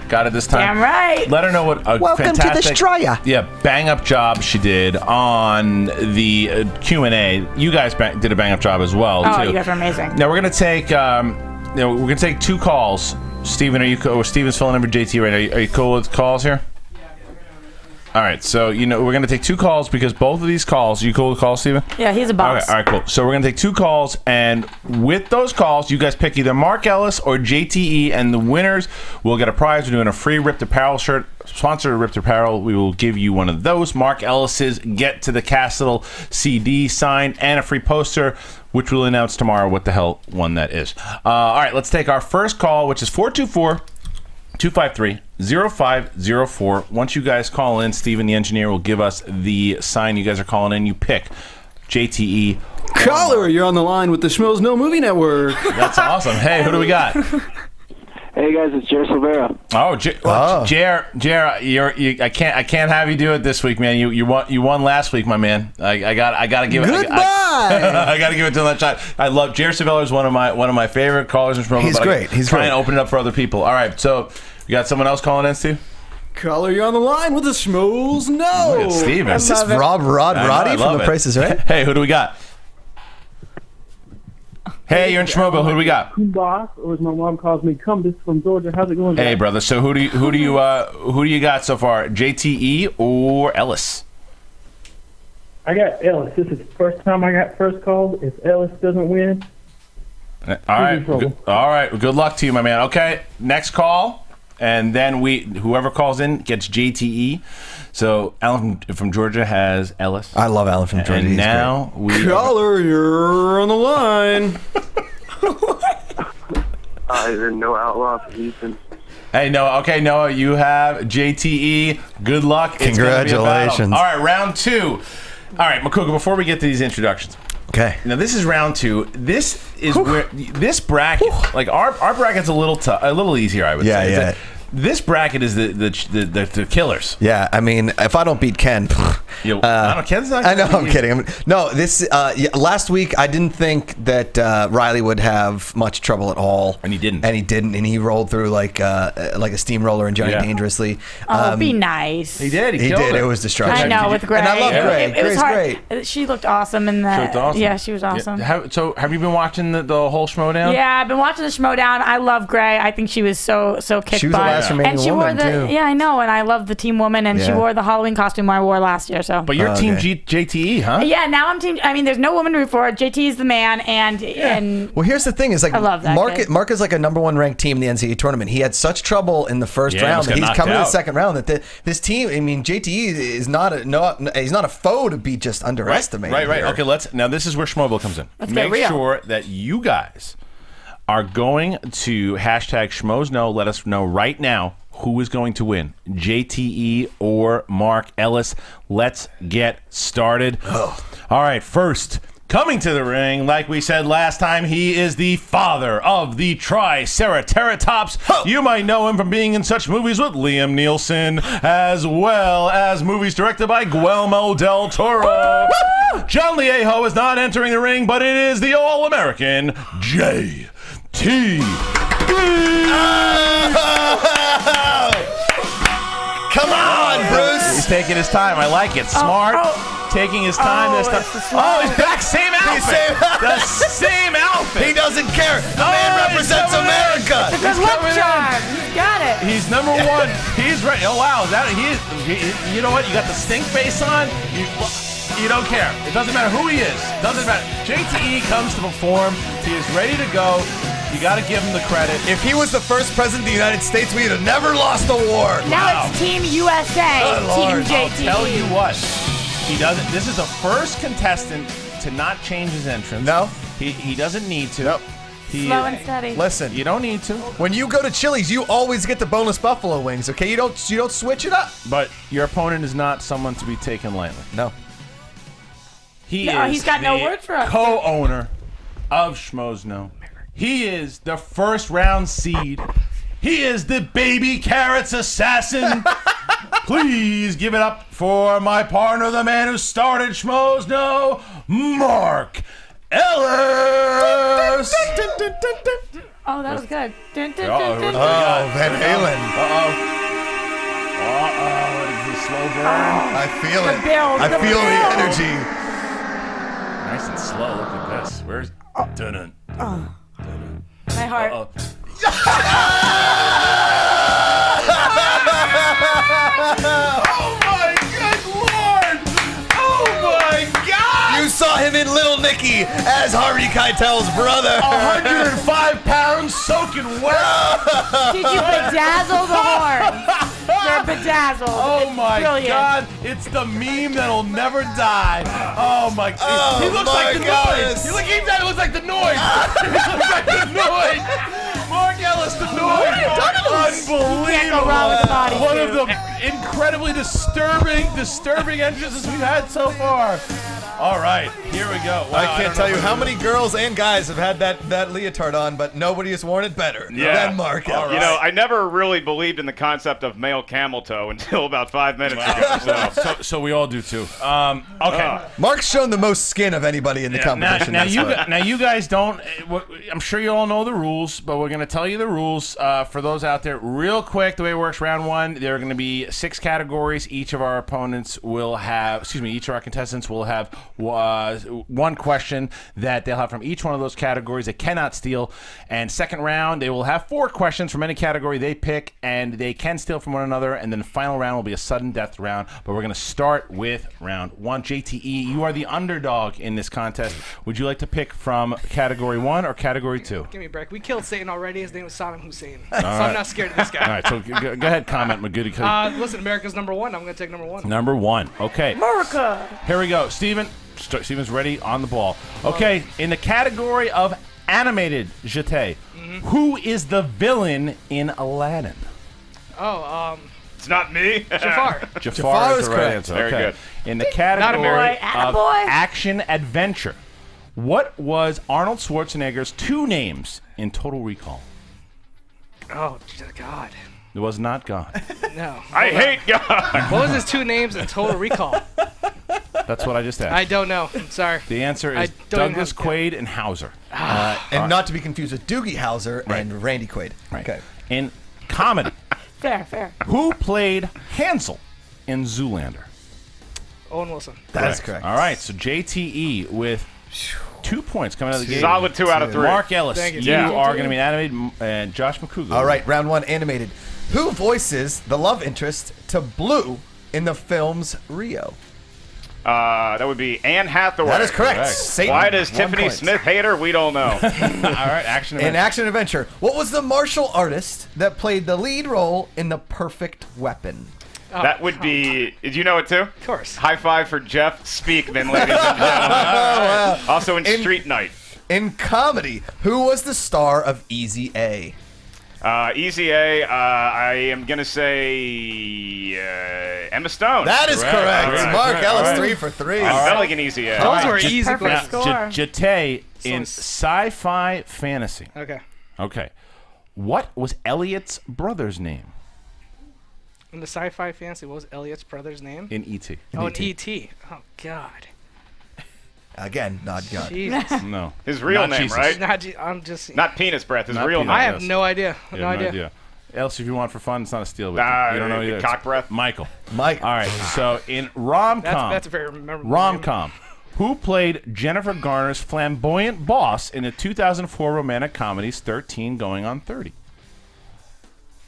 Got it this time.
Damn right.
Let her know what a
Welcome to the
fantastic,
Striar.
Yeah, bang up job she did on the Q&A. You guys did a bang up job as well.
Oh,
too.
you guys are amazing.
Now we're gonna take we're gonna take 2 calls. Steven, are you cool? Steven's filling in for JT right now. Are you cool with calls here? All right, so we're gonna take 2 calls because both of these calls. You cool with calls, Steven?
Yeah, he's a boss.
Okay, all right, cool. So we're gonna take 2 calls, and with those calls, you guys pick either Mark Ellis or JTE, and the winners will get a prize. We're doing a free Ripped Apparel shirt, sponsored Ripped Apparel. We will give you one of those. Mark Ellis's Get to the Castle CD signed, and a free poster, which we'll announce tomorrow what the hell one that is. All right, let's take our first call, which is 424-253-0504. Once you guys call in, Steven, the engineer, will give us the sign you guys are calling in. You pick JTE.
Caller, you're on the line with the Schmoes No Movie Network.
That's awesome. Hey, who do we got?
Hey guys, it's Jer Silvera.
Oh, Jer, I can't have you do it this week, man. You won last week, my man. I gotta give it.
Goodbye.
I gotta give it to that shot. I love Jer Silvera is one of my favorite callers from.
He's great. He's
trying
great.
to open it up for other people. All right, so you got someone else calling in, Steve?
Caller, you're on the line with the Schmoes No.
Look at Steven.
Is this Roddy from The Price is Right?
Hey, who do we got? Hey, you're in Schmoedown. Who do we got?
Boss, or as my mom calls me, Cum. This is from Georgia. How's it going?
Hey, brother. So who do you got so far? JTE or Ellis?
I got Ellis. This is the first time I got first call. If Ellis doesn't win,
All right. All right. Good luck to you, my man. Okay. Next call, and then whoever calls in gets JTE. So Alan from Georgia has Ellis.
I love Alan from Georgia.
And
He's
now
Caller, you're on the line.
I didn't know Outlaw for Houston.
Hey, Noah. Okay, Noah, you have JTE. Good luck. It's gonna be a battle.
Congratulations.
All right, round 2. All right, Makuga, before we get to these introductions.
Okay.
Now, this is round 2. This is where this bracket, like our bracket's a little easier, I would say.
Yeah.
This bracket is the killers.
Yeah, I mean, if I don't beat Ken,
I don't. Ken's not.
I know. I'm kidding. No, this last week I didn't think that Riley would have much trouble at all,
and he didn't.
And he rolled through like a steamroller and Johnny Dangerously.
Be nice.
He did.
He did. It was destruction.
I know, with Gray.
And I love Gray.
It was
Gray's
hard.
great.
She looked awesome in that.
She looked awesome.
Yeah, she was awesome.
Yeah. So have you been watching the whole Schmoedown?
Yeah, I've been watching the Schmoedown. I love Gray. I think she was so kicked
She was the last remaining
and she
woman,
wore the
too.
I know, and I love the Team Woman, and she
Yeah.
wore the Halloween costume I wore last year. So,
But you're Team JTE, huh?
Yeah, now I'm Team. I mean, there's no woman to root for. JT is the man, and
Well, here's the thing: is like
I love that kid.
Mark is like a #1 ranked team in the NCAA tournament. He had such trouble in the first
Yeah, he
round
almost
that
got
he's
knocked
coming to the
out.
second round. That this team, I mean, JTE is not he's not a foe to be just underestimated.
Right.
here.
Okay, now this is where Schmoedown comes in.
Let's get
Make
real.
sure that you guys are going to hashtag #SchmoesKnow. Let us know right now who is going to win, JTE or Mark Ellis. Let's get started. All right, first, coming to the ring, like we said last time, he is the father of the Triceratops. You might know him from being in such movies with Liam Neeson, as well as movies directed by Guillermo del Toro. John Liejo is not entering the ring, but it is the All-American JTE.
Come on, Bruce.
He's taking his time. I like it. Smart. Taking his time this time. Oh, he's back. Same outfit. The same outfit.
He doesn't care. The man represents America.
it's a good luck charm. He's got it.
He's #1. He's right. Oh wow, you know what? You got the stink face on. You don't care. It doesn't matter who he is. Doesn't matter. JTE comes to perform. He is ready to go. You got to give him the credit.
If he was the first president of the United States, we'd have never lost a war.
Now it's Team USA, Team JTE.
I'll tell you what. He doesn't. This is the first contestant to not change his entrance.
No.
He doesn't need to.
Nope.
Slow and steady.
Listen,
you don't need to.
When you go to Chili's, you always get the boneless buffalo wings. Okay, you don't switch it up.
But your opponent is not someone to be taken lightly.
No.
He's got no word for us.
Co-owner of Schmoedown. He is the first round seed. He is the baby carrots assassin. Please give it up for my partner, the man who started Schmoedown, Mark Ellis.
Oh, that was good.
Van Halen.
What is this slow burn?
I feel it. I feel the energy.
Nice and slow. Look at this. Where's dun-dun.
My heart.
Oh my good lord! Oh my god!
You saw him in Little Nicky as Harvey Keitel's brother.
105 pounds soaking wet.
Did you bedazzle the horns? They're bedazzled.
Oh my
Brilliant.
god! It's the meme that'll never die. Oh my god!
Oh
he looks like the noise. He looks like the noise. He looks like the noise. Mark Ellis, the noise. Unbelievable. One of the incredibly disturbing entrances we've had so far. All right, here we go. Wow,
I can't tell you how many girls and guys have had that leotard on, but nobody has worn it better than Mark Ellis.
You know, I never really believed in the concept of male camel toe until about 5 minutes ago.
So we all do too. Okay.
Mark's shown the most skin of anybody in the competition.
Now you guys don't. I'm sure you all know the rules, but we're going to tell you the rules for those out there real quick. The way it works, round one, there are going to be 6 categories. Each of our opponents will have, each of our contestants will have one question that they'll have from each one of those categories. They cannot steal. And second round, they will have 4 questions from any category they pick, and they can steal from one another. And then the final round will be a sudden death round. But we're going to start with round 1. JTE, you are the underdog in this contest. Would you like to pick from category 1 or category 2?
Give me a break. We killed Satan already. His name was Saddam Hussein.
All
so
right.
I'm not scared of this guy.
All right, so go ahead, comment, McGoody.
Listen, America's number 1. I'm going to take number 1.
Number 1. Okay.
America.
Here we go. Steven's ready on the ball. Okay, in the category of animated jeté, who is the villain in Aladdin?
It's not me.
Jafar is the right answer.
Very good.
In the category of action adventure, what was Arnold Schwarzenegger's 2 names in Total Recall?
Oh, God.
It was not God.
No.
I hate God.
What was his 2 names in Total Recall?
That's what I just asked.
I don't know. I'm sorry.
The answer is Douglas Quaid and Hauser.
And not to be confused with Doogie Howser and Randy Quaid.
Right. Okay. In comedy,
Fair.
who played Hansel in Zoolander?
Owen Wilson.
That is correct.
All right, so JTE with 2 points coming out of the gate.
Solid 2 out of 3.
Mark Ellis,
Thank you.
you are going to be animated, and Josh McCougar.
All right, round 1, animated. Who voices the love interest to Blue in the film's Rio?
That would be Anne Hathaway.
That is correct. Satan,
why does
1
Tiffany
point.
Smith hate her? We don't know.
All right, action adventure.
In action adventure, what was the martial artist that played the lead role in The Perfect Weapon?
That would be. Did you know it too? Of
course.
High five for Jeff Speakman, ladies and gentlemen. Also in Street Night.
In comedy, who was the star of Easy A?
Easy A, I am going to say Emma Stone.
That is correct. Mark Ellis, 3 for 3.
I felt like an Easy A.
Those were easy
Perfect
questions.
score.
Jeté in sci-fi fantasy.
Okay.
What was Elliot's brother's name?
In the sci-fi fantasy, what was Elliot's brother's name?
In E.T.
In E.T. Oh, God.
Again, not God.
Jesus.
No.
His real
Not
name,
Jesus.
right?
I'm just...
Not penis breath, his
Not
real
penis
name.
I have no idea.
You have
No idea.
Else, if you want for fun, it's not a steal. But you don't know either.
Cock breath.
Michael.
Mike.
All right. So in rom-com,
That's a very memorable
rom-com, who played Jennifer Garner's flamboyant boss in the 2004 romantic comedies 13 Going on 30?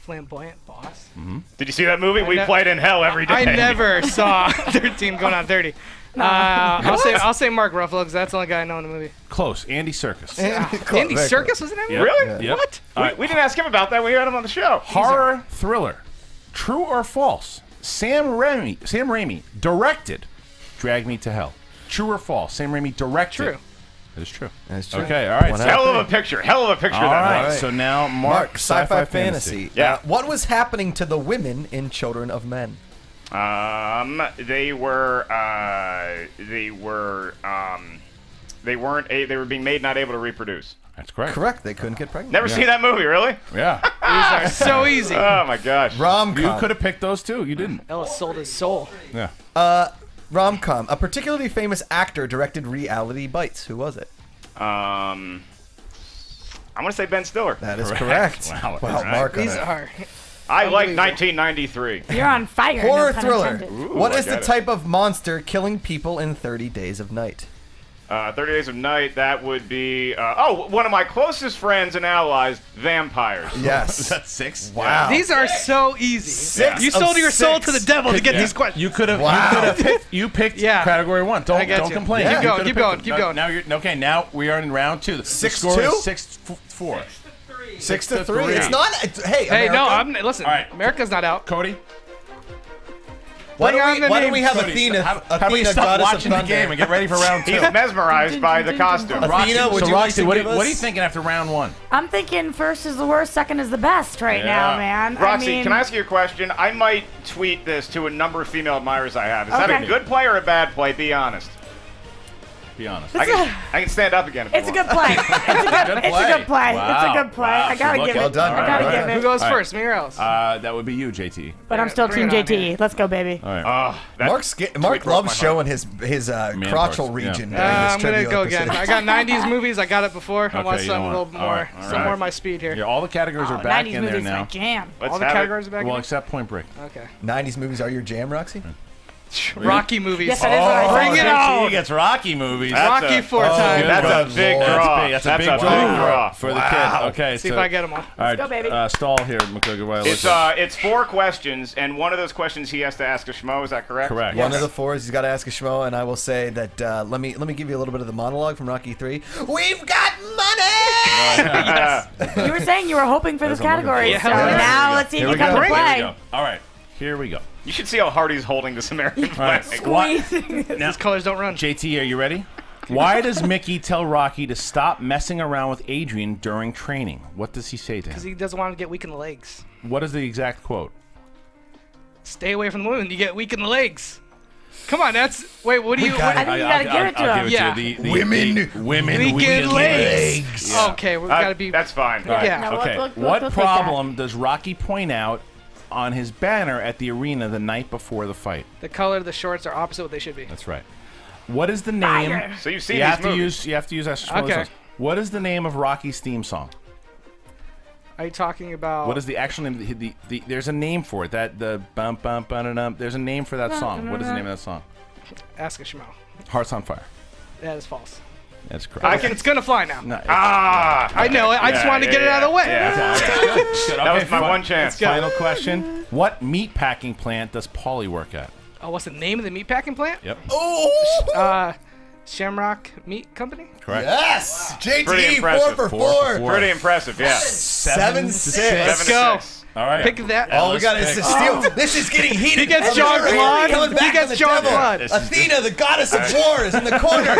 Flamboyant boss.
Did you see that movie? We played in hell every day.
I never saw 13 Going on 30.
I'll say Mark Ruffalo because that's the only guy I know in the movie.
Close. Andy Serkis.
Andy Serkis was the name?
Yep.
Really?
Yep.
What? We didn't ask him about that when we had him on the show.
Horror thriller. True or false? Sam Raimi directed Drag Me to Hell. True or false? Sam Raimi directed.
True.
That is true.
That's true.
Okay, all right.
Hell of a picture. Hell of a picture.
All
that
right.
night.
So now Mark
sci-fi fantasy.
Yeah.
What was happening to the women in Children of Men?
They were being made not able to reproduce.
That's correct.
Correct. They couldn't get pregnant.
Never seen that movie, really?
Yeah.
These are so easy.
Oh my gosh.
Rom-com.
You could have picked those too. You didn't.
Ellis sold his soul.
Yeah.
Rom-com. A particularly famous actor directed Reality Bites. Who was it?
I'm gonna say Ben Stiller.
That is correct.
Wow.
Mark.
These are.
I like 1993.
You're on fire.
Horror
no pun
thriller.
intended.
What is
I
the
got it.
type of monster killing people in 30 Days of Night?
30 Days of Night, that would be... one of my closest friends and allies, vampires.
Yes.
Is that 6?
Wow.
These are so easy.
6
You
of
sold your soul
6.
to the devil to get these questions.
You could have.
Wow.
You picked
Yeah.
category 1.
I
Don't
get you.
complain.
Keep
You
going,
could've
keep
picked
going,
them.
keep going.
Now you're okay. Now we are in round 2. The
6-2?
score is 6-4.
6-3.
Yeah.
It's not.
Hey,
America.
no, listen.
All right.
America's not out.
Cody.
Why
Bring on the
don't we
names.
have Athena?
How about you
Athena,
stop
goddess of
watching the
thunder?
game and get ready for round 2?
He's mesmerized by the costume.
Athena, would you like
Roxy,
to
what
give
are you
us-
thinking after round 1?
I'm thinking first is the worst, second is the best right now, man.
Roxy,
I mean,
can I ask you a question? I might tweet this to a number of female admirers I have. Is that
Okay.
a good play or a bad play? Be honest.
Be honest.
I can stand up again if
It's
you
a
want.
good play. It's a good play.
Wow.
It's a good play.
Wow.
I gotta
She's
give
looking-
it.
Well done.
I gotta
All
give
right.
it.
Who goes
All right.
first, me or Ellis?
That would be you, JT.
But I'm still
Bring
Team
it on
JT. Let's go, baby.
All right.
Mark
broke my
loves
heart.
showing his crotchal
parts,
region.
yeah.
during this
I'm gonna
trivia
go
episode.
again. I got 90s movies. I got it before. I want
Okay, you
something a
know
little
what? All
more,
right, all
some
right.
more of my speed here.
Yeah, all the categories
Oh,
are back
90s
in there
movies
now.
my jam.
Let's
All the
have it.
categories are back
Well,
in?
except Point Break.
Okay.
90s movies are your jam, Roxy?
Rocky movies.
Yes, that is what I
Bring
said.
it on.
He gets Rocky movies.
Rocky 4 times.
That's a big draw.
That's a big
That's a
draw
big draw.
for the kid. Okay,
See
so,
if I get them all.
All right,
go, baby.
Stall here, McCook. While I
It's 4 questions, and one of those questions he has to ask a schmo. Is that correct?
Correct.
One of the 4 is he's got to ask a schmo, and I will say that let me give you a little bit of the monologue from Rocky 3. We've got money.
You were saying you were hoping for this
That's what I'm looking
category,
for.
so
Yeah.
now let's see if
Here
you
we
come
go.
to
Here
Here we
play.
go. All right, here we go.
You should see how hard he's holding this American flag.
Squeezing.
These colors don't run.
JT, are you ready? Why does Mickey tell Rocky to stop messing around with Adrian during training? What does he say to
Because
him?
he doesn't want to get weak in the legs.
What is the exact quote?
Stay away from the women. You get weak in the legs. Come on, that's... Wait, what do you...
I think you gotta give it to
I'll
him.
give
Yeah.
it to you. The
Women.
weak in
legs.
Yeah.
Okay, we've got to be...
That's fine.
All right,
Yeah.
No,
okay.
we'll
What
take
problem does Rocky point out on his banner at the arena the night before the fight?
The color of the shorts are opposite what they should be.
That's right. What is the name?
Fire.
So you've seen
You
these
have to
movies.
use. You have to use that.
Okay.
What is the name of Rocky's theme song?
Are you talking about...
What is the actual name? There's a name for it. That the bum bum bum. There's a name for that song. What is the name of that song?
Ask a schmo.
Hearts on Fire.
That is false.
That's correct.
It's going to fly now.
No,
I know it. I just wanted to get it out of the way.
That was my one chance.
Final question. What meatpacking plant does Paulie work at?
Oh, what's the name of the meatpacking plant?
Yep.
Shamrock Meat Company?
Correct.
Yes.
Pretty
JT,
impressive.
4 for 4.
Pretty impressive, yeah.
7-6.
Let's go.
All right.
Pick that.
All we got is to steal. This is getting heated.
He gets
Oh,
John
they're
Blood.
coming back
He gets
on the
John
devil.
Blood.
Athena, the goddess of war, is in the corner.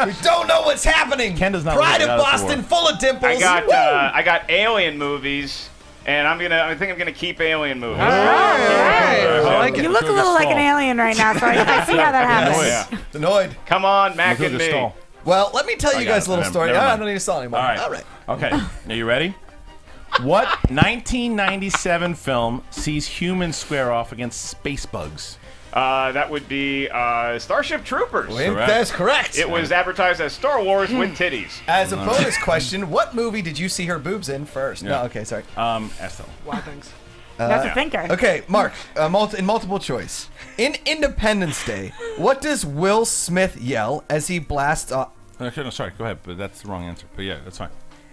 We don't know what's happening.
Ken does not
Pride
look
of
the goddess of
Boston,
war.
full of dimples.
I got alien movies, and I think I'm gonna keep alien movies.
All right. I like
You
it.
look a little like an alien right now, so I see how that happens.
Yeah.
Annoyed.
Come on, Mac
Look
and
at the
me.
stall.
Well, let me tell you
got
guys
it.
a little story.
Never
I
mind.
don't need to stall anymore.
All right.
All right.
Okay. Are you ready? What 1997 film sees humans square off against space bugs?
That would be Starship Troopers.
That's correct.
It was advertised as Star Wars with titties.
As a bonus question, what movie did you see her boobs in first?
Yeah.
No, okay, sorry.
Estelle.
Wow, thanks.
That's a thinker.
Okay, Mark, in multiple choice. In Independence Day, what does Will Smith yell as he blasts off?
Okay, no, sorry. Go ahead, but that's the wrong answer. But yeah, that's fine.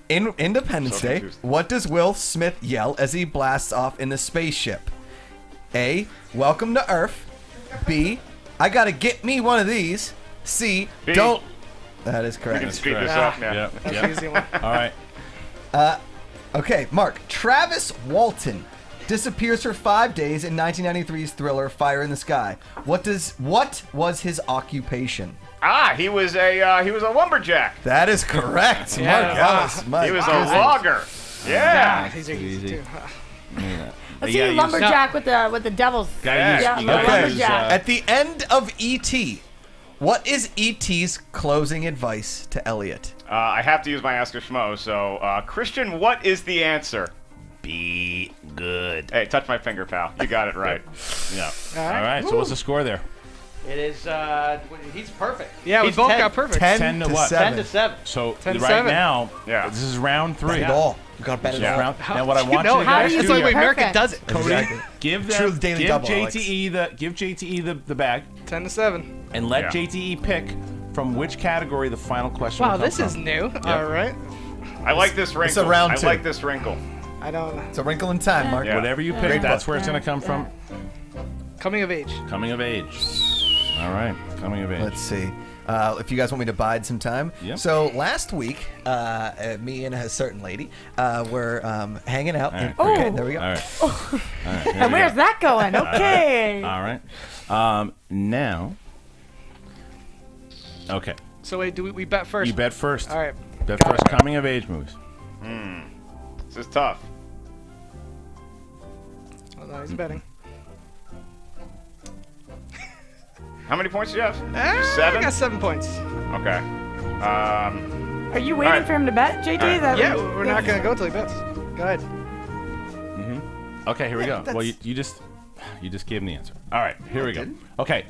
In Independence
So
Day,
confused.
what does Will Smith yell as he blasts off in the spaceship? A. Welcome to Earth. B.
I gotta get me one of these. C.
B.
Don't. That is correct.
We can speed this up now.
Yeah.
That's the easy one.
All right.
Okay, Mark. Travis Walton disappears for 5 days in 1993's thriller Fire in the Sky. What was his occupation?
He was a lumberjack.
That is correct.
Yeah.
Mark Ellis. My
He was a
goodness.
logger. Yeah.
These are easy too.
Let's see lumberjack with the devils.
Yeah,
lumberjack.
At the end of E.T., what is E.T.'s closing advice to Elliot?
I have to use my Ask a Schmo, so Kristian, what is the answer?
Be good.
Hey, touch my finger, pal. You got it right.
Yeah. All right. So what's the score there?
It is. He's perfect.
Yeah, we
He's
both
10.
got perfect.
10 to what?
10 to 7.
So
10 to
right
7.
now,
Yeah.
this is round 3.
Bet it all. You got to bet it all.
Now what I want you to
How
guys
do you
do
say
here,
America
does it, Cody.
Exactly.
give
True
them,
daily
give
double,
JTE the bag,
10 to 7.
and let
Yeah.
JTE pick from which category the final question.
Wow,
will come
this is
from.
new. All right.
I like this wrinkle.
It's a round
I
2.
like this wrinkle.
I don't.
It's a wrinkle in time, Mark.
Yeah.
Whatever you pick,
Great
that's
book.
where it's going to come from.
Coming of age.
Coming of age. All right, coming of age.
Let's see. If you guys want me to bide some time.
Yep.
So last week, me and a certain lady were hanging out.
All right.
Okay, there we go.
All right. All right, here
And
we
where's
go.
that going? Okay.
All right. Now. Okay.
So wait, do we bet first?
You bet first.
All right.
Bet first. Coming of age movies.
This is tough.
Oh, no, he's betting.
How many points do you have?
I
7?
got 7 points.
Okay.
Are you waiting
right.
for him to bet, JT? Is that
Yeah, we're not gonna go till he bets. Go ahead.
Okay, here we go. Well, you just gave him the answer. All right, here we go. Okay,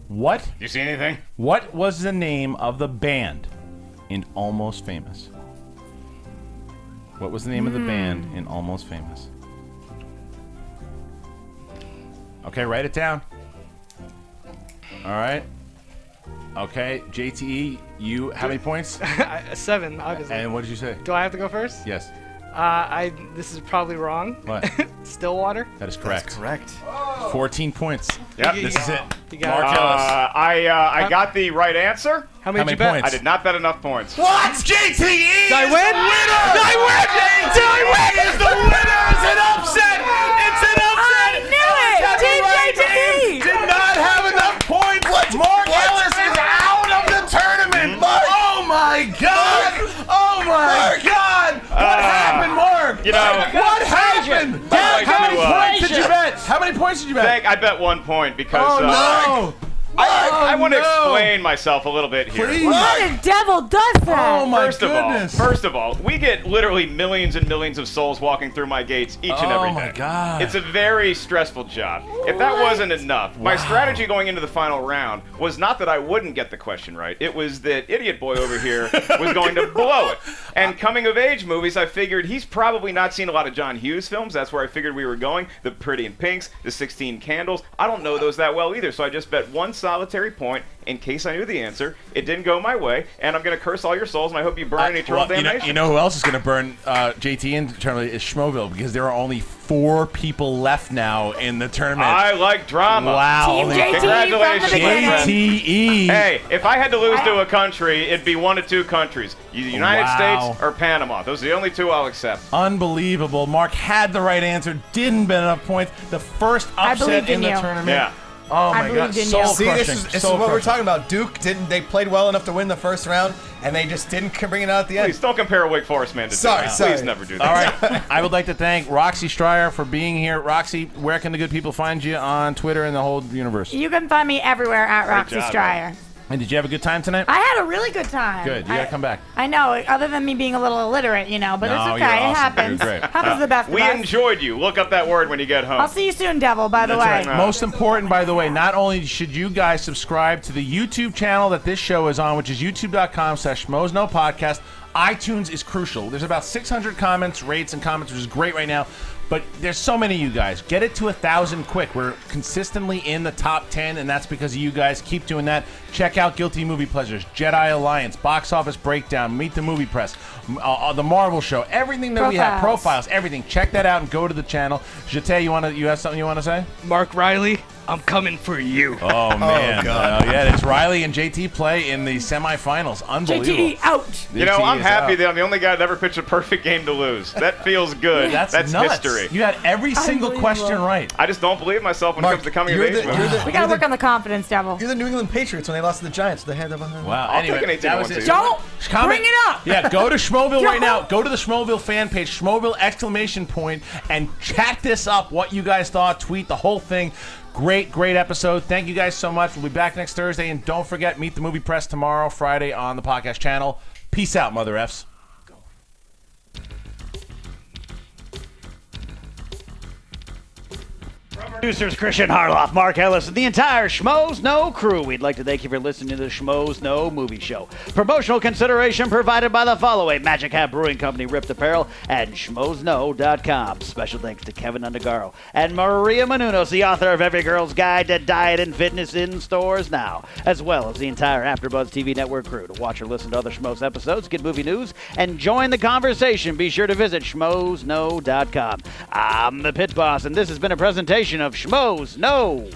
what?
You see anything?
What was the name of the band in Almost Famous? What was the name of the band in Almost Famous? Okay, write it down. All right. Okay, JTE, you how many points?
7, obviously.
And what did you say?
Do I have to go first?
Yes.
This is probably wrong.
What?
Stillwater.
That is correct.
That's correct.
14 points.
Yep.
This is it.
You got
Mark
it.
Ellis.
I got the right answer.
How many did you
many
bet?
points?
I did not bet enough points.
What? JTE
Did I win?
I win! JTE is the winner! It's an upset! It's an upset!
I knew it! Team JTE!
Did not have enough points! Mark Ellis is out of the tournament! Oh my god! Oh my god! What happened, Mark?
You know,
What happened?
How many
points did you bet? How many points did you bet?
I bet 1 point because
Oh no!
I want to explain myself a little bit here.
Please.
What a devil does that?
Oh my
First
goodness.
of all, we get literally millions and millions of souls walking through my gates each and every day.
Oh my god.
It's a very stressful job. If that wasn't enough, my strategy going into the final round was not that I wouldn't get the question right. It was that idiot boy over here was going to blow it. And coming of age movies, I figured he's probably not seen a lot of John Hughes films. That's where I figured we were going. The Pretty in Pinks, the 16 Candles. I don't know those that well either, so I just bet one solitary point in case I knew the answer. It didn't go my way, and I'm going to curse all your souls, and I hope you burn in eternal damnation.
you know who else is going to burn JT internally is Schmoeville, because there are only 4 people left now in the tournament.
I like drama.
Wow.
Team
only-
JTE
Congratulations,
from the beginning.
JTE.
Hey, if I had to lose to a country, it'd be 1 of 2 countries. The United
Wow.
States or Panama. Those are the only 2 I'll accept.
Unbelievable. Mark had the right answer, didn't bet enough points. The first upset
believed in
in the
you.
tournament.
Yeah.
Oh
I
my god.
believed in
Soul
you.
See,
crushing.
this is
Soul
what we're
crushing.
talking about. Duke they played well enough to win the first round, and they just didn't bring it out at the end.
Please don't compare a Wake Forest man to
Sorry,
Duke.
sorry.
Please never do that.
All right. I would like to thank Roxy Striar for being here. Roxy, where can the good people find you on Twitter and the whole universe?
You can find me everywhere at Roxy
job,
Striar.
And did you have a good time tonight?
I had a really good time.
Good. You got to come back.
I know, other than me being a little illiterate, but
No,
it's
you're
okay. It
awesome.
happens.
You're great.
Happens to the best of
We
us.
enjoyed you. Look up that word when you get home.
I'll see you soon, Devil, by the way.
That's right. Most important, by the way, not only should you guys subscribe to the YouTube channel that this show is on, which is youtube.com/schmoesnopodcast. iTunes is crucial. There's about 600 comments, rates, and comments, which is great right now. But there's so many of you guys. Get it to 1,000 quick. We're consistently in the top 10, and that's because of you guys. Keep doing that. Check out Guilty Movie Pleasures, Jedi Alliance, Box Office Breakdown, Meet the Movie Press, the Marvel Show, everything that we have, profiles, everything. Check that out and go to the channel. Jete, you have something you want to say?
Mark Riley, I'm coming for you.
Oh, man.
Oh, God.
Yeah, it's Riley and JT play in the semifinals. Unbelievable.
JT out.
You know, I'm happy
out.
that I'm the only guy that ever pitched a perfect game to lose. That feels good.
That's
history.
nuts. You had every single question right.
I just don't believe myself when it comes to coming of age.
We gotta work on the confidence, Devil.
You're the New England Patriots when they lost to the Giants. They had them behind.
Wow.
I'll
Anyway,
take an 18
that was it.
Don't bring it up.
Yeah, go to Schmoeville right now. Go to the Schmoeville fan page, Schmoeville ! And chat this up. What you guys thought. Tweet the whole thing. Great episode. Thank you guys so much. We'll be back next Thursday. And don't forget, Meet the Movie Press tomorrow, Friday on the podcast channel. Peace out, Mother Fs.
Producers Kristian Harloff, Mark Ellis, and the entire Schmoes Know crew. We'd like to thank you for listening to the Schmoes Know Movie Show. Promotional consideration provided by the following: Magic Hat Brewing Company, Ripped Apparel, and schmoesknow.com. Special thanks to Kevin Undergaro and Maria Menounos, the author of Every Girl's Guide to Diet and Fitness in stores now, as well as the entire AfterBuzz TV Network crew. To watch or listen to other Schmoes episodes, get movie news, and join the conversation, be sure to visit schmoesknow.com. I'm the Pit Boss, and this has been a presentation of Schmoes Know.